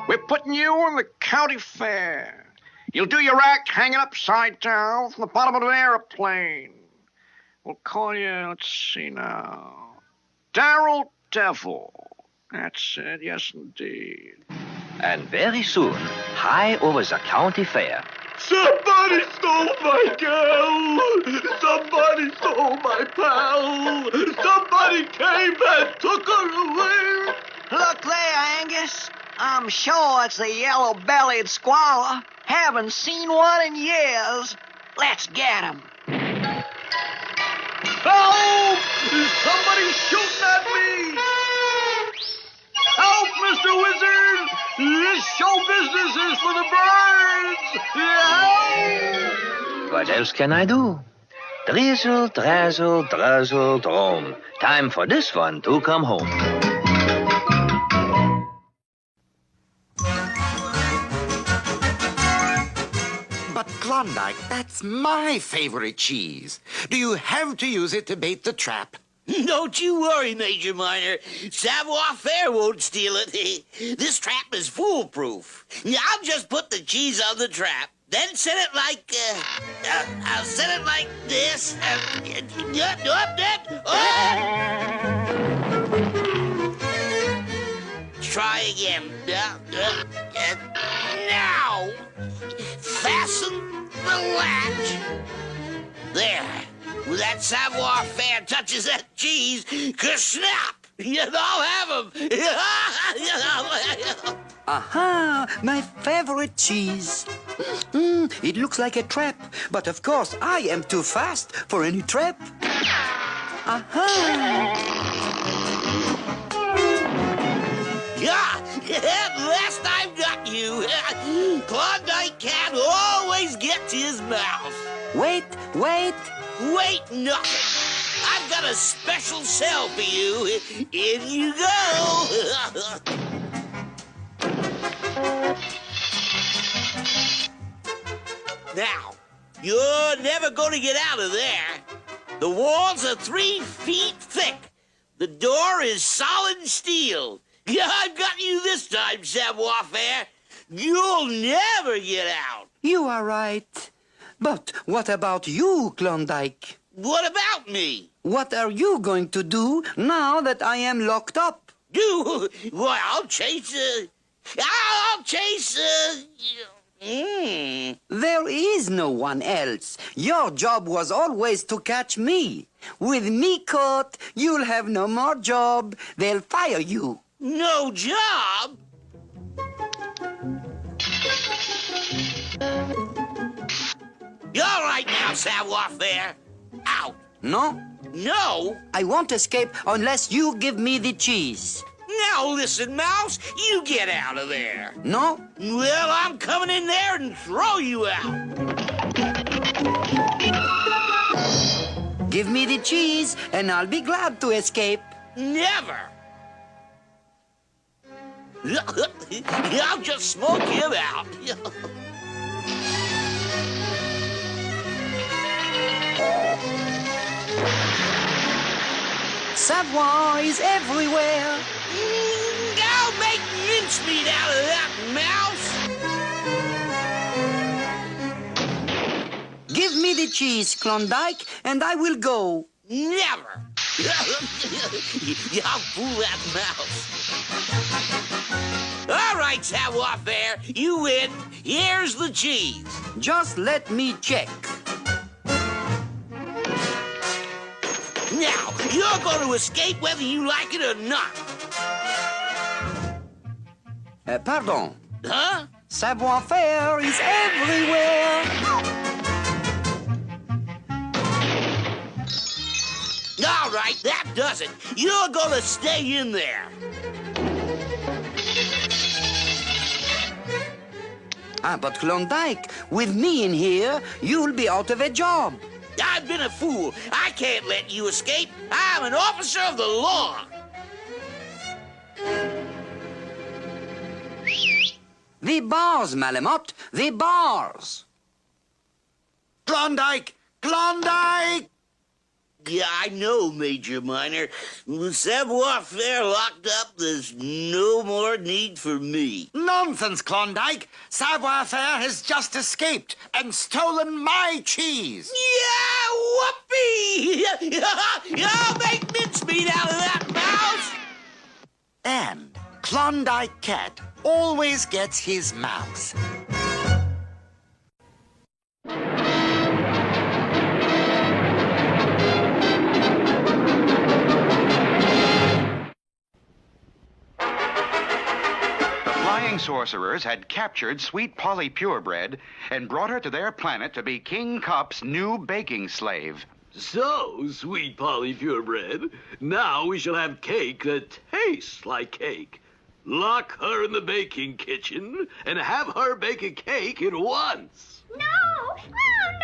We're putting you in the county fair. You'll do your act hanging upside down from the bottom of an airplane. We'll call you, let's see now, Daryl Devil. That's it, yes indeed. And very soon, high over the county fair... Somebody stole my girl. Somebody stole my pal. Somebody came and took her away. Look there, Angus. I'm sure it's the yellow-bellied squaller. Haven't seen one in years. Let's get him. Help! Somebody's shooting at me! Help, Mr. Wizard! This show business is for the birds! Help! What else can I do? Drizzle, drazzle, druzzle, drone. Time for this one to come home. But Klondike, that's my favorite cheese. Do you have to use it to bait the trap? Don't you worry, Major Minor. Savoir-faire won't steal it. This trap is foolproof. I'll just put the cheese on the trap, then set it like, I'll set it like this. Try again. Now, fasten the latch. There. When that savoir-faire touches that cheese, snap! I'll have him! Aha! My favorite cheese. It looks like a trap, but of course I am too fast for any trap. Aha! At last I've got you. Klondike can't always get to his mouth. Wait! Wait nothing. I've got a special cell for you. In you go. Now, you're never going to get out of there. The walls are 3 feet thick. The door is solid steel. I've got you this time, savoir-faire. You'll never get out. You are right. But what about you, Klondike? What about me? What are you going to do now that I am locked up? Do? Why, I'll chase, There is no one else. Your job was always to catch me. With me caught, you'll have no more job. They'll fire you. No job? All right now, savoir-faire. Out. No? No? I won't escape unless you give me the cheese. Now listen, Mouse, you get out of there. No? Well, I'm coming in there and throw you out. Give me the cheese, and I'll be glad to escape. Never. I'll just smoke him out. Savoir is everywhere. I'll make mincemeat out of that mouse. Give me the cheese, Klondike, and I will go. Never. I'll fool that mouse. All right, savoir-faire, you win. Here's the cheese. Just let me check. Now, you're going to escape whether you like it or not. Pardon. Huh? Savoir-faire is everywhere. All right, that does it. You're going to stay in there. But Klondike, with me in here, you'll be out of a job. I've been a fool. I can't let you escape. I'm an officer of the law. The bars, Malamute, the bars. Klondike! Klondike! Yeah, I know, Major Minor. With savoir-faire locked up, there's no more need for me. Nonsense, Klondike. Savoir-faire has just escaped and stolen my cheese. Yeah, whoopee! I'll make mincemeat out of that mouse. And Klondike Cat always gets his mouse. Flying sorcerers had captured Sweet Polly Purebred and brought her to their planet to be King Cup's new baking slave. So, Sweet Polly Purebred, now we shall have cake that tastes like cake. Lock her in the baking kitchen and have her bake a cake at once. No! Oh,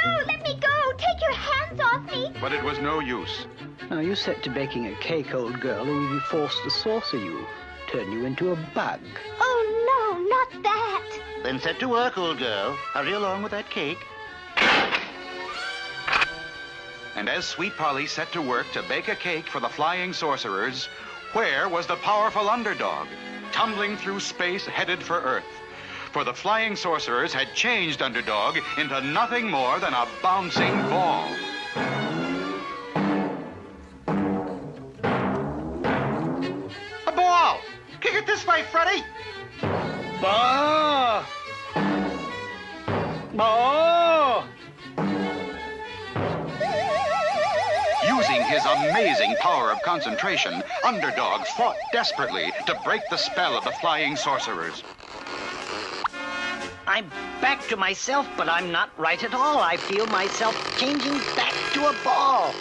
no! Let me go! Take your hands off me! But it was no use. Now, you set to baking a cake, old girl, or we'll be forced to saucer you. Turn you into a bug. Oh, no, not that! Then set to work, old girl. Hurry along with that cake. And as Sweet Polly set to work to bake a cake for the flying sorcerers, where was the powerful Underdog, tumbling through space headed for Earth? For the flying sorcerers had changed Underdog into nothing more than a bouncing ball. A ball! Kick it this way, Freddy! Ball! Ball! Using his amazing power of concentration, Underdog fought desperately to break the spell of the flying sorcerers. I'm back to myself, but I'm not right at all. I feel myself changing back to a ball.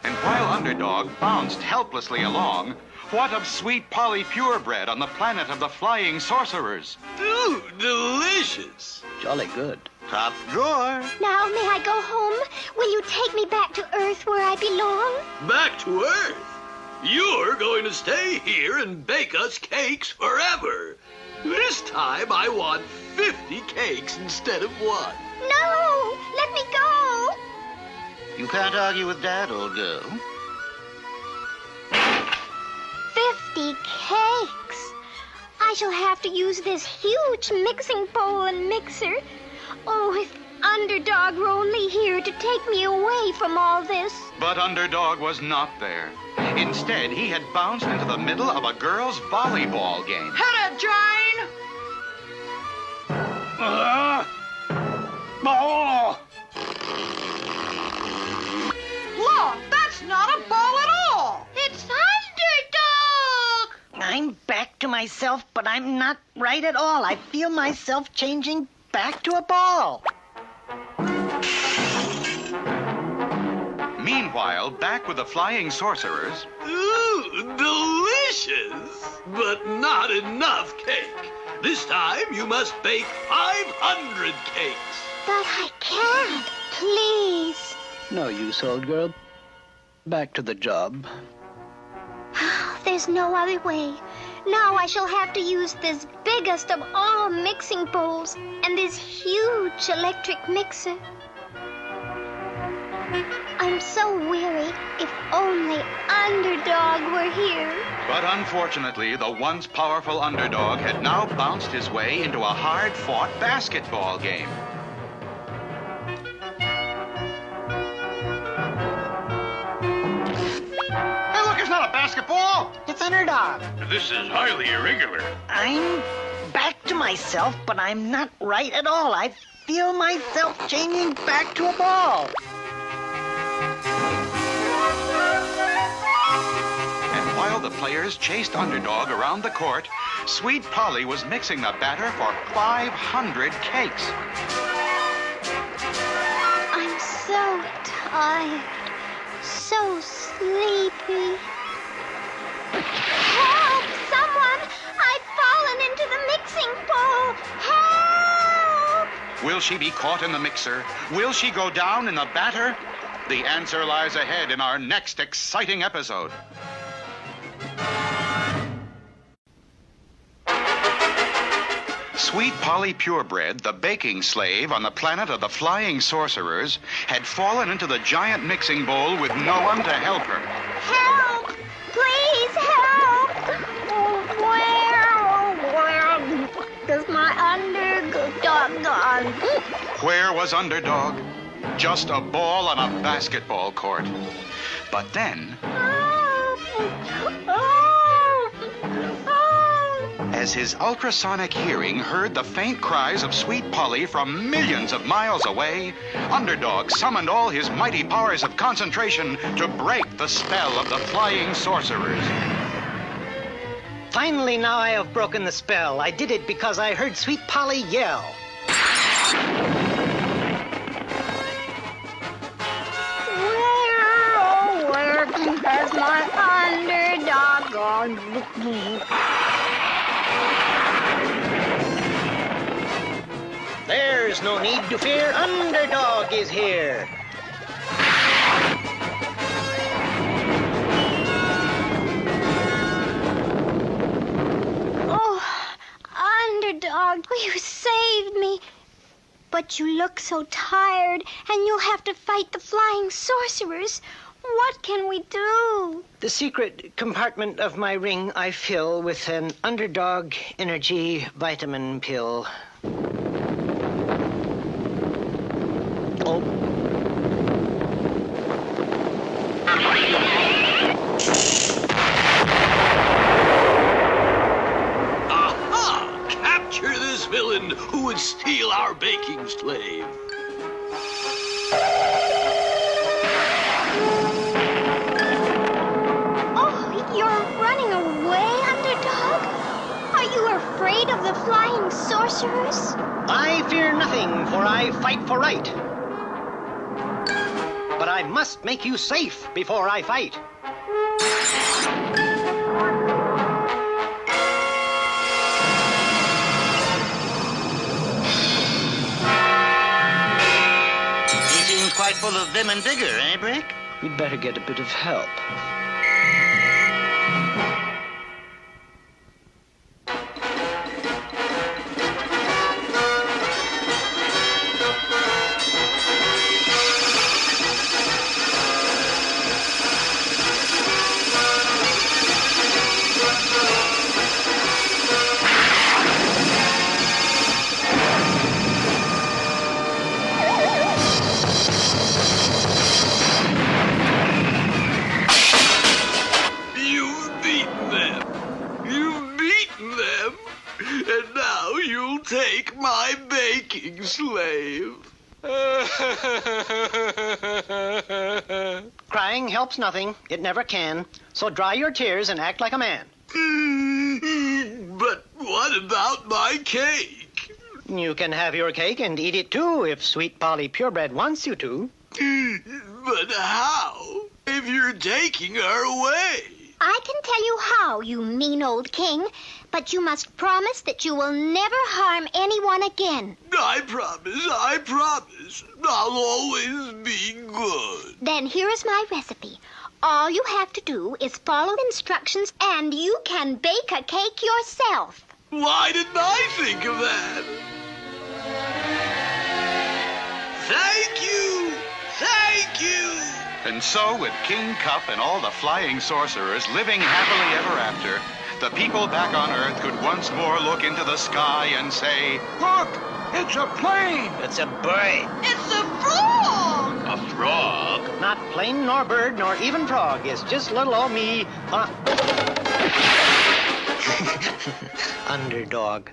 And while Underdog bounced helplessly along, what of Sweet Polly Purebred on the planet of the flying sorcerers? Ooh, delicious. Jolly good. Top drawer. Now, may I go home? Will you take me back to Earth where I belong? Back to Earth? You're going to stay here and bake us cakes forever. This time I want 50 cakes instead of 1. No! Let me go! You can't argue with Dad, old girl. 50 cakes! I shall have to use this huge mixing bowl and mixer. Oh, if Underdog were only here to take me away from all this. But Underdog was not there. Instead, he had bounced into the middle of a girls' volleyball game. Hit it, Jane! Ball! Look, that's not a ball at all! It's Underdog! I'm back to myself, but I'm not right at all. I feel myself changing back to a ball. Meanwhile, back with the flying sorcerers, Ooh, delicious! But not enough cake. This time you must bake 500 cakes. But I can't. Please. No use, old girl. Back to the job. There's no other way. Now I shall have to use this biggest of all mixing bowls and this huge electric mixer. I'm so weary. If only Underdog were here. But unfortunately, the once powerful Underdog had now bounced his way into a hard-fought basketball game. Hey, look, it's not a basketball. It's Underdog. This is highly irregular. I'm back to myself, but I'm not right at all. I feel myself changing back to a ball. And while the players chased Underdog around the court, Sweet Polly was mixing the batter for 500 cakes. I'm so tired. So sleepy. Help! Someone! I've fallen into the mixing bowl. Help! Will she be caught in the mixer? Will she go down in the batter? The answer lies ahead in our next exciting episode. Sweet Polly Purebred, the baking slave on the planet of the flying sorcerers, had fallen into the giant mixing bowl with no one to help her. Help! Please help! Where is my Underdog gone? Where was Underdog? Just a ball on a basketball court. But then, as his ultrasonic hearing heard the faint cries of Sweet Polly from millions of miles away, Underdog summoned all his mighty powers of concentration to break the spell of the flying sorcerers. Finally, now I have broken the spell. I did it because I heard Sweet Polly yell. Where has my Underdog gone? There's no need to fear. Underdog is here. Oh, Underdog, you saved me. But you look so tired, and you'll have to fight the flying sorcerers. What can we do? The secret compartment of my ring I fill with an Underdog energy vitamin pill. Oh. Aha! Capture this villain who would steal our baking slave. You're running away, Underdog? Are you afraid of the flying sorcerers? I fear nothing, for I fight for right. But I must make you safe before I fight. He seems quite full of vim and vigor, eh, Brick? We'd better get a bit of help. And now you'll take my baking slave. Crying helps nothing. It never can. So dry your tears and act like a man. But what about my cake? You can have your cake and eat it too if Sweet Polly Purebred wants you to. But how? If you're taking her away? I can tell you how, you mean old king. But you must promise that you will never harm anyone again. I promise. I'll always be good. Then here is my recipe. All you have to do is follow the instructions and you can bake a cake yourself. Why didn't I think of that? Thank you! Thank you! And so, with King Cup and all the flying sorcerers living happily ever after, the people back on Earth could once more look into the sky and say, Look! It's a plane! It's a bird. It's a frog! A frog? Not plane, nor bird, nor even frog. It's just little old me. Underdog.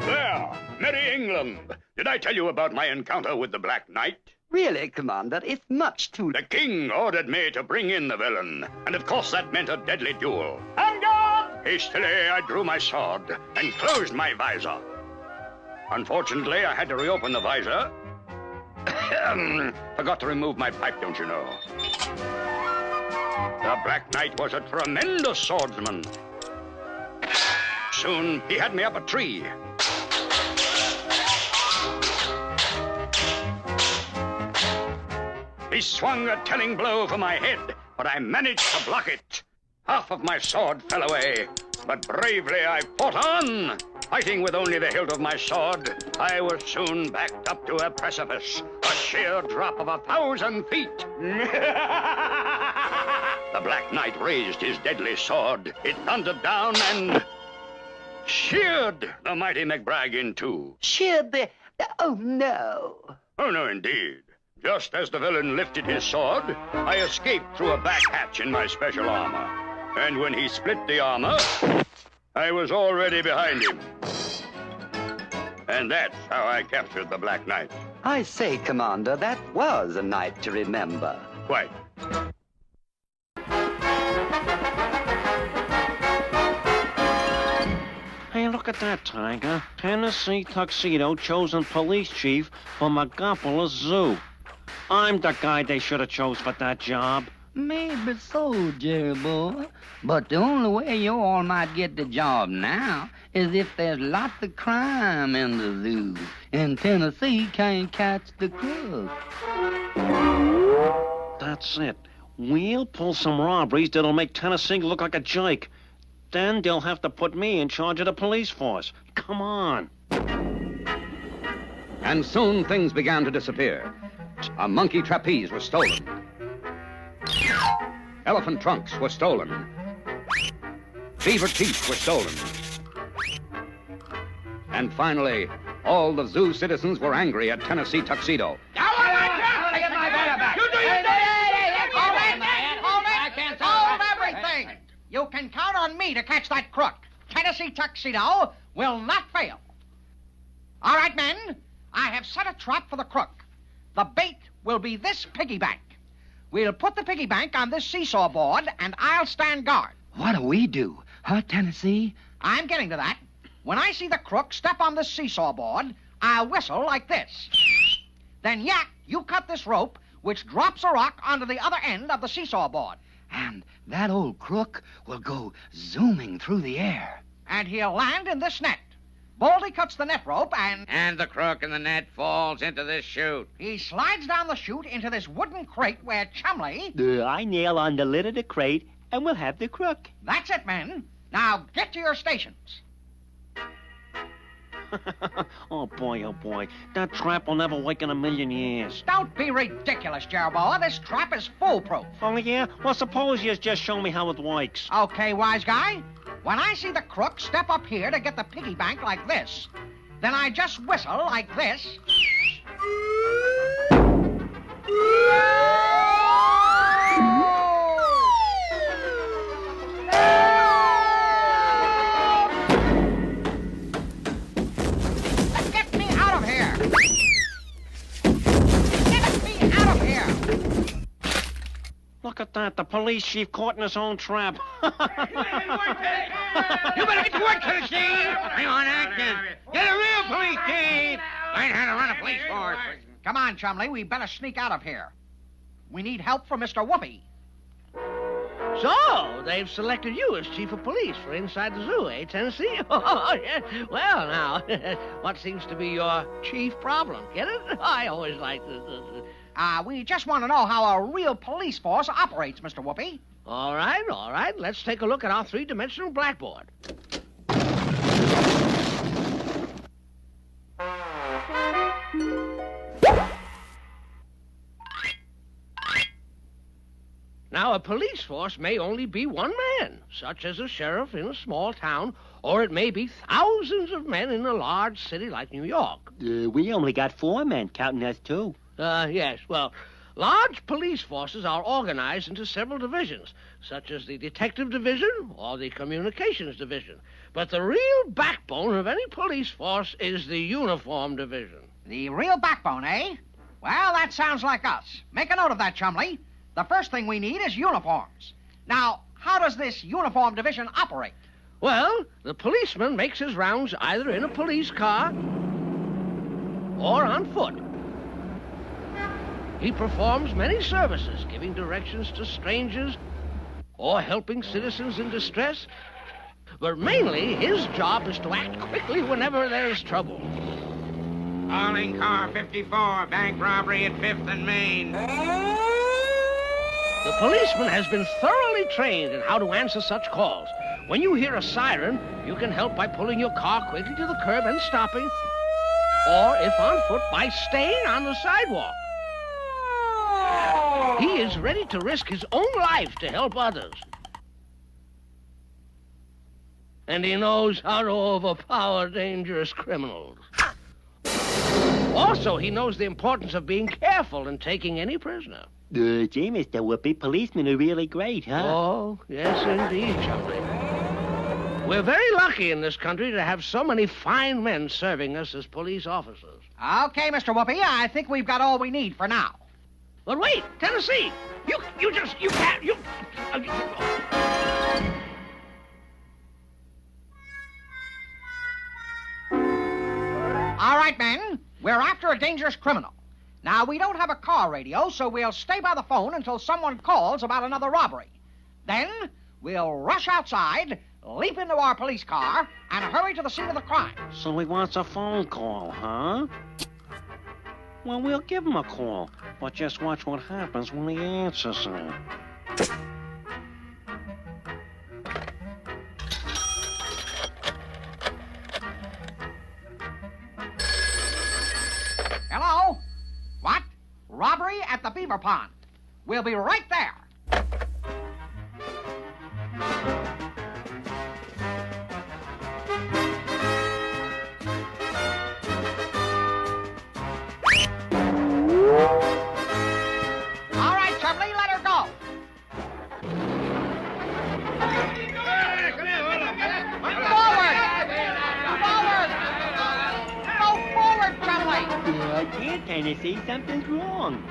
There, merry England. Did I tell you about my encounter with the Black Knight? Really, Commander, it's much too... The king ordered me to bring in the villain, and of course that meant a deadly duel. On guard! Hastily, I drew my sword and closed my visor. Unfortunately, I had to reopen the visor. Forgot to remove my pipe, don't you know. The Black Knight was a tremendous swordsman. Soon, he had me up a tree. He swung a telling blow for my head, but I managed to block it. Half of my sword fell away, but bravely I fought on. Fighting with only the hilt of my sword, I was soon backed up to a precipice, a sheer drop of 1,000 feet. The Black Knight raised his deadly sword. It thundered down and sheared the mighty McBragg in two. Sheared the... Oh, no. Oh, no, indeed. Just as the villain lifted his sword, I escaped through a back hatch in my special armor. And when he split the armor, I was already behind him. And that's how I captured the Black Knight. I say, Commander, that was a night to remember. Quite. Hey, look at that, Tiger. Tennessee Tuxedo chosen police chief for Megapolis Zoo. I'm the guy they should have chose for that job. Maybe so, Jerry boy. But the only way you all might get the job now is if there's lots of crime in the zoo, and Tennessee can't catch the crook. That's it. We'll pull some robberies that'll make Tennessee look like a jerk. Then they'll have to put me in charge of the police force. Come on. And soon things began to disappear. A monkey trapeze was stolen. Elephant trunks were stolen. Beaver teeth were stolen. And finally, all the zoo citizens were angry at Tennessee Tuxedo. Hold everything! You can count on me to catch that crook. Tennessee Tuxedo will not fail. All right, men. I have set a trap for the crook. The bait will be this piggy bank. We'll put the piggy bank on this seesaw board, and I'll stand guard. What do we do? Huh, Tennessee? I'm getting to that. When I see the crook step on this seesaw board, I'll whistle like this. Then, Yak, you cut this rope, which drops a rock onto the other end of the seesaw board. And that old crook will go zooming through the air. And he'll land in this net. Baldy cuts the net rope and... And the crook in the net falls into this chute. He slides down the chute into this wooden crate where Chumley... I nail on the lid of the crate, and we'll have the crook. That's it, men. Now get to your stations. Oh, boy. That trap will never work in a million years. Don't be ridiculous, Jerboa. This trap is foolproof. Oh, yeah? Well, suppose you just show me how it works. Okay, wise guy. When I see the crook step up here to get the piggy bank like this, then I just whistle like this. Get me out of here! Get me out of here! Look at that. The police chief caught in his own trap. You better get to work, Tennessee! Hang on, acting. Get a real police chief! Learn how to run a police force. Come on, Chumley. We better sneak out of here. We need help from Mr. Whoopi. So, they've selected you as chief of police for inside the zoo, eh, Tennessee? Oh, yeah. Well, now, what seems to be your chief problem? Get it? I always like this. We just want to know how a real police force operates, Mr. Whoopi. All right. Let's take a look at our three-dimensional blackboard. Now, a police force may only be one man, such as a sheriff in a small town, or it may be thousands of men in a large city like New York. We only got 4 men, counting us too. Yes, well, large police forces are organized into several divisions, such as the detective division or the communications division. But the real backbone of any police force is the uniform division. The real backbone, eh? Well, that sounds like us. Make a note of that, Chumley. The first thing we need is uniforms. Now, how does this uniform division operate? Well, the policeman makes his rounds either in a police car or on foot. He performs many services, giving directions to strangers or helping citizens in distress. But mainly, his job is to act quickly whenever there's trouble. Calling car 54, bank robbery at 5th and Main. The policeman has been thoroughly trained in how to answer such calls. When you hear a siren, you can help by pulling your car quickly to the curb and stopping, or if on foot, by staying on the sidewalk. He is ready to risk his own life to help others. And he knows how to overpower dangerous criminals. Also, he knows the importance of being careful in taking any prisoner. Gee, Mr. Whoopi, policemen are really great, huh? Oh, yes, indeed, Chumley. We're very lucky in this country to have so many fine men serving us as police officers. Okay, Mr. Whoopi, I think we've got all we need for now. But wait, Tennessee, you can't. All right, men, we're after a dangerous criminal. Now, we don't have a car radio, so we'll stay by the phone until someone calls about another robbery. Then, we'll rush outside, leap into our police car, and hurry to the scene of the crime. So he wants a phone call, huh? Well, we'll give him a call, but just watch what happens when he answers it. Hello? What? Robbery at the Beaver Pond. We'll be right there. All right, Chumley, let her go. I can't, Tennessee. Something's wrong.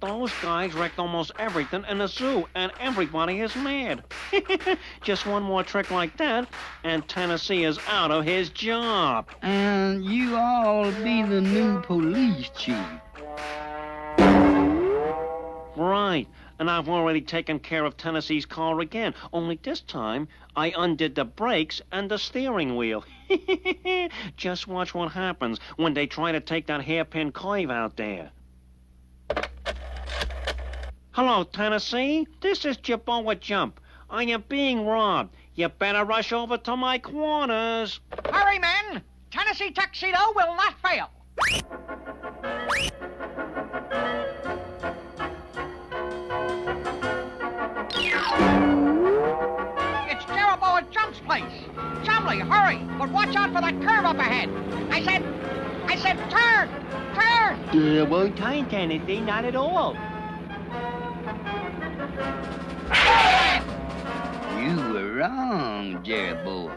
Those guys wrecked almost everything in the zoo, and everybody is mad. Just one more trick like that, and Tennessee is out of his job. And you all be the new police chief. Right, and I've already taken care of Tennessee's car again, only this time I undid the brakes and the steering wheel. Just watch what happens when they try to take that hairpin curve out there. Hello, Tennessee. This is Jabboa Jump. I am being robbed. You better rush over to my quarters. Hurry, men! Tennessee Tuxedo will not fail. It's Jabboa Jump's place. Chumley, hurry, but watch out for that curve up ahead. I said turn! Turn! Won't turn, Tennessee, not at all. You were wrong, Jabboa.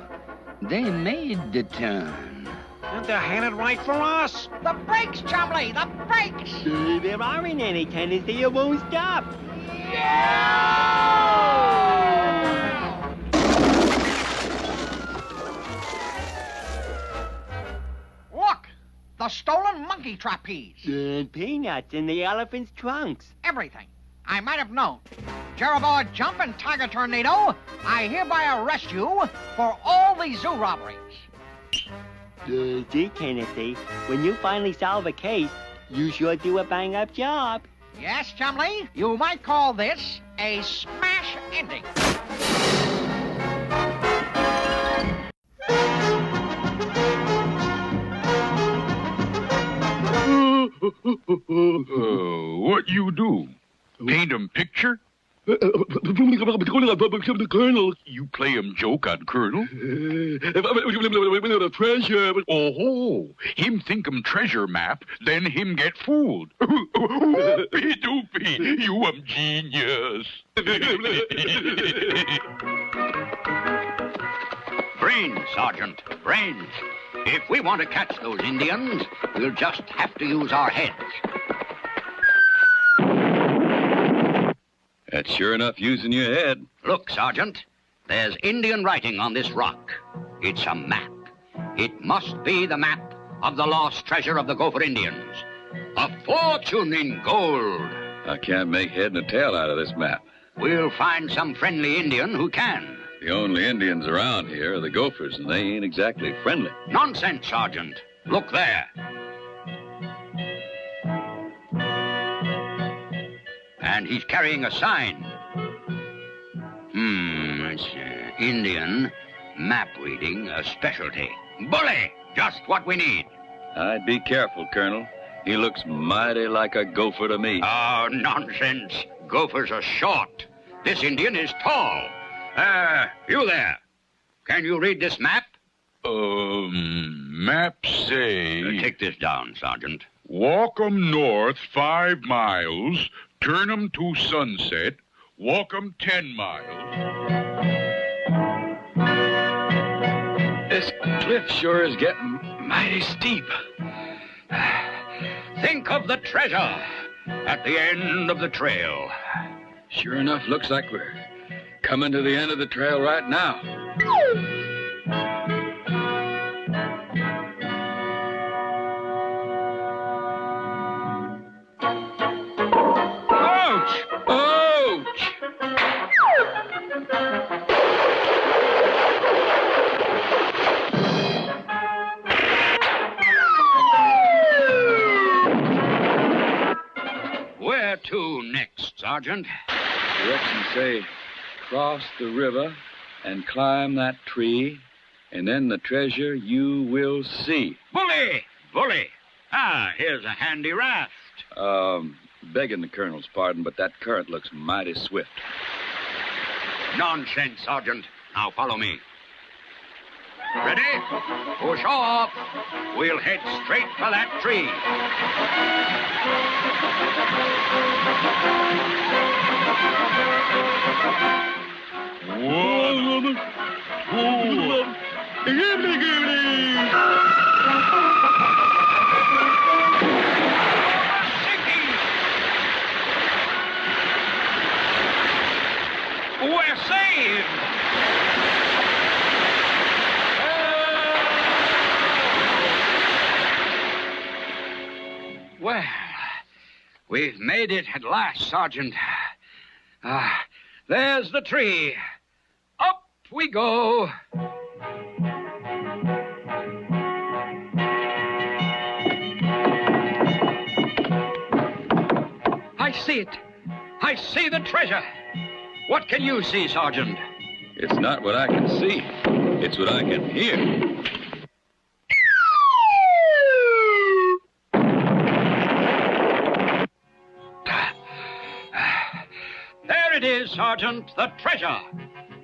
They made the turn. And they're headed right for us. The brakes, Chumley, the brakes! There aren't any, Tennessee. It won't stop. Look! The stolen monkey trapeze. Peanuts in the elephant's trunks. Everything. I might have known. Jeroboam Jump and Tiger Tornado, I hereby arrest you for all these zoo robberies. Gee, Tennessee, when you finally solve a case, you sure do a bang-up job. Yes, Chumley, you might call this a smash ending. What you do? Paint 'em picture? Colonel. You play 'em joke on Colonel? Treasure. Oh, him think 'em treasure map, then him get fooled. Oopie doopie, you genius. Brains, Sergeant, brains. If we want to catch those Indians, we'll just have to use our heads. That's sure enough using your head. Look, Sergeant, there's Indian writing on this rock. It's a map. It must be the map of the lost treasure of the Gopher Indians. A fortune in gold. I can't make head and tail out of this map. We'll find some friendly Indian who can. The only Indians around here are the Gophers, and they ain't exactly friendly. Nonsense, Sergeant. Look there. And he's carrying a sign. It's Indian map reading, a specialty. Bully! Just what we need. I'd be careful, Colonel. He looks mighty like a gopher to me. Oh, nonsense. Gophers are short. This Indian is tall. You there. Can you read this map? Map say... Take this down, Sergeant. Walk 'em north 5 miles, turn 'em to sunset, walk 'em 10 miles. This cliff sure is getting mighty steep. Think of the treasure at the end of the trail. Sure enough, looks like we're coming to the end of the trail right now. Ouch! Ouch! Where to next, Sergeant? Directions say cross the river and climb that tree, and then the treasure you will see. Bully! Bully! Here's a handy raft. Begging the Colonel's pardon, but that current looks mighty swift. Nonsense, Sergeant. Now follow me. Ready? Push off. We'll head straight for that tree. We're saved! Well, we've made it at last, Sergeant. There's the tree. Up we go. I see it. I see the treasure. What can you see, Sergeant? It's not what I can see. It's what I can hear. There it is, Sergeant. The treasure.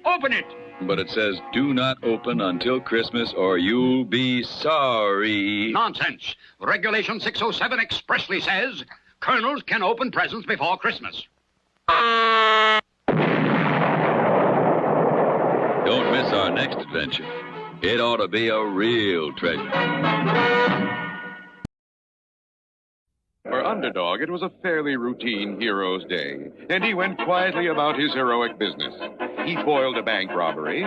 Open it. But it says, do not open until Christmas or you'll be sorry. Nonsense. Regulation 607 expressly says colonels can open presents before Christmas. Don't miss our next adventure. It ought to be a real treasure. For Underdog, it was a fairly routine hero's day, and he went quietly about his heroic business. He foiled a bank robbery,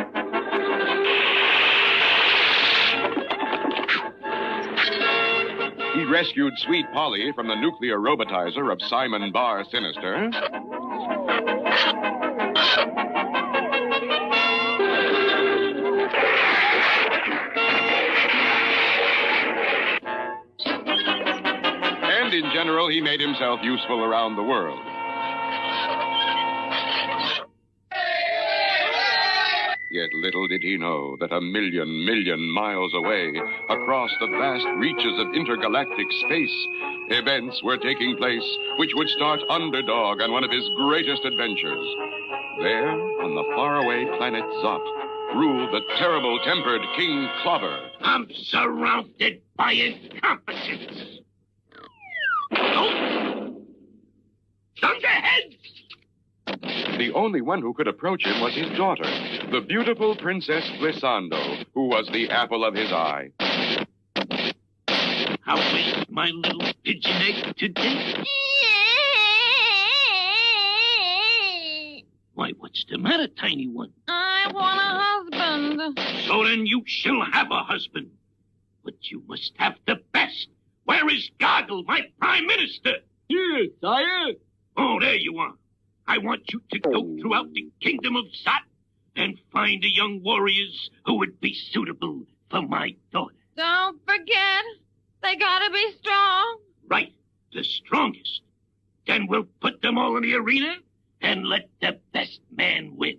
He rescued Sweet Polly from the nuclear robotizer of Simon Bar Sinister. And in general, he made himself useful around the world. Yet little did he know that a million miles away, across the vast reaches of intergalactic space, events were taking place which would start Underdog on one of his greatest adventures. There, on the faraway planet Zot, ruled the terrible-tempered King Clobber. I'm surrounded by incompetence. Oh! Thunderhead! The only one who could approach him was his daughter, the beautiful Princess Glissando, who was the apple of his eye. How is my little pigeon egg today? Why, what's the matter, tiny one? I want a husband. So then you shall have a husband. But you must have the best. Where is Goggle, my prime minister? Here, sire. Oh, there you are. I want you to go throughout the kingdom of Zot and find the young warriors who would be suitable for my daughter. Don't forget, they gotta be strong. Right, the strongest. Then we'll put them all in the arena and let the best man win.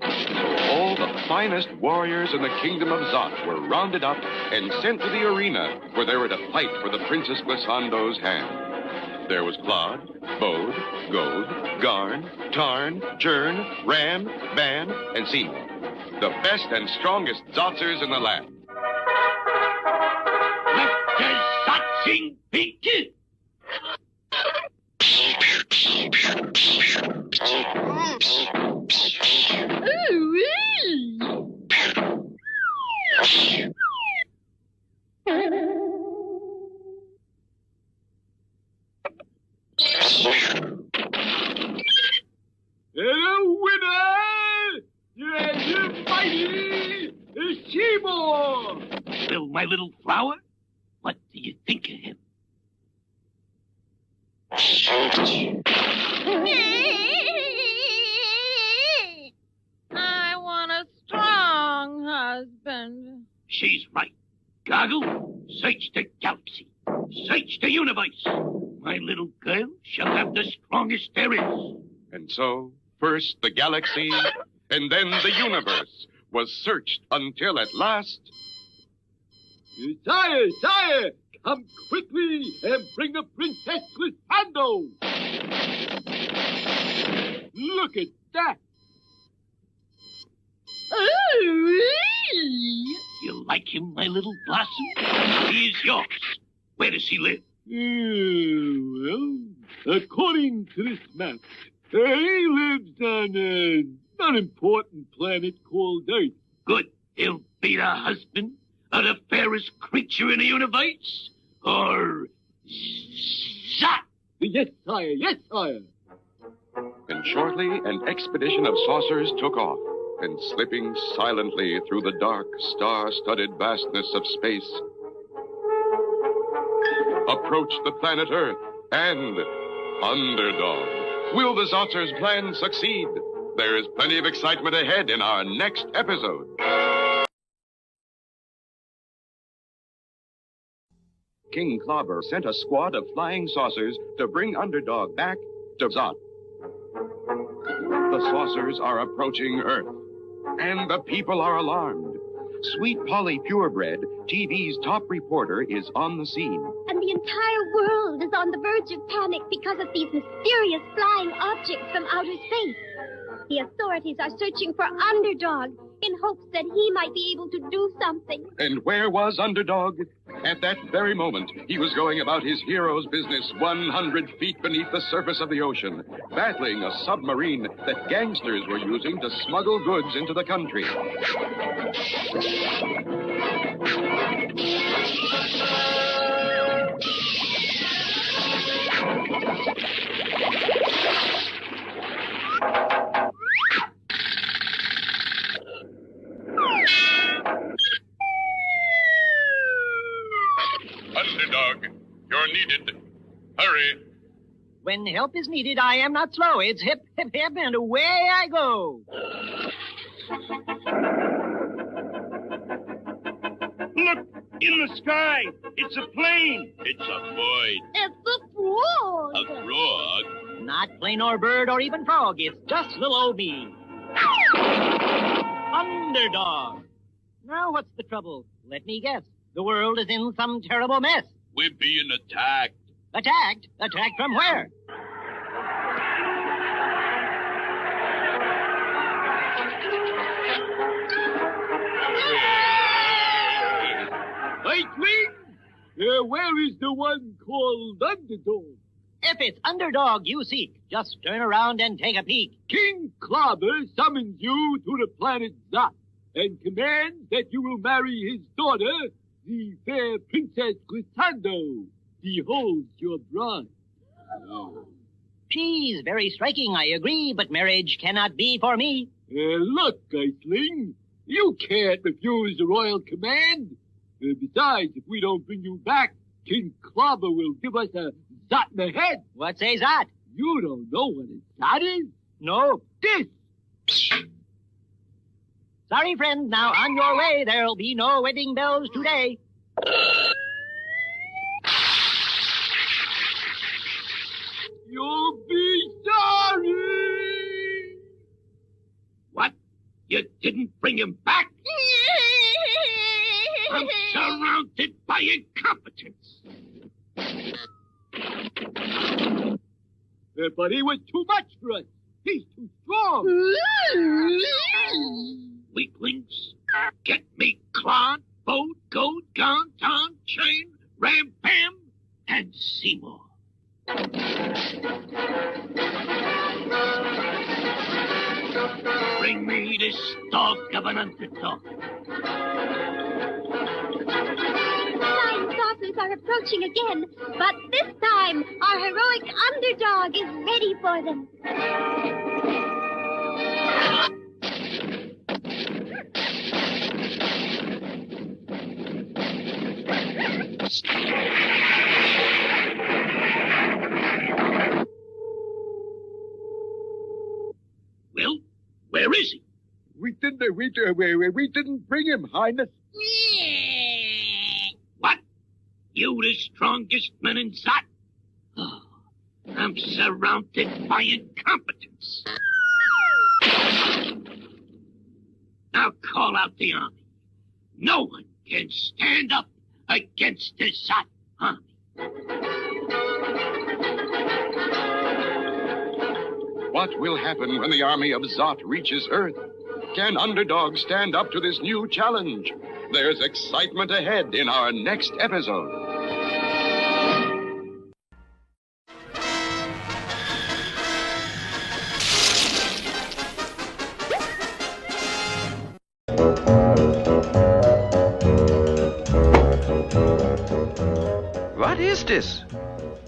All the finest warriors in the kingdom of Zot were rounded up and sent to the arena where they were to fight for the Princess Glissando's hand. There was Claude, Bode, Gode, Garn, Tarn, Jern, Ram, Van, and Seymour. The best and strongest Zotzers in the land. Let the Zotzing begin! The winner! You're mighty! Seymour! Well, my little flower, what do you think of him? I want a strong husband. She's right. Goggle, search the galaxy. Search the universe. My little girl shall have the strongest there is. And so, first the galaxy, and then the universe was searched until at last... Sire! Come quickly and bring the Princess Glissando! Look at that! You like him, my little blossom? He is yours. Where does he live? Well, according to this map, he lives on an unimportant planet called Earth. Good. He'll be the husband of the fairest creature in the universe? Or... Zot? Yes, sire. And shortly, an expedition of saucers took off, and slipping silently through the dark, star-studded vastness of space, approached the planet Earth and Underdog. Will the Zotzer's plan succeed? There is plenty of excitement ahead in our next episode. King Clobber sent a squad of flying saucers to bring Underdog back to Zot. The saucers are approaching Earth, and the people are alarmed. Sweet Polly Purebred, TV's top reporter, is on the scene. And the entire world is on the verge of panic because of these mysterious flying objects from outer space. The authorities are searching for Underdog in hopes that he might be able to do something. And where was Underdog? At that very moment, he was going about his hero's business 100 feet beneath the surface of the ocean, battling a submarine that gangsters were using to smuggle goods into the country. Underdog, Hurry. When help is needed, I am not slow. It's hip, hip, hip, and away I go. Look, in the sky. It's a plane. It's a void. It's the frog. A frog? Not plane or bird or even frog. It's just little old me. Underdog. Now what's the trouble? Let me guess. The world is in some terrible mess. We're being attacked. Attacked? Attacked from where? Lightning! Where is the one called Underdog? If it's Underdog you seek, just turn around and take a peek. King Clobber summons you to the planet Zot and commands that you will marry his daughter, the fair Princess Glissando. Behold your bride. She's very striking, I agree, but marriage cannot be for me. Look, Geisling, you can't refuse the royal command. Besides, if we don't bring you back, King Clobber will give us a zot in the head. What's a zot? You don't know what a zot is? No. This. Sorry, friend. Now on your way. There'll be no wedding bells today. You'll be sorry. What? You didn't bring him back? I'm surrounded by incompetence. But he was too much for us. He's too strong. Weaklings, get me Clod, Boat, Goat, Gon, Ton, Chain, Ram, Bam, and Seymour. Bring me this dog of an underdog. Flying saucers are approaching again, but this time our heroic underdog is ready for them. Well, where is he? We didn't bring him, Highness. What? You the strongest man in Zot? Oh, I'm surrounded by incompetence. Now call out the army. No one can stand up against the Zot army. What will happen when the army of Zot reaches Earth? Can Underdog stand up to this new challenge? There's excitement ahead in our next episode. What is this?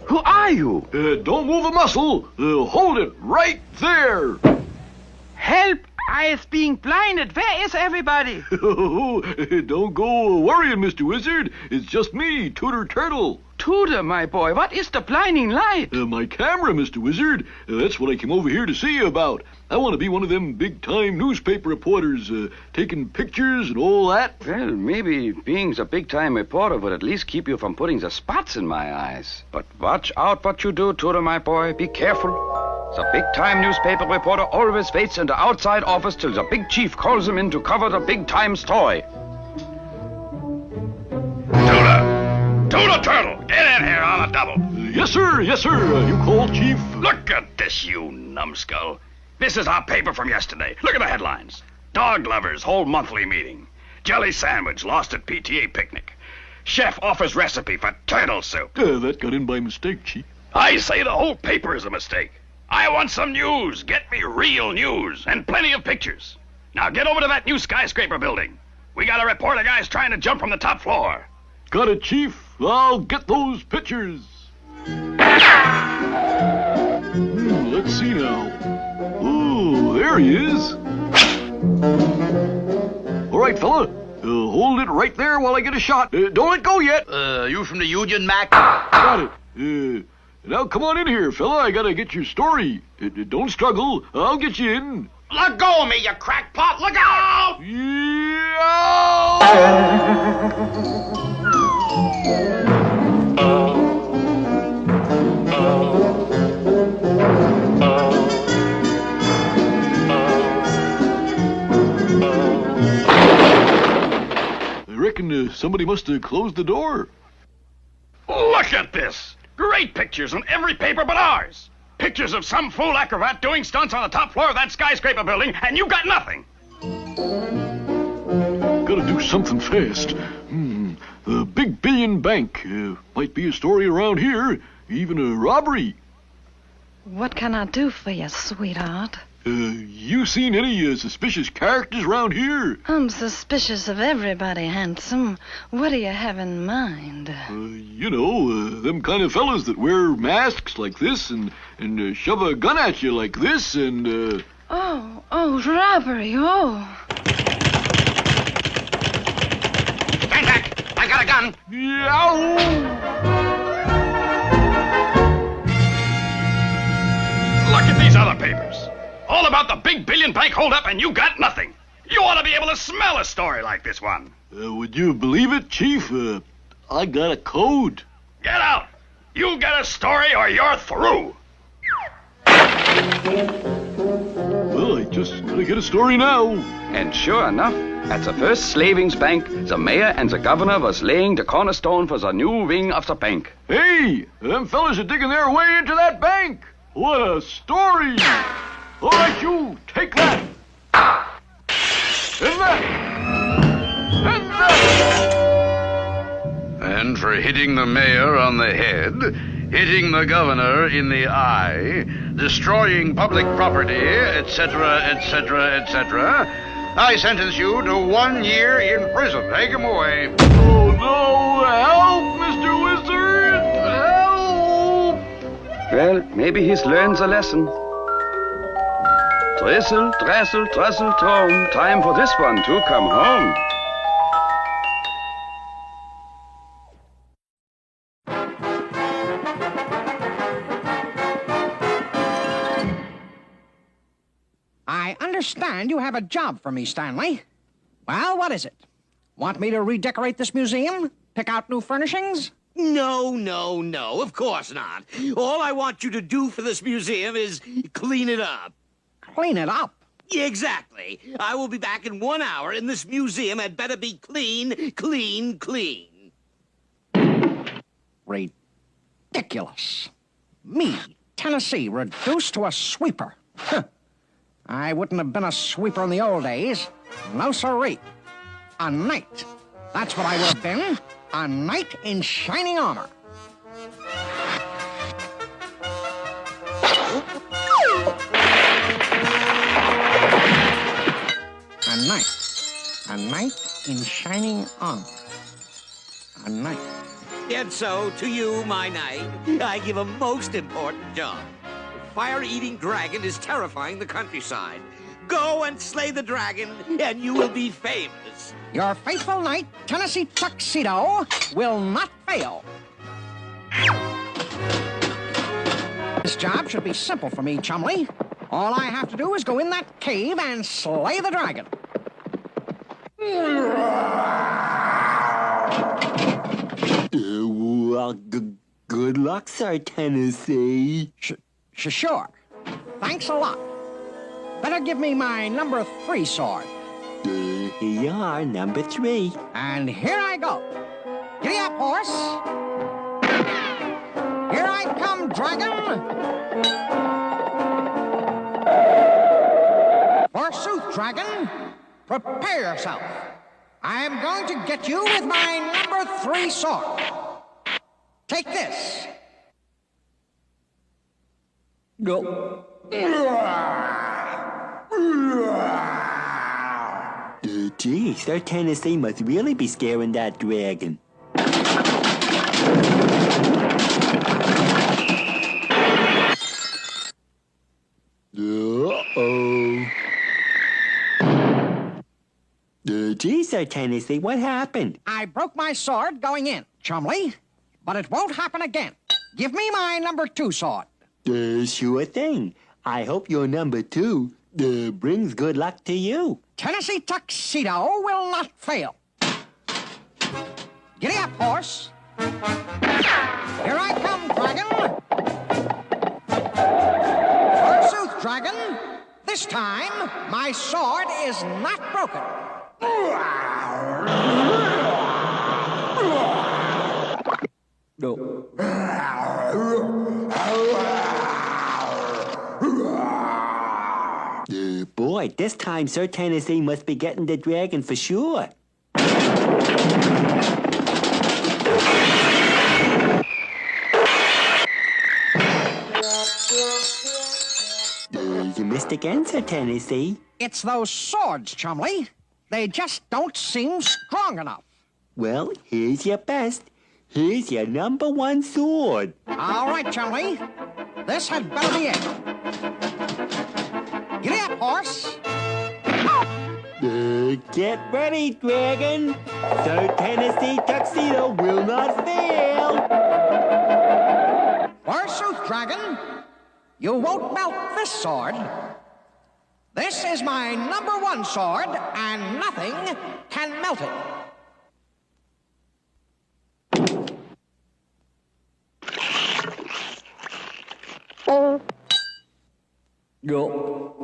Who are you? Don't move a muscle. Hold it right there. Help! I is being blinded. Where is everybody? Don't go worrying, Mr. Wizard. It's just me, Tooter Turtle. Tooter, my boy, what is the blinding light? My camera, Mr. Wizard. That's what I came over here to see you about. I want to be one of them big-time newspaper reporters, taking pictures and all that. Well, maybe being a big-time reporter would at least keep you from putting the spots in my eyes. But watch out what you do, Tooter, my boy. Be careful. The big-time newspaper reporter always waits in the outside office till the big chief calls him in to cover the big-time story. Tooter Turtle, get in here on a double. Yes, sir. Yes, sir. You called, Chief? Look at this, you numbskull. This is our paper from yesterday. Look at the headlines. Dog lovers hold monthly meeting. Jelly sandwich lost at PTA picnic. Chef offers recipe for turtle soup. That got in by mistake, Chief. I say the whole paper is a mistake. I want some news. Get me real news and plenty of pictures. Now get over to that new skyscraper building. We got a report of guys trying to jump from the top floor. Got it, Chief. I'll get those pictures. Let's see now. Oh, there he is. All right, fella. Hold it right there while I get a shot. Don't let go yet. You from the Union, Mac? Got it. Now come on in here, fella. I gotta get your story. Don't struggle. I'll get you in. Let go of me, you crackpot! Look out! I reckon somebody must have closed the door. Look at this! Great pictures in every paper but ours. Pictures of some fool acrobat doing stunts on the top floor of that skyscraper building, and you got nothing. Gotta do something fast. The Big Billion Bank. Might be a story around here. Even a robbery. What can I do for you, sweetheart? You seen any suspicious characters around here? I'm suspicious of everybody, handsome. What do you have in mind? You know, them kind of fellas that wear masks like this and shove a gun at you like this and, Oh, robbery, oh. Stand back! I got a gun! Look at these other papers. All about the Big Billion Bank holdup, and you got nothing. You ought to be able to smell a story like this one. Would you believe it, Chief? I got a code. Get out! You get a story or you're through. Well, I just gotta get a story now. And sure enough, at the first slavings bank, the mayor and the governor was laying the cornerstone for the new wing of the bank. Hey, them fellas are digging their way into that bank. What a story! All right, you, take that. And that. And that. And for hitting the mayor on the head, hitting the governor in the eye, destroying public property, etc., etc., etc., I sentence you to 1 year in prison. Take him away. Oh, no. Help, Mr. Wizard. Help. Well, maybe he's learned the lesson. Tristle, trestle, trestle, trom. Time for this one to come home. I understand you have a job for me, Stanley. Well, what is it? Want me to redecorate this museum? Pick out new furnishings? No, of course not. All I want you to do for this museum is clean it up. Clean it up? Exactly. I will be back in 1 hour, and this museum had better be clean, clean, clean. Ridiculous. Me, Tennessee, reduced to a sweeper. Huh. I wouldn't have been a sweeper in the old days. No siree. A knight. That's what I would have been. A knight in shining armor. A knight. A knight in shining armor. A knight. And so, to you, my knight, I give a most important job. The fire-eating dragon is terrifying the countryside. Go and slay the dragon, and you will be famous. Your faithful knight, Tennessee Tuxedo, will not fail. This job should be simple for me, Chumley. All I have to do is go in that cave and slay the dragon. Well, good luck, Sir Tennessee. Sure. Thanks a lot. Better give me my number 3 sword. Here you are, number 3. And here I go. Giddy up, horse. Here I come, dragon. Forsooth, dragon, prepare yourself. I am going to get you with my number 3 sword. Take this. Go. Gee, Sir Tennessee must really be scaring that dragon. Uh-oh. Gee, Sir Tennessee, what happened? I broke my sword going in, Chumley, but it won't happen again. Give me my number 2 sword. Sure thing. I hope your number 2 brings good luck to you. Tennessee Tuxedo will not fail. Giddy up, horse. Here I come, dragon. Forsooth, dragon. This time, my sword is not broken. No. Boy, this time Sir Tennessee must be getting the dragon for sure. You missed again, Sir Tennessee. It's those swords, Chumley. They just don't seem strong enough. Well, here's your best. Here's your number 1 sword. All right, Chumley. This had better be it. Giddy up, horse. Get ready, dragon. Sir Tennessee Tuxedo will not fail. Forsooth, dragon. You won't melt this sword. This is my number 1 sword, and nothing can melt it. Go.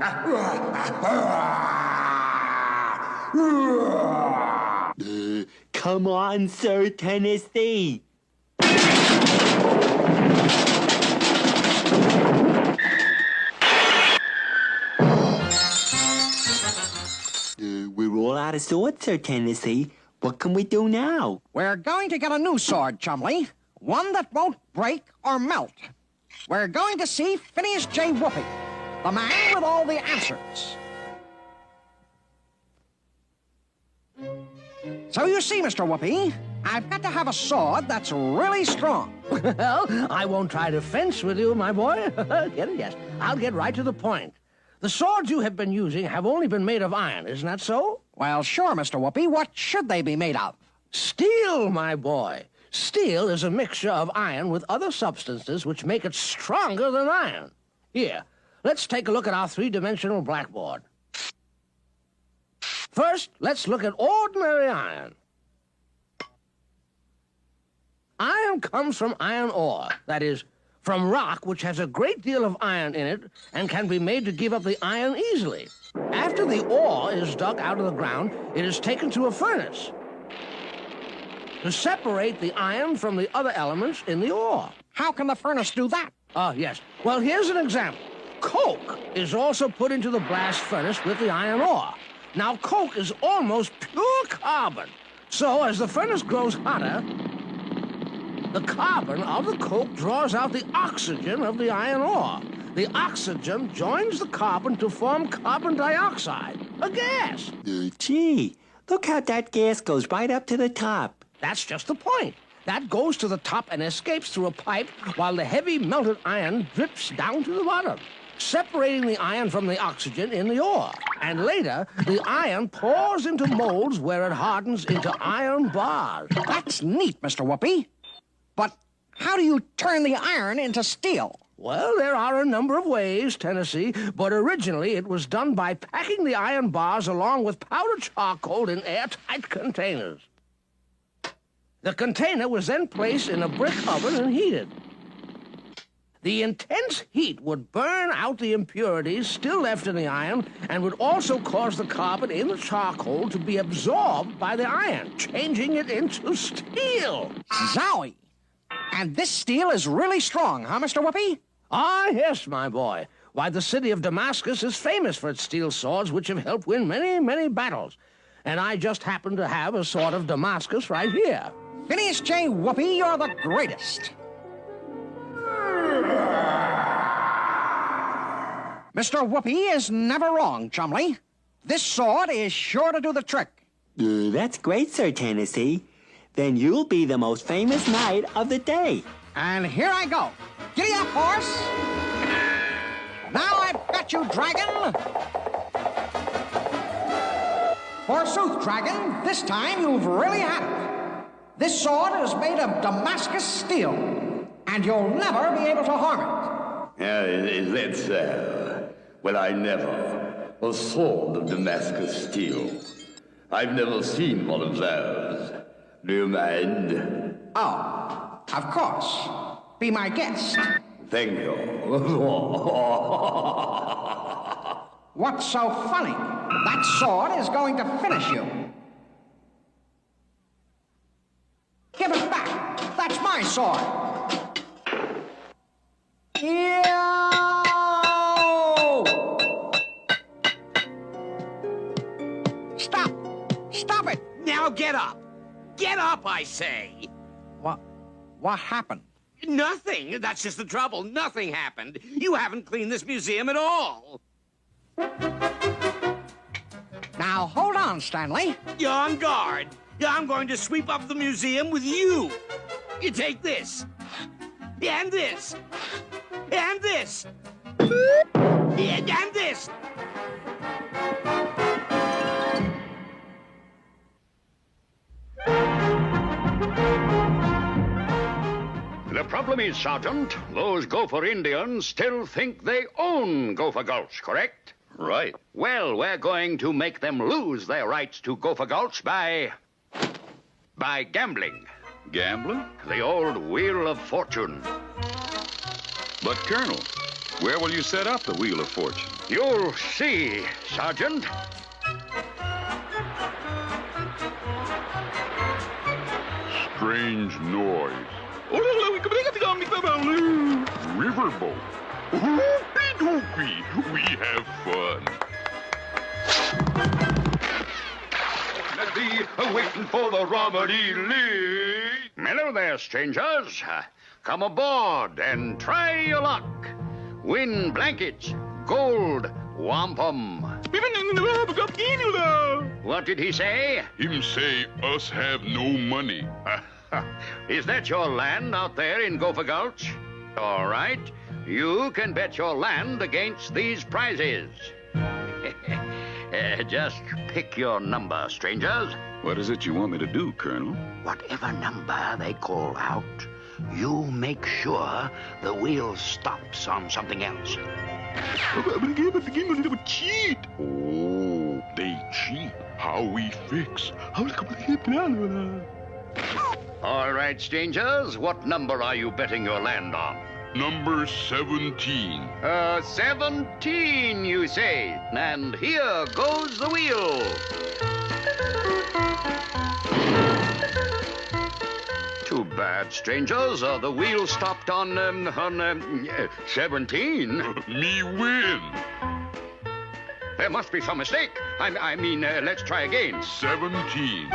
Come on, Sir Tennessee. We're all out of swords, Sir Tennessee. What can we do now? We're going to get a new sword, Chumley. One that won't break or melt. We're going to see Phineas J. Whoopi, the man with all the answers. So you see, Mr. Whoopi, I've got to have a sword that's really strong. Well, I won't try to fence with you, my boy. Get it? Yes. I'll get right to the point. The swords you have been using have only been made of iron, isn't that so? Well, sure, Mr. Whoopi. What should they be made of? Steel, my boy. Steel is a mixture of iron with other substances which make it stronger than iron. Here, let's take a look at our 3-dimensional blackboard. First, let's look at ordinary iron. Iron comes from iron ore, that is, from rock which has a great deal of iron in it and can be made to give up the iron easily. After the ore is dug out of the ground, it is taken to a furnace to separate the iron from the other elements in the ore. How can the furnace do that? Yes. Well, here's an example. Coke is also put into the blast furnace with the iron ore. Now, coke is almost pure carbon. So, as the furnace grows hotter, the carbon of the coke draws out the oxygen of the iron ore. The oxygen joins the carbon to form carbon dioxide, a gas. Gee, look how that gas goes right up to the top. That's just the point. That goes to the top and escapes through a pipe while the heavy melted iron drips down to the bottom, separating the iron from the oxygen in the ore. And later, the iron pours into molds where it hardens into iron bars. That's neat, Mr. Whoopi. But how do you turn the iron into steel? Well, there are a number of ways, Tennessee, but originally it was done by packing the iron bars along with powdered charcoal in airtight containers. The container was then placed in a brick oven and heated. The intense heat would burn out the impurities still left in the iron and would also cause the carbon in the charcoal to be absorbed by the iron, changing it into steel. Zowie! And this steel is really strong, huh, Mr. Whoopi? Ah, yes, my boy. Why, the city of Damascus is famous for its steel swords, which have helped win many, many battles. And I just happen to have a sword of Damascus right here. Phineas J. Whoopi, you're the greatest. Mr. Whoopi is never wrong, Chumley. This sword is sure to do the trick. That's great, Sir Tennessee. Then you'll be the most famous knight of the day. And here I go. Giddy up, horse. Now I've got you, dragon. Forsooth, dragon, this time you've really had it. This sword is made of Damascus steel. and you'll never be able to harm it. Is that so? Well, I never. A sword of Damascus steel. I've never seen one of those. Do you mind? Oh, of course. Be my guest. Thank you. What's so funny? That sword is going to finish you. Give it back. That's my sword. Yo! Stop! Stop it! Now get up! Get up, I say! What happened? Nothing. That's just the trouble. Nothing happened. You haven't cleaned this museum at all. Now, hold on, Stanley. You're on guard. I'm going to sweep up the museum with you. You take this. And this. And this. And this. The problem is, Sergeant, those Gopher Indians still think they own Gopher Gulch, correct? Right. Well, we're going to make them lose their rights to Gopher Gulch by gambling. Gambling? The old Wheel of Fortune. But, Colonel, where will you set up the Wheel of Fortune? You'll see, Sergeant. Strange noise. Riverboat. Oopie doopie. We have fun. Let be waiting for the Romany Lee. Hello there, strangers. Come aboard and try your luck. Win blankets, gold, wampum. What did he say? Him say us have no money. Is that your land out there in Gopher Gulch? All right. You can bet your land against these prizes. Just pick your number, strangers. What is it you want me to do, Colonel? Whatever number they call out, you make sure the wheel stops on something else. Cheat. Oh, they cheat. How we fix? All right, strangers, what number are you betting your land on? Number 17. 17, you say? And here goes the wheel. Too bad, strangers. The wheel stopped on 17. Me win. There must be some mistake. I mean, let's try again. 17.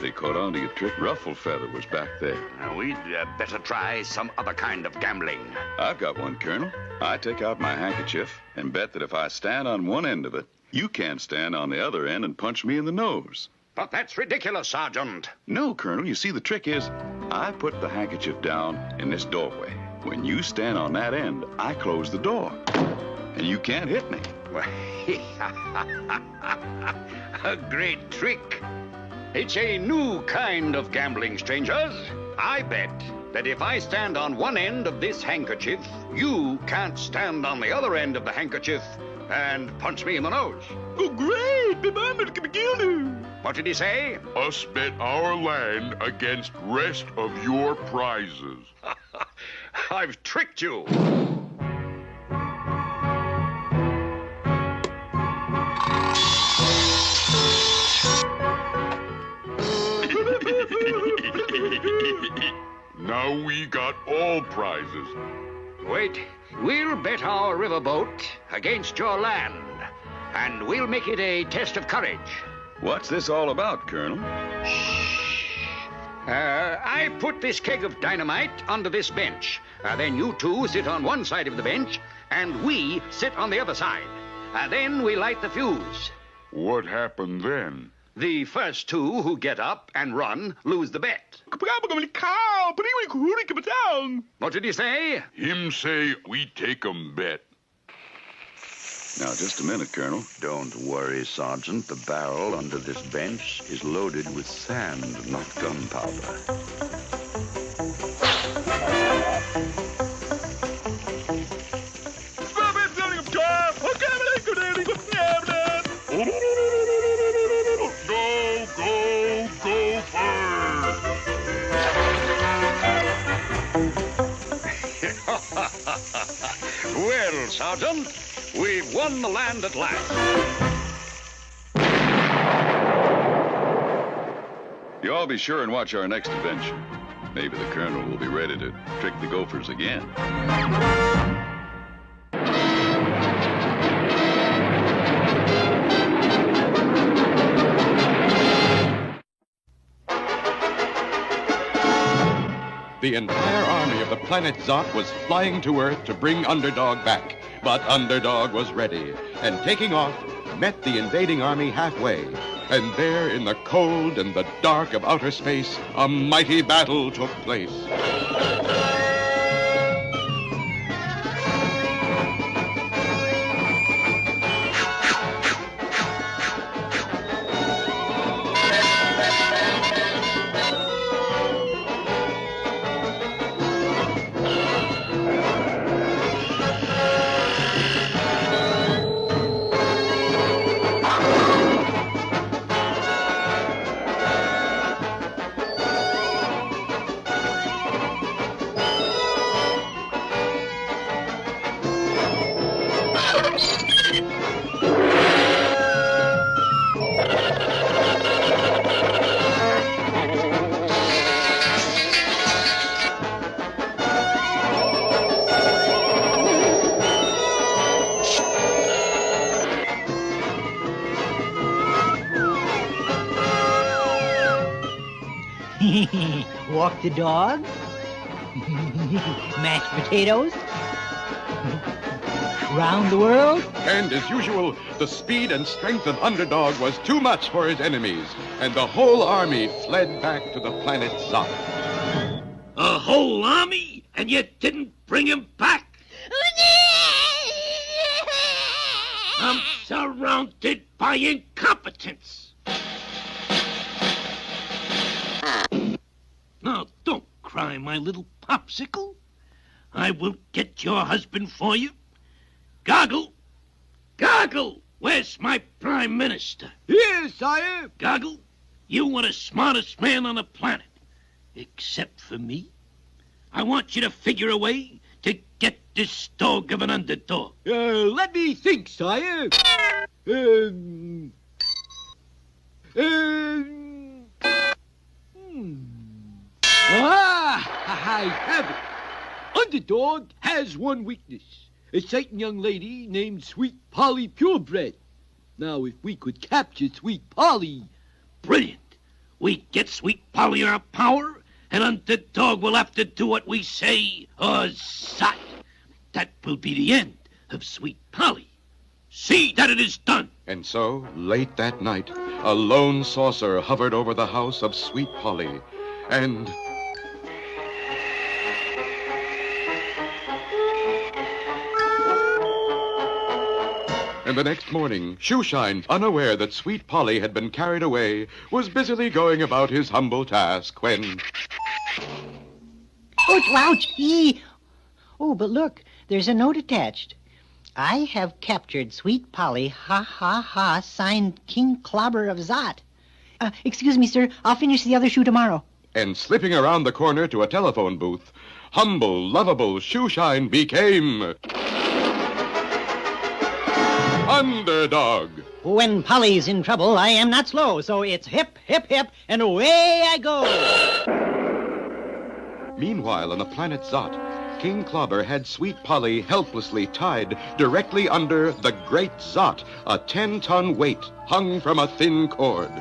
They caught on to your trick. Rufflefeather was back there. We'd better try some other kind of gambling. I've got one, Colonel. I take out my handkerchief and bet that if I stand on one end of it, you can't stand on the other end and punch me in the nose. But that's ridiculous, Sergeant. No, Colonel. You see, the trick is I put the handkerchief down in this doorway. When you stand on that end, I close the door. And you can't hit me. A great trick. It's a new kind of gambling, strangers. I bet that if I stand on one end of this handkerchief, you can't stand on the other end of the handkerchief and punch me in the nose. Oh, great! What did he say? Us bet our land against rest of your prizes. I've tricked you. Now we got all prizes. Wait, we'll bet our riverboat against your land, and we'll make it a test of courage. What's this all about, Colonel? I put this keg of dynamite under this bench. Then you two sit on one side of the bench, and we sit on the other side. Then we light the fuse. What happened then? The first two who get up and run lose the bet. What did he say? Him say we take 'em bet. Now, just a minute, Colonel. Don't worry, Sergeant. The barrel under this bench is loaded with sand, not gunpowder. Well, Sergeant, we've won the land at last. You all be sure and watch our next adventure. Maybe the Colonel will be ready to trick the Gophers again. The entire army of the planet Zot was flying to Earth to bring Underdog back. But Underdog was ready, and taking off, met the invading army halfway. And there, in the cold and the dark of outer space, a mighty battle took place. Walk the dog? Mashed potatoes? Round the world? And as usual, the speed and strength of Underdog was too much for his enemies, and the whole army fled back to the planet Zot. A whole army? And you didn't bring him back? I'm surrounded by incompetence. Now, don't cry, my little popsicle. I will get your husband for you. Goggle! Goggle! Where's my prime minister? Here, sire. Goggle, you were the smartest man on the planet. Except for me. I want you to figure a way to get this dog of an underdog. Let me think, sire. I have it. Underdog has one weakness. A certain young lady named Sweet Polly Purebred. Now, if we could capture Sweet Polly... Brilliant. We get Sweet Polly in our power, and Underdog will have to do what we say, or zot. That will be the end of Sweet Polly. See that it is done. And so, late that night, a lone saucer hovered over the house of Sweet Polly, and... And the next morning, Shoeshine, unaware that Sweet Polly had been carried away, was busily going about his humble task when... Ouch, ouch! Oh, but look, there's a note attached. I have captured Sweet Polly, ha, ha, ha, signed King Clobber of Zot. Excuse me, sir, I'll finish the other shoe tomorrow. And slipping around the corner to a telephone booth, humble, lovable Shoeshine became... Underdog. When Polly's in trouble, I am not slow, so it's hip, hip, hip, and away I go. Meanwhile, on the planet Zot, King Clobber had Sweet Polly helplessly tied directly under the Great Zot, a 10-ton weight hung from a thin cord.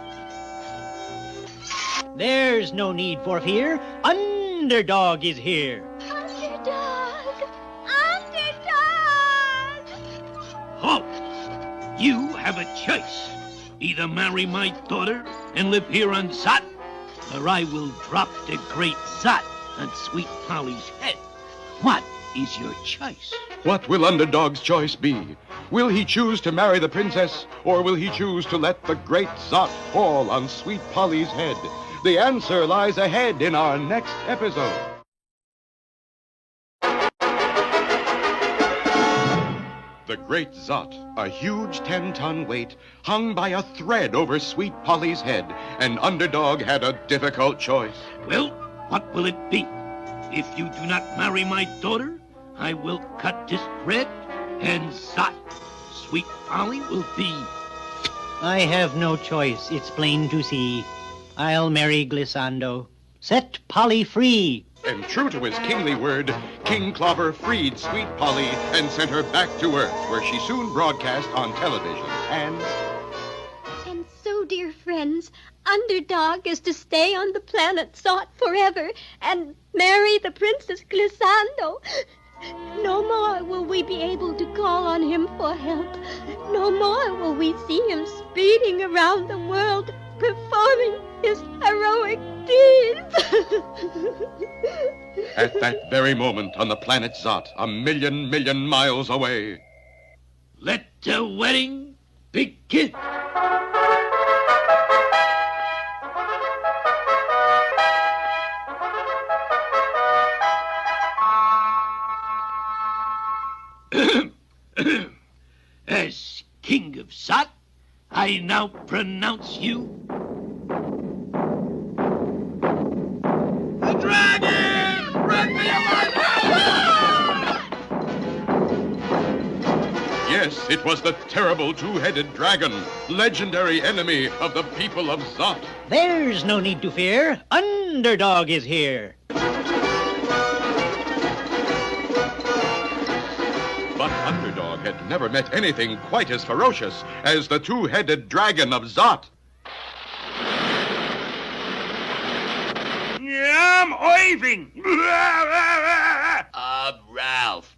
There's no need for fear. Underdog is here. Underdog! Underdog! Halt! You have a choice. Either marry my daughter and live here on Zot, or I will drop the Great Zot on Sweet Polly's head. What? is your choice? What will Underdog's choice be? Will he choose to marry the princess, or will he choose to let the great Zot fall on Sweet Polly's head? The answer lies ahead in our next episode. The great Zot, a huge 10-ton weight, hung by a thread over Sweet Polly's head, and Underdog had a difficult choice. Well, what will it be? If you do not marry my daughter, I will cut this thread, and Zot, Sweet Polly, will be... I have no choice, it's plain to see. I'll marry Glissando. Set Polly free. And true to his kingly word, King Clobber freed Sweet Polly and sent her back to Earth, where she soon broadcast on television. And so, dear friends, Underdog is to stay on the planet Zot forever and marry the Princess Glissando. No more will we be able to call on him for help. No more will we see him speeding around the world, performing his heroic deeds. At that very moment on the planet Zot, a million miles away. Let the wedding begin. As King of Zot, I now pronounce you... The dragon! Run for your life! Yes, it was the terrible two-headed dragon, legendary enemy of the people of Zot. There's no need to fear. Underdog is here. But Underdog had never met anything quite as ferocious as the two-headed dragon of Zot. I'm oiving. Ralph.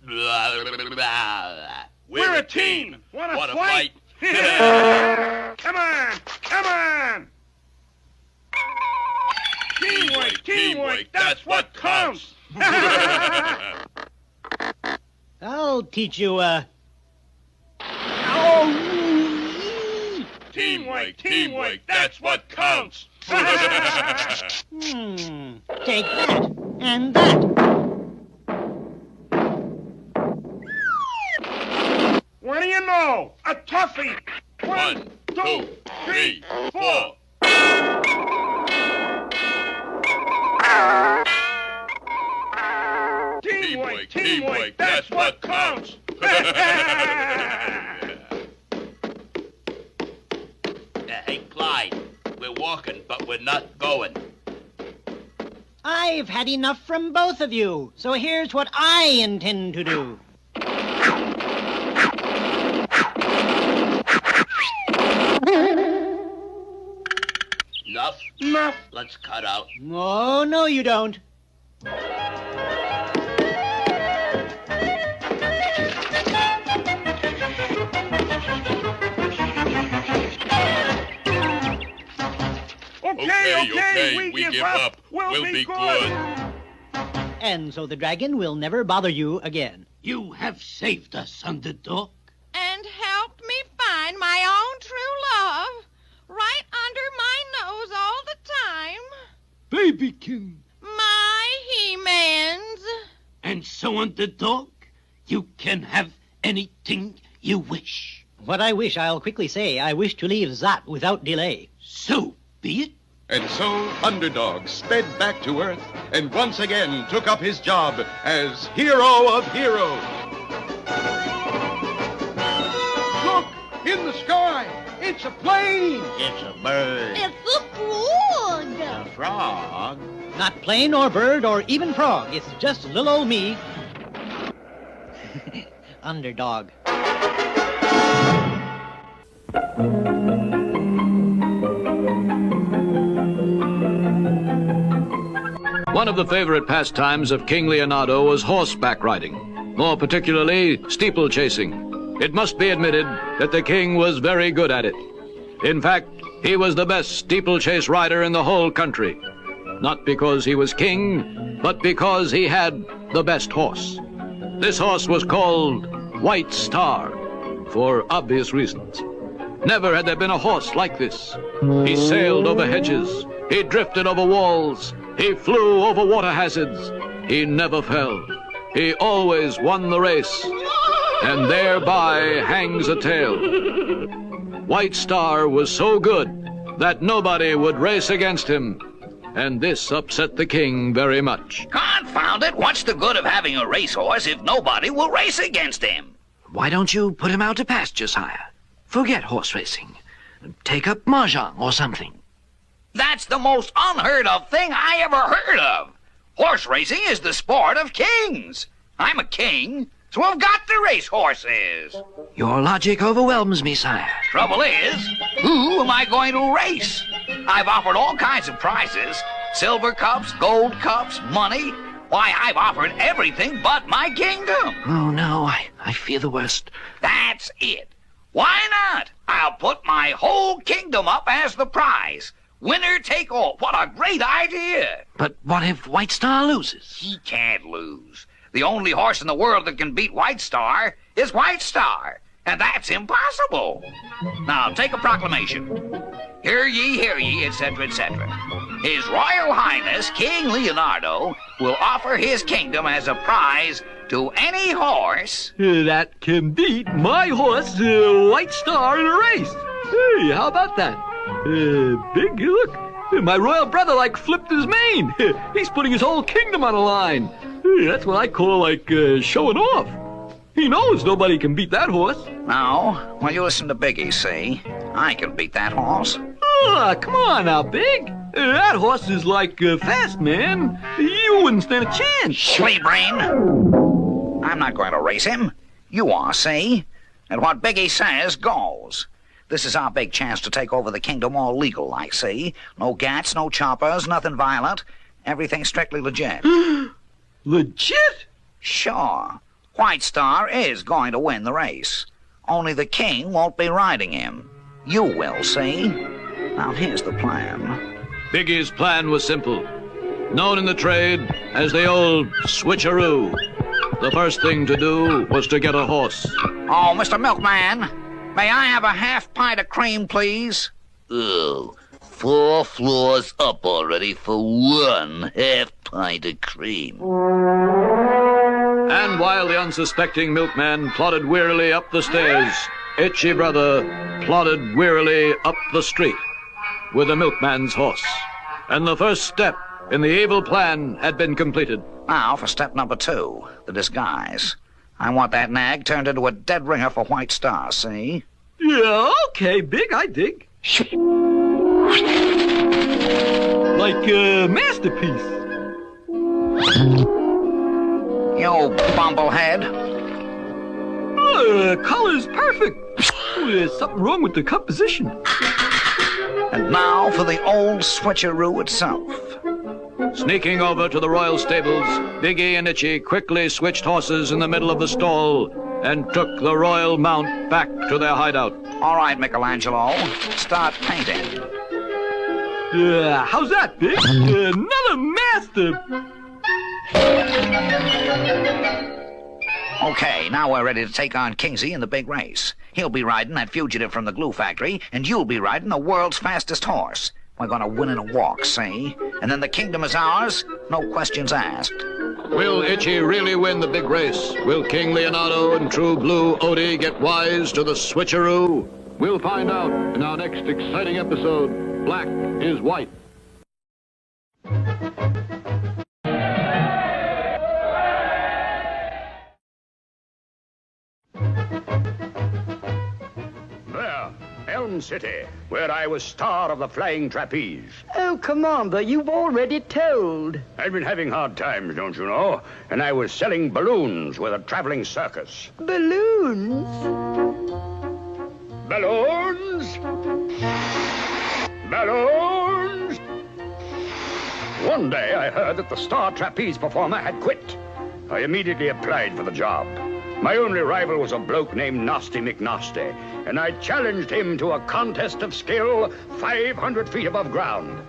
We're a team. Wanna fight? Come on. Teamwork, that's what counts. I'll teach you, Teamwork, that's what counts. Take that, and that. What do you know? A toughie. 1, 2, 3, 4. Teamwork, that's what counts. Hey, Clyde, we're walking, but we're not going. I've had enough from both of you, so here's what I intend to do. Enough. Let's cut out. Oh, no, you don't. Okay, we give up. We'll be good. And so the dragon will never bother you again. You have saved us, Underdog. And helped me find my own true love right under my nose all the time. Babykin. My He-Mans. And so, Underdog, you can have anything you wish. What I wish, I'll quickly say. I wish to leave Zot without delay. So be it. And so Underdog sped back to Earth and once again took up his job as hero of heroes. Look, in the sky, it's a plane. It's a bird. It's a frog. A frog. Not plane or bird or even frog. It's just little old me. Underdog. One of the favorite pastimes of King Leonardo was horseback riding, more particularly steeplechasing. It must be admitted that the king was very good at it. In fact, he was the best steeplechase rider in the whole country. Not because he was king, but because he had the best horse. This horse was called White Star, for obvious reasons. Never had there been a horse like this. He sailed over hedges. He drifted over walls. He flew over water hazards. He never fell. He always won the race. And thereby hangs a tale. White Star was so good that nobody would race against him. And this upset the king very much. Confound it, what's the good of having a racehorse if nobody will race against him? Why don't you put him out to pasture, sire? Forget horse racing. Take up mahjong or something. That's the most unheard of thing I ever heard of. Horse racing is the sport of kings. I'm a king, so I've got to race horses. Your logic overwhelms me, sire. Trouble is, who am I going to race? I've offered all kinds of prizes. Silver cups, gold cups, money. Why, I've offered everything but my kingdom. Oh, no, I fear the worst. That's it. Why not? I'll put my whole kingdom up as the prize. Winner take all. What a great idea. But what if White Star loses? He can't lose. The only horse in the world that can beat White Star is White Star. And that's impossible. Now, take a proclamation. Hear ye, etc., etc. His Royal Highness, King Leonardo, will offer his kingdom as a prize to any horse that can beat my horse, White Star, in a race. Hey, how about that? Big, look. My royal brother, flipped his mane. He's putting his whole kingdom on the line. That's what I call, showing off. He knows nobody can beat that horse. No? Well, you listen to Biggie, see? I can beat that horse. Oh, come on now, Big. That horse is fast, man. You wouldn't stand a chance. Flea brain. I'm not going to race him. You are, see? And what Biggie says goes. This is our big chance to take over the kingdom all legal, see? No gats, no choppers, nothing violent. Everything strictly legit. Legit? Sure. White Star is going to win the race. Only the king won't be riding him. You will, see? Now, here's the plan. Biggie's plan was simple. Known in the trade as the old switcheroo. The first thing to do was to get a horse. Oh, Mr. Milkman, may I have a half pint of cream, please? Oh, 4 floors up already for 1 half pint of cream. And while the unsuspecting milkman plodded wearily up the stairs, Itchy Brother plodded wearily up the street with the milkman's horse. And the first step in the evil plan had been completed. Now for step number 2, the disguise. I want that nag turned into a dead ringer for White Star, see? Yeah, okay, Big, I dig. Like a masterpiece. You bumblehead. Color's perfect. There's something wrong with the composition. And now for the old switcheroo itself. Sneaking over to the royal stables, Biggie and Itchy quickly switched horses in the middle of the stall and took the royal mount back to their hideout. All right, Michelangelo, start painting. How's that, Big? Another master. Okay, now we're ready to take on Kingsy in the big race. He'll be riding that fugitive from the glue factory, and you'll be riding the world's fastest horse. We're gonna win in a walk, see? And then the kingdom is ours, no questions asked. Will Itchy really win the big race? Will King Leonardo and True Blue Odie get wise to the switcheroo? We'll find out in our next exciting episode, Black is White. Elm City, where I was star of the Flying Trapeze. Oh, Commander, you've already told. I've been having hard times, don't you know? And I was selling balloons with a traveling circus. Balloons? Balloons? Balloons? One day I heard that the star trapeze performer had quit. I immediately applied for the job. My only rival was a bloke named Nasty McNasty, and I challenged him to a contest of skill 500 feet above ground.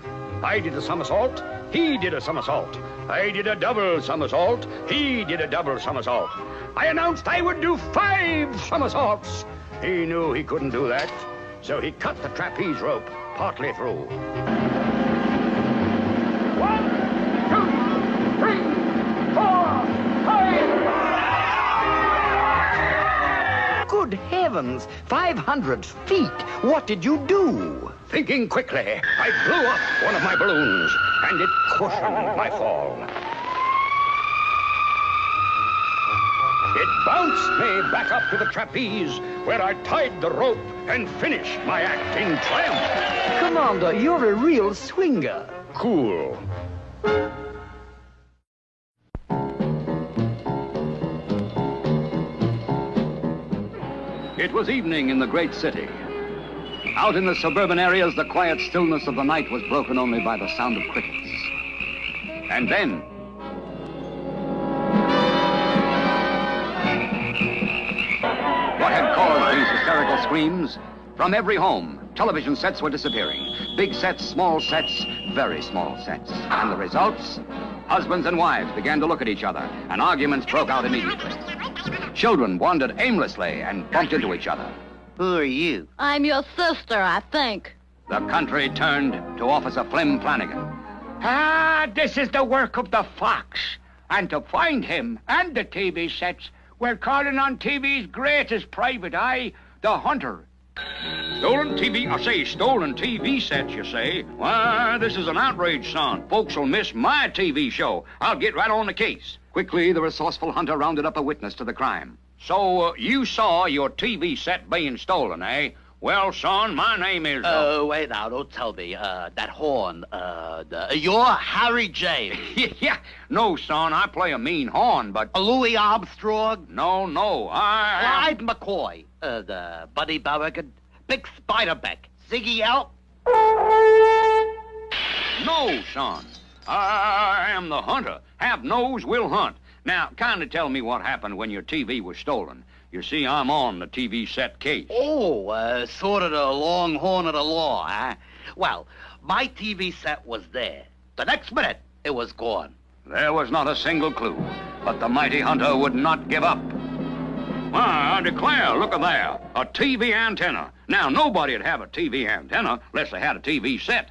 I did a somersault, He did a somersault. I did a double somersault. He did a double somersault. I announced I would do 5 somersaults. He knew he couldn't do that, so he cut the trapeze rope partly through. 1, 2, 3, 4, 5. Good heavens! 500 feet! What did you do? Thinking quickly, I blew up one of my balloons, and it cushioned my fall. It bounced me back up to the trapeze, where I tied the rope and finished my act in triumph. Commander, you're a real swinger. Cool. It was evening in the great city. Out in the suburban areas, the quiet stillness of the night was broken only by the sound of crickets. And then... what had caused these hysterical screams? From every home, television sets were disappearing. Big sets, small sets, very small sets. And the results? Husbands and wives began to look at each other, and arguments broke out immediately. Children wandered aimlessly and bumped into each other. Who are you? I'm your sister, I think. The country turned to Officer Flim Flanagan. This is the work of the Fox. And to find him and the TV sets, we're calling on TV's greatest private eye, the Hunter. Stolen TV sets, you say? Why, this is an outrage, son. Folks will miss my TV show. I'll get right on the case. Quickly, the resourceful Hunter rounded up a witness to the crime. So, you saw your TV set being stolen, eh? Well, son, my name is... wait now, don't tell me. That horn, you're Harry James. Yeah, no, son, I play a mean horn, but... Louis Armstrong? No, Clyde McCoy, the Buddy Barrigan, Big Spiderbeck, Ziggy Elk? No, son, I am the Hunter. Have nose, will hunt. Now, kindly tell me what happened when your TV was stolen. You see, I'm on the TV set case. Oh, sort of the long horn of the law, huh? Well, my TV set was there. The next minute, it was gone. There was not a single clue, but the mighty Hunter would not give up. Why, I declare, look at there, a TV antenna. Now, nobody'd have a TV antenna unless they had a TV set.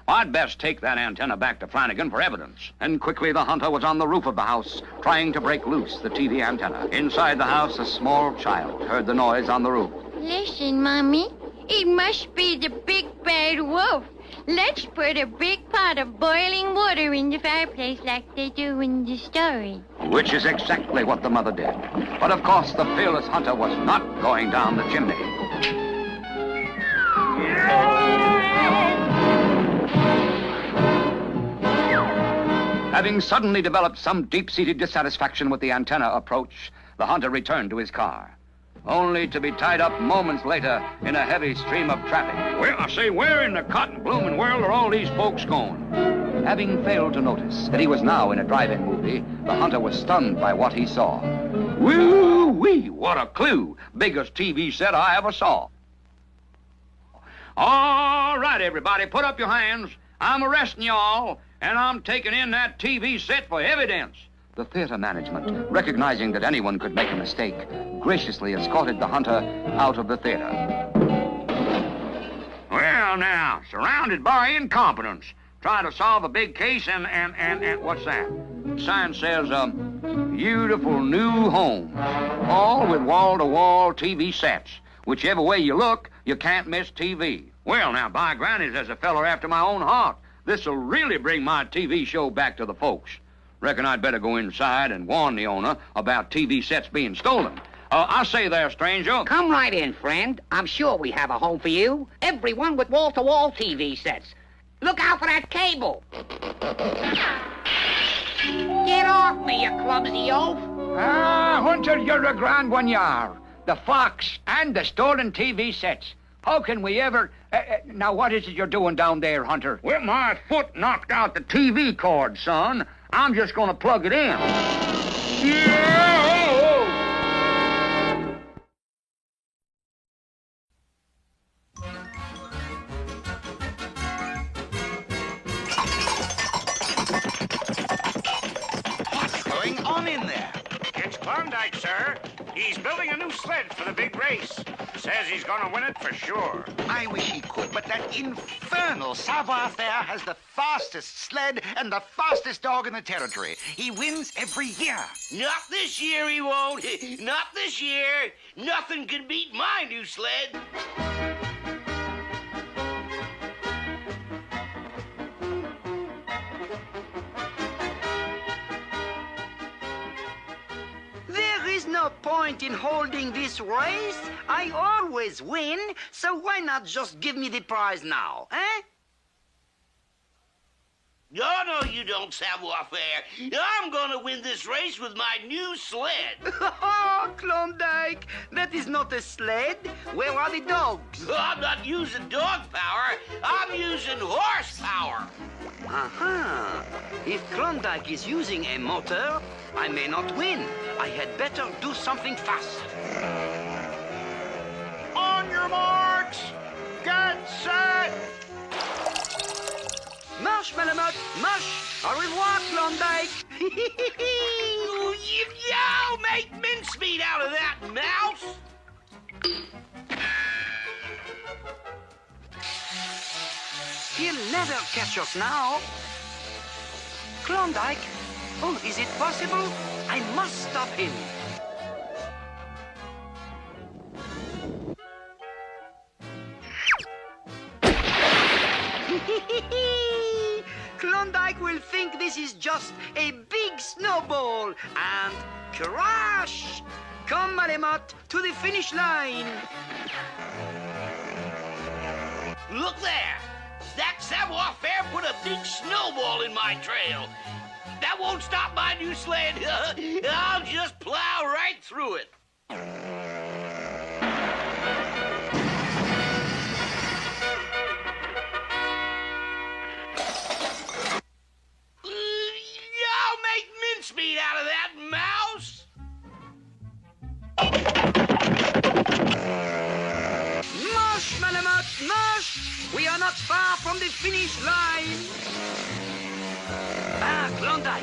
I'd best take that antenna back to Flanagan for evidence. And quickly the Hunter was on the roof of the house, trying to break loose the TV antenna. Inside the house, a small child heard the noise on the roof. Listen, Mommy. It must be the big bad wolf. Let's put a big pot of boiling water in the fireplace like they do in the story. Which is exactly what the mother did. But of course, the fearless Hunter was not going down the chimney. Having suddenly developed some deep-seated dissatisfaction with the antenna approach, the Hunter returned to his car, only to be tied up moments later in a heavy stream of traffic. Well, I say, where in the cotton blooming world are all these folks going? Having failed to notice that he was now in a drive-in movie, the Hunter was stunned by what he saw. Woo-wee, what a clue. Biggest TV set I ever saw. All right, everybody, put up your hands. I'm arresting y'all, and I'm taking in that TV set for evidence. The theater management, recognizing that anyone could make a mistake, graciously escorted the Hunter out of the theater. Well, now, surrounded by incompetence, trying to solve a big case and what's that? Sign says, beautiful new homes, all with wall-to-wall TV sets. Whichever way you look, you can't miss TV. Well, now, by grannies, there's a feller after my own heart. This'll really bring my TV show back to the folks. Reckon I'd better go inside and warn the owner about TV sets being stolen. I say there, stranger. Come right in, friend. I'm sure we have a home for you. Everyone with wall-to-wall TV sets. Look out for that cable. Get off me, you clumsy oaf. Hunter, you're a grand one, you are. The Fox and the stolen TV sets. How can we ever... now, what is it you're doing down there, Hunter? Well, my foot knocked out the TV cord, son. I'm just gonna plug it in. Klondike, sir. He's building a new sled for the big race. Says he's gonna win it for sure. I wish he could, but that infernal savoir-faire has the fastest sled and the fastest dog in the territory. He wins every year. Not this year, he won't. Not this year. Nothing can beat my new sled. There is no point in holding this race. I always win, so why not just give me the prize now, eh? No, you don't, savoir-faire. I'm gonna win this race with my new sled. Oh, Klondike, that is not a sled. Where are the dogs? I'm not using dog power. I'm using horsepower. Uh-huh. If Klondike is using a motor, I may not win. I had better do something fast. On your marks, get set. Marche, Malamute, marche! Au revoir, Klondike! Y'all make mincemeat out of that mouse! He'll never catch us now. Klondike? Oh, is it possible? I must stop him. Klondike will think this is just a big snowball and crash! Come, Malamute, to the finish line. Look there! That savoir-faire put a big snowball in my trail. That won't stop my new sled. I'll just plow right through it. Y'all make mincemeat out of that mouse. Marche, Malamute, marche! We are not far from the finish line. Ah, Klondike,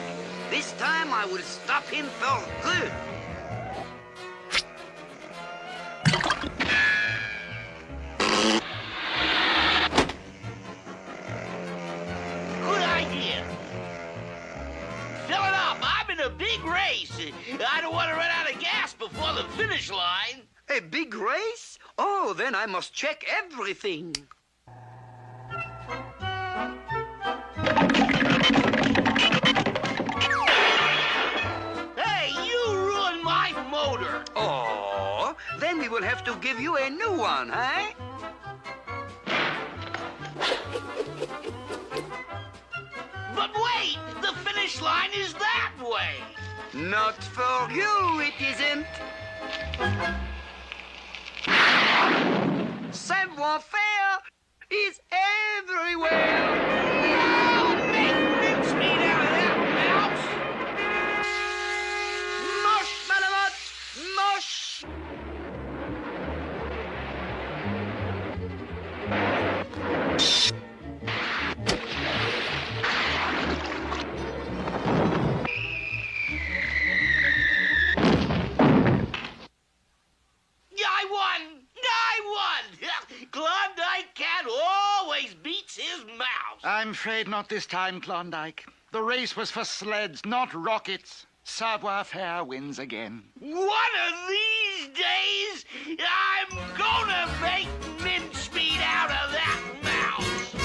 this time I will stop him for good. Good idea. Fill it up. I'm in a big race. I don't want to run out of gas before the finish line. A big race? Oh, then I must check everything. Hey, you ruined my motor. Oh, then we will have to give you a new one, eh? But wait, the finish line is that way. Not for you, it isn't. Savoir-faire is everywhere. Make mincemeat out of that mouse. Moche, Malamute, moche. Klondike Cat always beats his mouse. I'm afraid not this time, Klondike. The race was for sleds, not rockets. Savoir-faire wins again. One of these days, I'm gonna make mincemeat out of that mouse.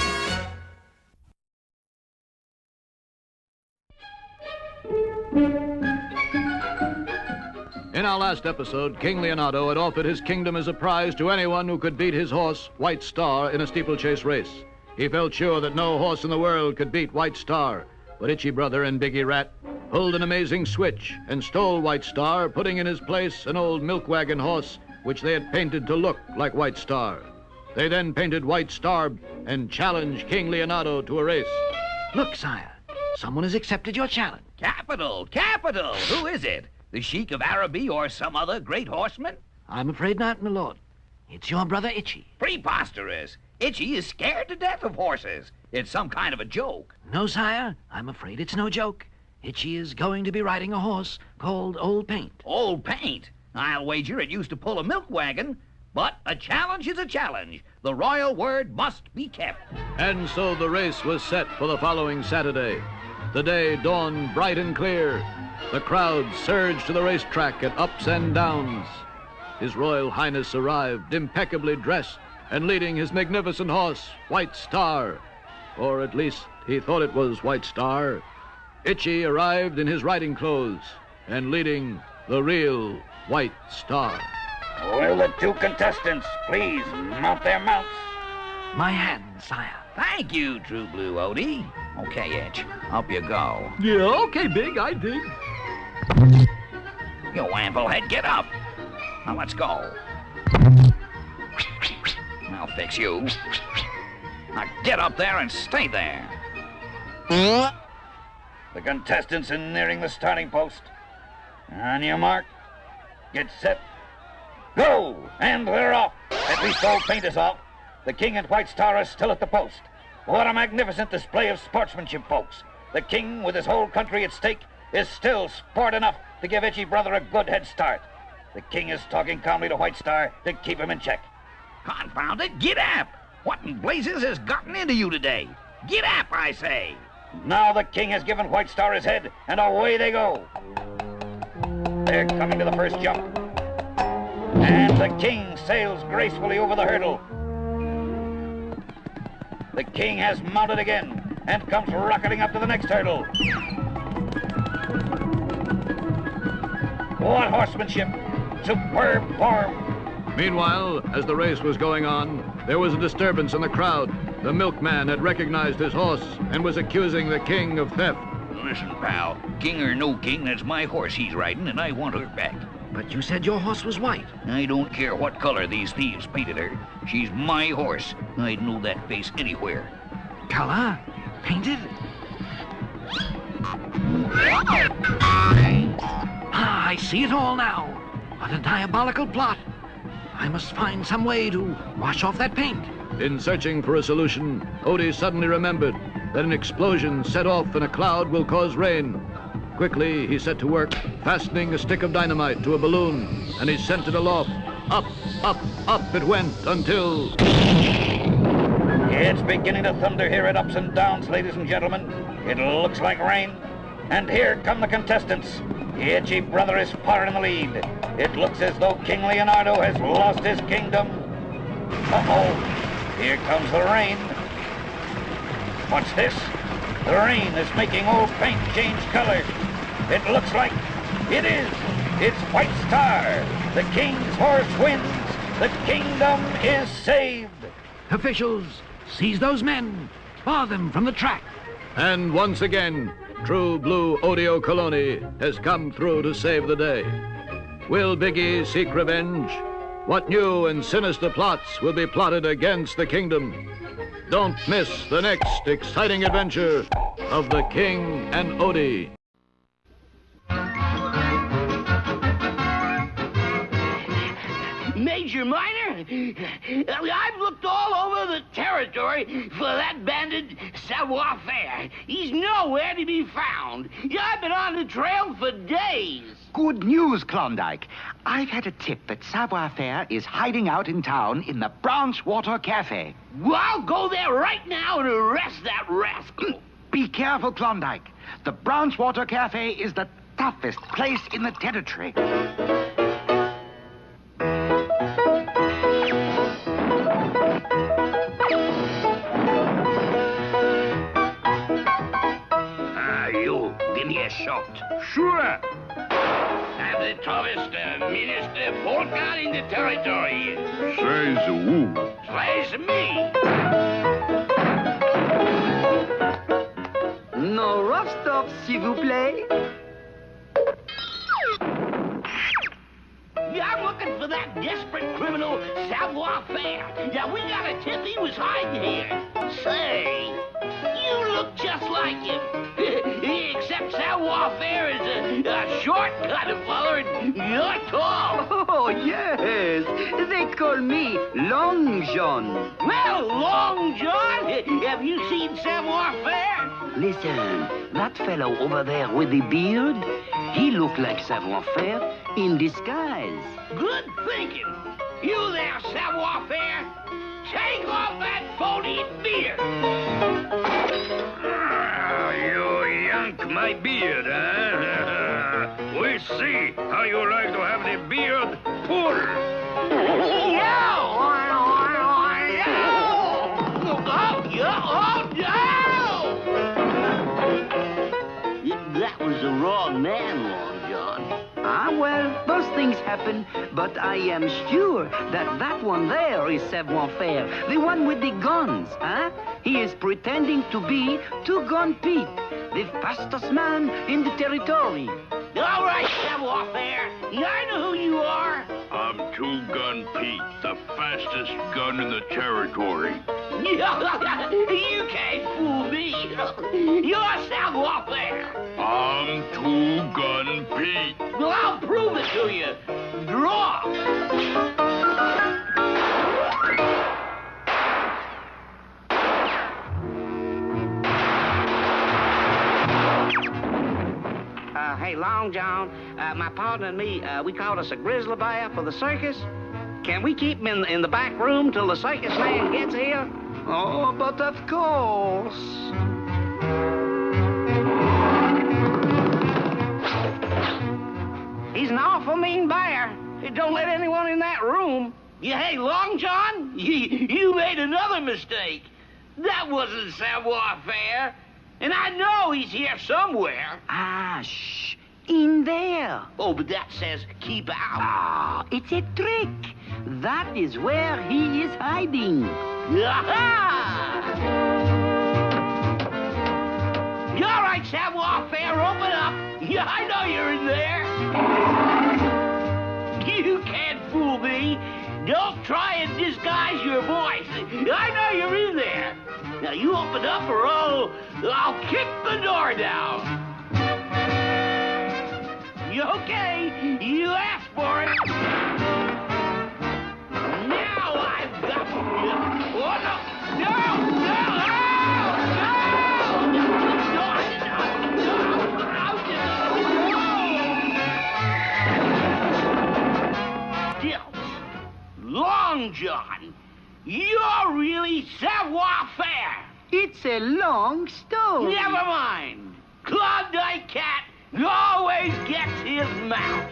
In our last episode, King Leonardo had offered his kingdom as a prize to anyone who could beat his horse, White Star, in a steeplechase race. He felt sure that no horse in the world could beat White Star, but Itchy Brother and Biggie Rat pulled an amazing switch and stole White Star, putting in his place an old milk wagon horse which they had painted to look like White Star. They then painted White Star and challenged King Leonardo to a race. Look, sire, someone has accepted your challenge. Capital, capital. Who is it? The Sheik of Araby or some other great horseman? I'm afraid not, my lord. It's your brother Itchy. Preposterous. Itchy is scared to death of horses. It's some kind of a joke. No, sire, I'm afraid it's no joke. Itchy is going to be riding a horse called Old Paint. Old Paint? I'll wager it used to pull a milk wagon. But a challenge is a challenge. The royal word must be kept. And so the race was set for the following Saturday. The day dawned bright and clear. The crowd surged to the racetrack at ups and downs. His Royal Highness arrived impeccably dressed and leading his magnificent horse, White Star. Or at least he thought it was White Star. Itchy arrived in his riding clothes and leading the real White Star. Will the two contestants please mount their mounts? My hand, sire. Thank you, True Blue Odie. Okay, Itch, up you go. Yeah, okay, Big, I dig. You amblehead, get up. Now let's go. I'll fix you. Now get up there and stay there. The contestants are nearing the starting post. On your mark, get set, go! And they're off. At least Old Paint is off. The King and White Star are still at the post. What a magnificent display of sportsmanship, folks. The King, with his whole country at stake, is still sport enough to give Itchy Brother a good head start. The King is talking calmly to White Star to keep him in check. Confound it, get up! What in blazes has gotten into you today? Get up, I say! Now the King has given White Star his head, and away they go. They're coming to the first jump. And the King sails gracefully over the hurdle. The King has mounted again and comes rocketing up to the next hurdle. What horsemanship! Superb form! Meanwhile, as the race was going on, there was a disturbance in the crowd. The milkman had recognized his horse and was accusing the King of theft. Listen, pal, King or no King, that's my horse he's riding, and I want her back. But you said your horse was white. I don't care what color these thieves painted her. She's my horse. I'd know that face anywhere. Color? Painted? Ah, I see it all now. What a diabolical plot. I must find some way to wash off that paint. In searching for a solution, Odie suddenly remembered that an explosion set off in a cloud will cause rain. Quickly, he set to work, fastening a stick of dynamite to a balloon, and he sent it aloft. Up, up, up it went until... It's beginning to thunder here at Ups and Downs, ladies and gentlemen. It looks like rain. And here come the contestants. Itchy Brother is far in the lead. It looks as though King Leonardo has lost his kingdom. Uh-oh, here comes the rain. What's this? The rain is making Old Paint change color. It looks like it is. It's White Star. The King's horse wins. The kingdom is saved. Officials, seize those men. Bar them from the track. And once again, True Blue Odio Coloni has come through to save the day. Will Biggie seek revenge? What new and sinister plots will be plotted against the kingdom? Don't miss the next exciting adventure of the King and Odie. Major Minor, I've looked all over the territory for that bandit savoir-faire. He's nowhere to be found. I've been on the trail for days. Good news, Klondike. I've had a tip that savoir-faire is hiding out in town in the Branch Water Cafe. Well, I'll go there right now and arrest that rascal. Be careful, Klondike. The Branch Water Cafe is the toughest place in the territory. You, give me a shot. Sure. I'm the toughest minister polka in the territory. Says who? Says me. No rough stuff, s'il vous plaît. Yeah, I'm looking for that desperate criminal savoir-faire. Yeah, we got a tip he was hiding here. Say, you look just like him. Except savoir-faire is a short-cut feller and you're tall. Oh, yes. They call me Long John. Well, Long John, have you seen savoir-faire? Listen, that fellow over there with the beard, he looked like Savoir-Faire in disguise. Good thinking. You there, Savoir-Faire. Take off that phony beard. You yank my beard, huh? We see how you like to have the beard pulled. That was the wrong man, Long John. Ah, well, those things happen, but I am sure that that one there is Savoir-Faire, the one with the guns, huh? He is pretending to be Two-Gun Pete, the fastest man in the territory. All right, Savoir-Faire, I know who you are. I'm Two-Gun Pete, the fastest gun in the territory. You can't fool me. You're Savoir-Faire. I'm Two-Gun Pete. Well, I'll prove it to you. Draw. Hey, Long John, my partner and me, we caught us a grizzly bear for the circus. Can we keep him in the back room till the circus man gets here? Oh, but of course. He's an awful mean bear. Don't let anyone in that room. Yeah, hey, Long John, you made another mistake. That wasn't Savoir-Faire. And I know he's here somewhere. Ah, shh. In there. Oh, but that says keep out. Ah, it's a trick. That is where he is hiding. Aha! You all right, Savoir-Faire? Open up. Yeah, I know you're in there. You can't fool me. Don't try and disguise your voice. I know you're in there. Now, you open up or I'll kick the door down. You okay? You asked for it. Now I've got you. Oh, Long John, you're really Savoir-Faire. It's a long story. Never mind. Klondike Cat always gets his mouth.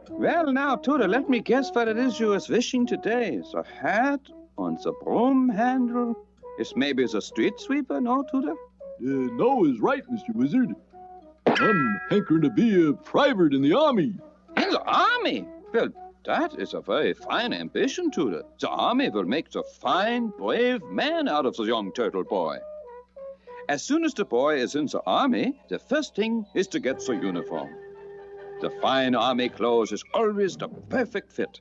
Well, now, Tudor, let me guess what it is you is wishing today. The hat on the broom handle is maybe the street sweeper, no, Tudor? No is right, Mr. Wizard. I'm hankering to be a private in the army. In the army? Well, that is a very fine ambition, Tudor. The army will make the fine, brave man out of the young turtle boy. As soon as the boy is in the army, the first thing is to get the uniform. The fine army clothes is always the perfect fit.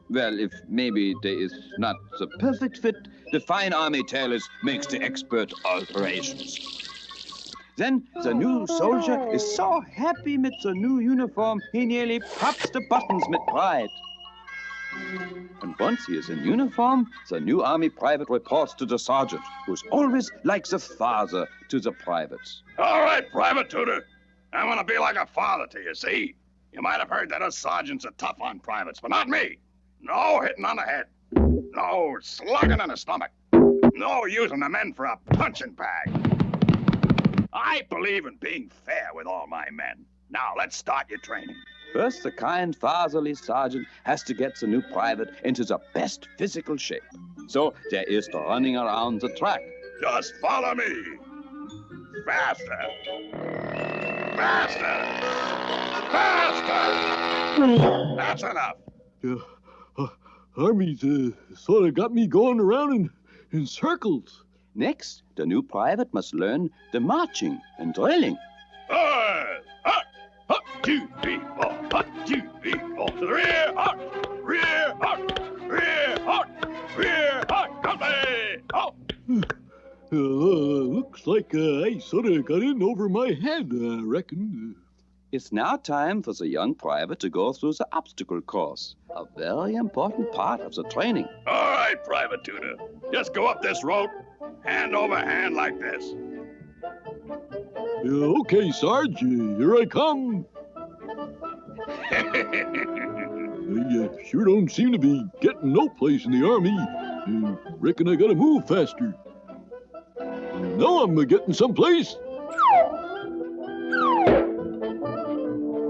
Well, if maybe there is not the perfect fit, the fine army tailors makes the expert alterations. Then the new soldier is so happy with the new uniform, he nearly pops the buttons with pride. And once he is in uniform, the new army private reports to the sergeant, who's always like the father to the privates. All right, Private Tudor. I want to be like a father to you, see? You might have heard that us sergeants are tough on privates, but not me. No hitting on the head. No slugging in the stomach. No using the men for a punching bag. I believe in being fair with all my men. Now, let's start your training. First, the kind, fatherly sergeant has to get the new private into the best physical shape. So there is the running around the track. Just follow me. Faster. Faster. Faster. That's enough. Army's sort of got me going around in circles. Next, the new private must learn the marching and drilling. 2, 3, 4, 2, 3, 4. To the rear, rear, rear, rear, company, Looks like I sort of got in over my head, I reckon. It's now time for the young private to go through the obstacle course, a very important part of the training. All right, Private Tudor. Just go up this rope, hand over hand like this. Okay, Sarge, here I come. Sure don't seem to be getting no place in the Army. Reckon I gotta move faster. Now I'm getting someplace.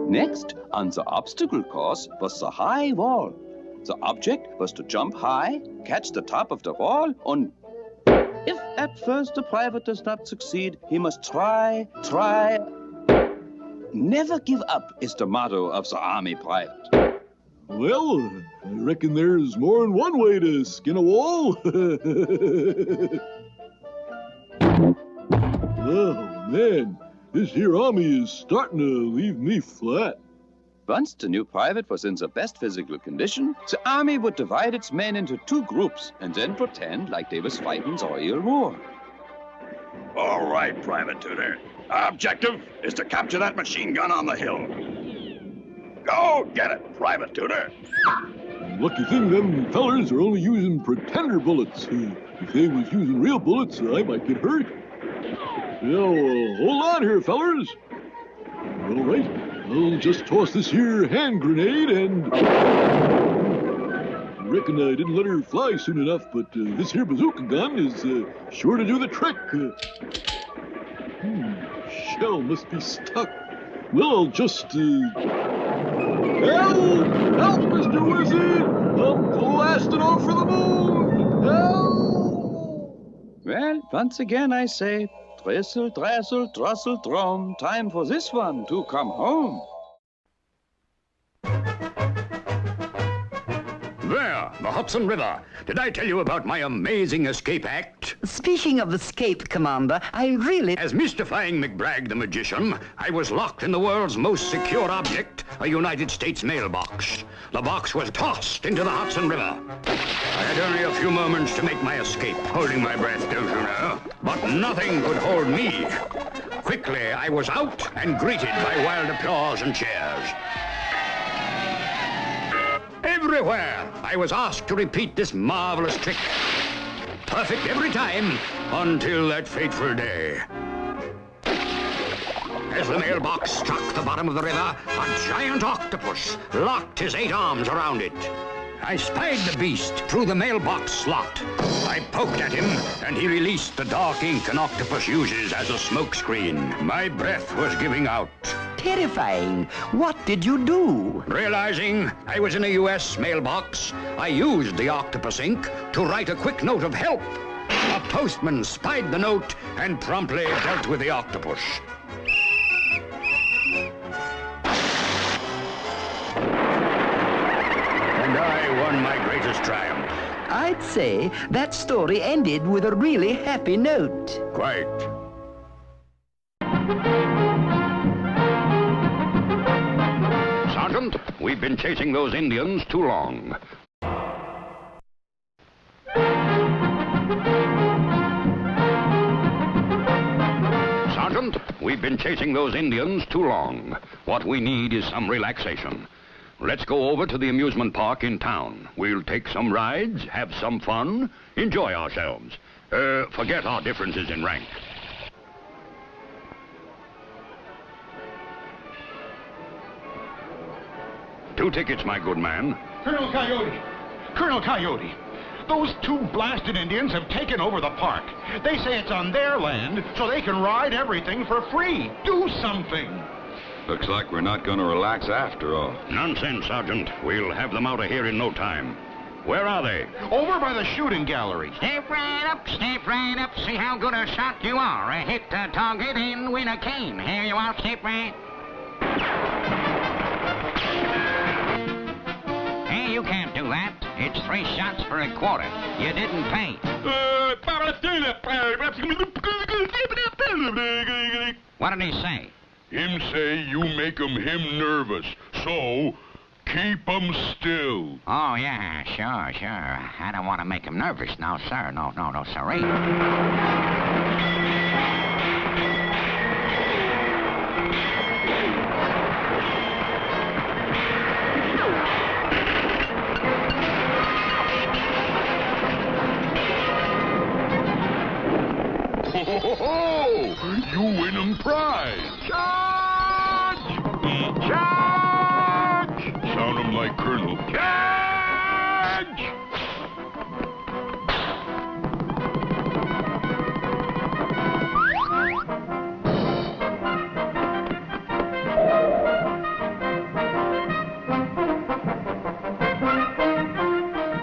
Next, on the obstacle course, was the high wall. The object was to jump high, catch the top of the wall, and if at first the private does not succeed, he must try. Never give up is the motto of the Army private. Well, I reckon there's more than one way to skin a wall. Oh, man, this here Army is starting to leave me flat. Once the new private was in the best physical condition, the Army would divide its men into two groups and then pretend like they was fighting the real war. All right, Private Tudor. Our objective is to capture that machine gun on the hill. Go get it, Private Tudor. Lucky thing them fellers are only using pretender bullets. If they was using real bullets, I might get hurt. Now, hold on here, fellers. All right, I'll just toss this here hand grenade and... I reckon I didn't let her fly soon enough, but this here bazooka gun is sure to do the trick. Shell must be stuck. Well, I'll just... Help! Help, Mr. Wizard! I'm blasting off for the moon! Help! Well, once again I say, Dressel, Dressel, Drossel, Drum, time for this one to come home. There, the Hudson River. Did I tell you about my amazing escape act? Speaking of escape, Commander, I really... As mystifying McBragg the magician, I was locked in the world's most secure object, a United States mailbox. The box was tossed into the Hudson River. I had only a few moments to make my escape, holding my breath, don't you know? But nothing could hold me. Quickly, I was out and greeted by wild applause and cheers. Everywhere, I was asked to repeat this marvelous trick. Perfect every time, until that fateful day. As the mailbox struck the bottom of the river, a giant octopus locked his 8 arms around it. I spied the beast through the mailbox slot. I poked at him, and he released the dark ink an octopus uses as a smokescreen. My breath was giving out. Terrifying. What did you do? Realizing I was in a U.S. mailbox, I used the octopus ink to write a quick note of help. A postman spied the note and promptly dealt with the octopus. And I won my greatest triumph. I'd say that story ended with a really happy note. Quite. Sergeant, we've been chasing those Indians too long. Sergeant, we've been chasing those Indians too long. What we need is some relaxation. Let's go over to the amusement park in town. We'll take some rides, have some fun, enjoy ourselves. Forget our differences in rank. Two tickets, my good man. Colonel Coyote! Colonel Coyote! Those 2 blasted Indians have taken over the park. They say it's on their land, so they can ride everything for free. Do something! Looks like we're not going to relax after all. Nonsense, Sergeant. We'll have them out of here in no time. Where are they? Over by the shooting gallery. Step right up, see how good a shot you are. Hit the target and win a cane. Here you are, step right. Hey, you can't do that. It's 3 shots for a quarter. You didn't pay. What did he say? Him say you make him nervous. So, keep 'em still. Oh, yeah, sure. I don't want to make him nervous. No, sir. No, sorry. Ho! You win 'em prize. Charge! Charge! Sound 'em like Colonel. Charge!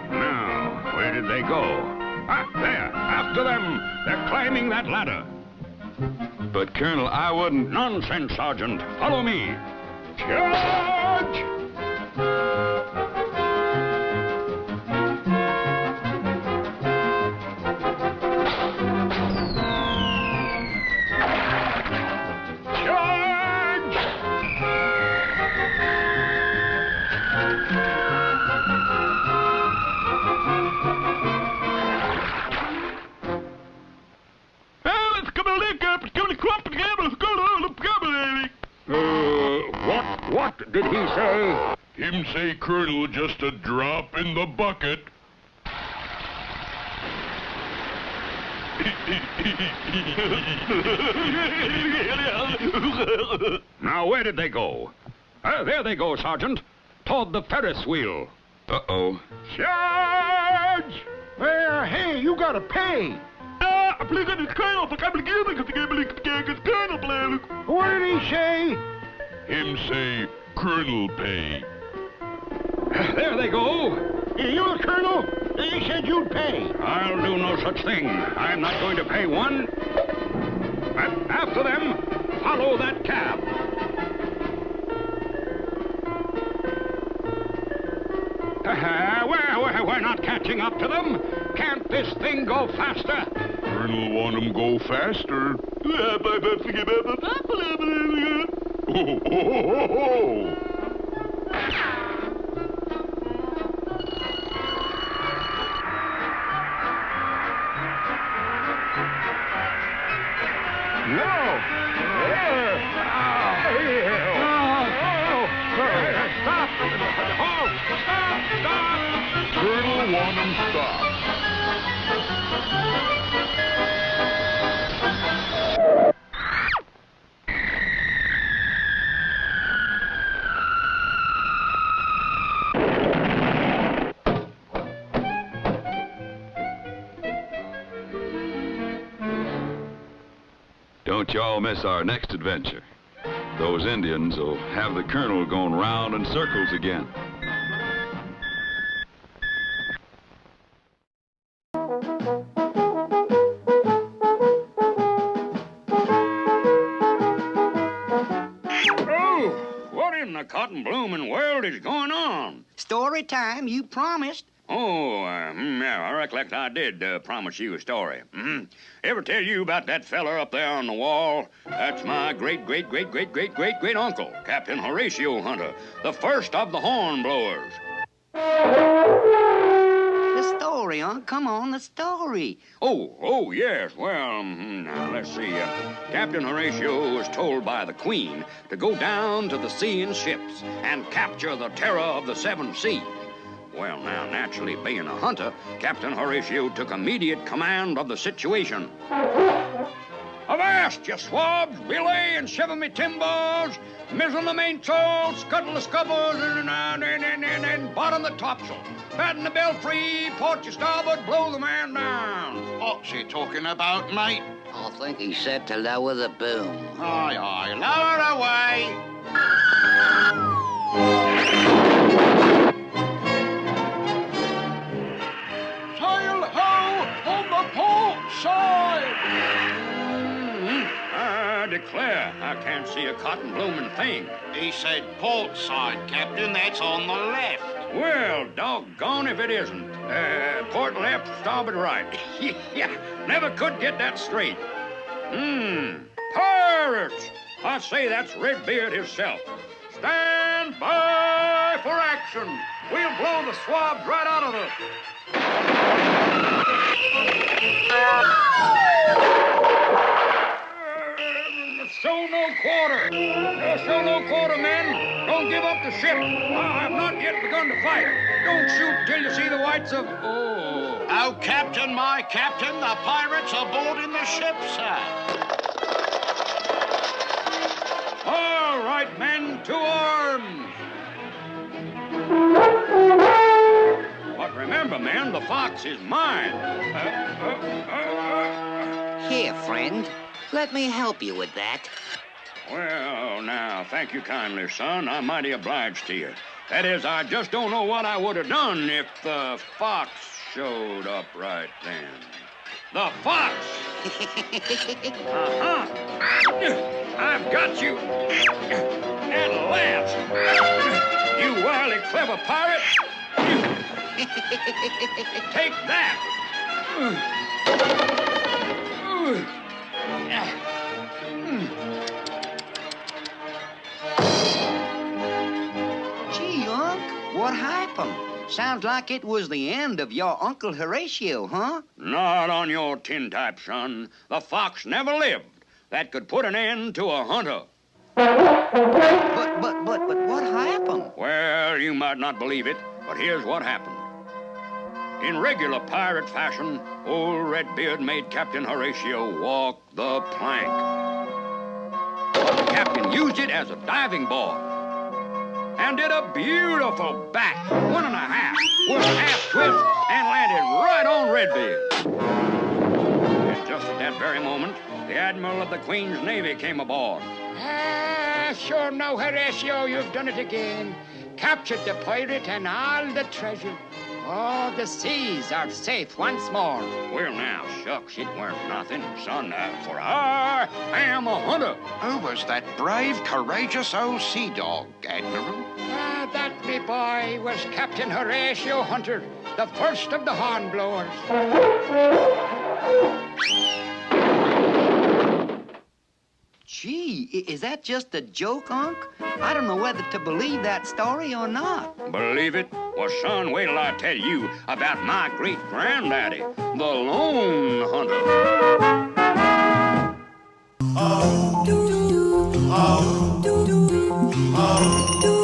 Now, where did they go? Ah, there, after them. They're climbing that ladder. But, Colonel, I wouldn't... Nonsense, Sergeant. Follow me. Charge! What did he say? Him say, Colonel, just a drop in the bucket. Now, where did they go? There they go, Sergeant. Toward the Ferris wheel. Uh-oh. Charge! Well, hey, you gotta pay. What did he say? Him say, Colonel pay. There they go. You the colonel? He said you'd pay. I'll do no such thing. I'm not going to pay one. But after them, follow that cab. We're not catching up to them. Can't this thing go faster? Colonel want 'em go faster. Oh. Stop! Halt! Stop! Colonel want 'em stop. Don't y'all miss our next adventure. Those Indians will have the Colonel going round in circles again. Oh, what in the cotton blooming world is going on? Story time, you promised. Oh, yeah, I recollect I did promise you a story. Ever tell you about that feller up there on the wall? That's my great-great-great-great-great-great-great-uncle, Captain Horatio Hunter, the first of the hornblowers. The story, huh? Come on, the story. Oh, yes. Well, now, let's see. Captain Horatio was told by the Queen to go down to the sea in ships and capture the terror of the seven seas. Well, now, naturally, being a hunter, Captain Horatio took immediate command of the situation. Avast, you swabs! Belay and shiver me timbers! Mizzen the mainsail, scuttle the scuppers, and bottom the topsail. Batten the belfry, port your starboard, blow the man down. What's he talking about, mate? I think he said to lower the boom. Aye, aye, lower away. Sail ho on the port side! I declare, I can't see a cotton blooming thing. He said port side, Captain. That's on the left. Well, doggone if it isn't. Port left, starboard right. Yeah, never could get that straight. Pirates! I say that's Redbeard himself. Stand by for action. We'll blow the swabs right out of them. Show no quarter. Show no quarter, men. Don't give up the ship. I have not yet begun to fire. Don't shoot till you see the whites of... Oh. Oh, Captain, my Captain, the pirates are boarding the ship, sir. All right, men, to arms. But remember, men, the fox is mine. Here, friend. Let me help you with that. Well, now, thank you kindly, son. I'm mighty obliged to you. That is, I just don't know what I would have done if the fox showed up right then. The fox! Uh-huh. I've got you. At last. You wily, clever pirate. Take that. Gee, Unc, what happened? Sounds like it was the end of your Uncle Horatio, huh? Not on your tintype, son. The fox never lived. That could put an end to a hunter. But what happened? Well, you might not believe it, but here's what happened. In regular pirate fashion, old Redbeard made Captain Horatio walk the plank. But the captain used it as a diving board and did a beautiful back 1.5 with a half twist and landed right on Redbeard. And just at that very moment, the Admiral of the Queen's Navy came aboard. Sure no, Horatio, you've done it again. Captured the pirate and all the treasure. Oh, the seas are safe once more. Well, now, shucks, it weren't nothing, son, for I am a hunter. Who was that brave, courageous old sea dog, Admiral? That, me boy, was Captain Horatio Hunter, the first of the hornblowers. Gee, is that just a joke, Unc? I don't know whether to believe that story or not. Believe it? Well, son, wait till I tell you about my great-granddaddy, the Lone Hunter. Oh, do, do, oh, do, do, oh, do.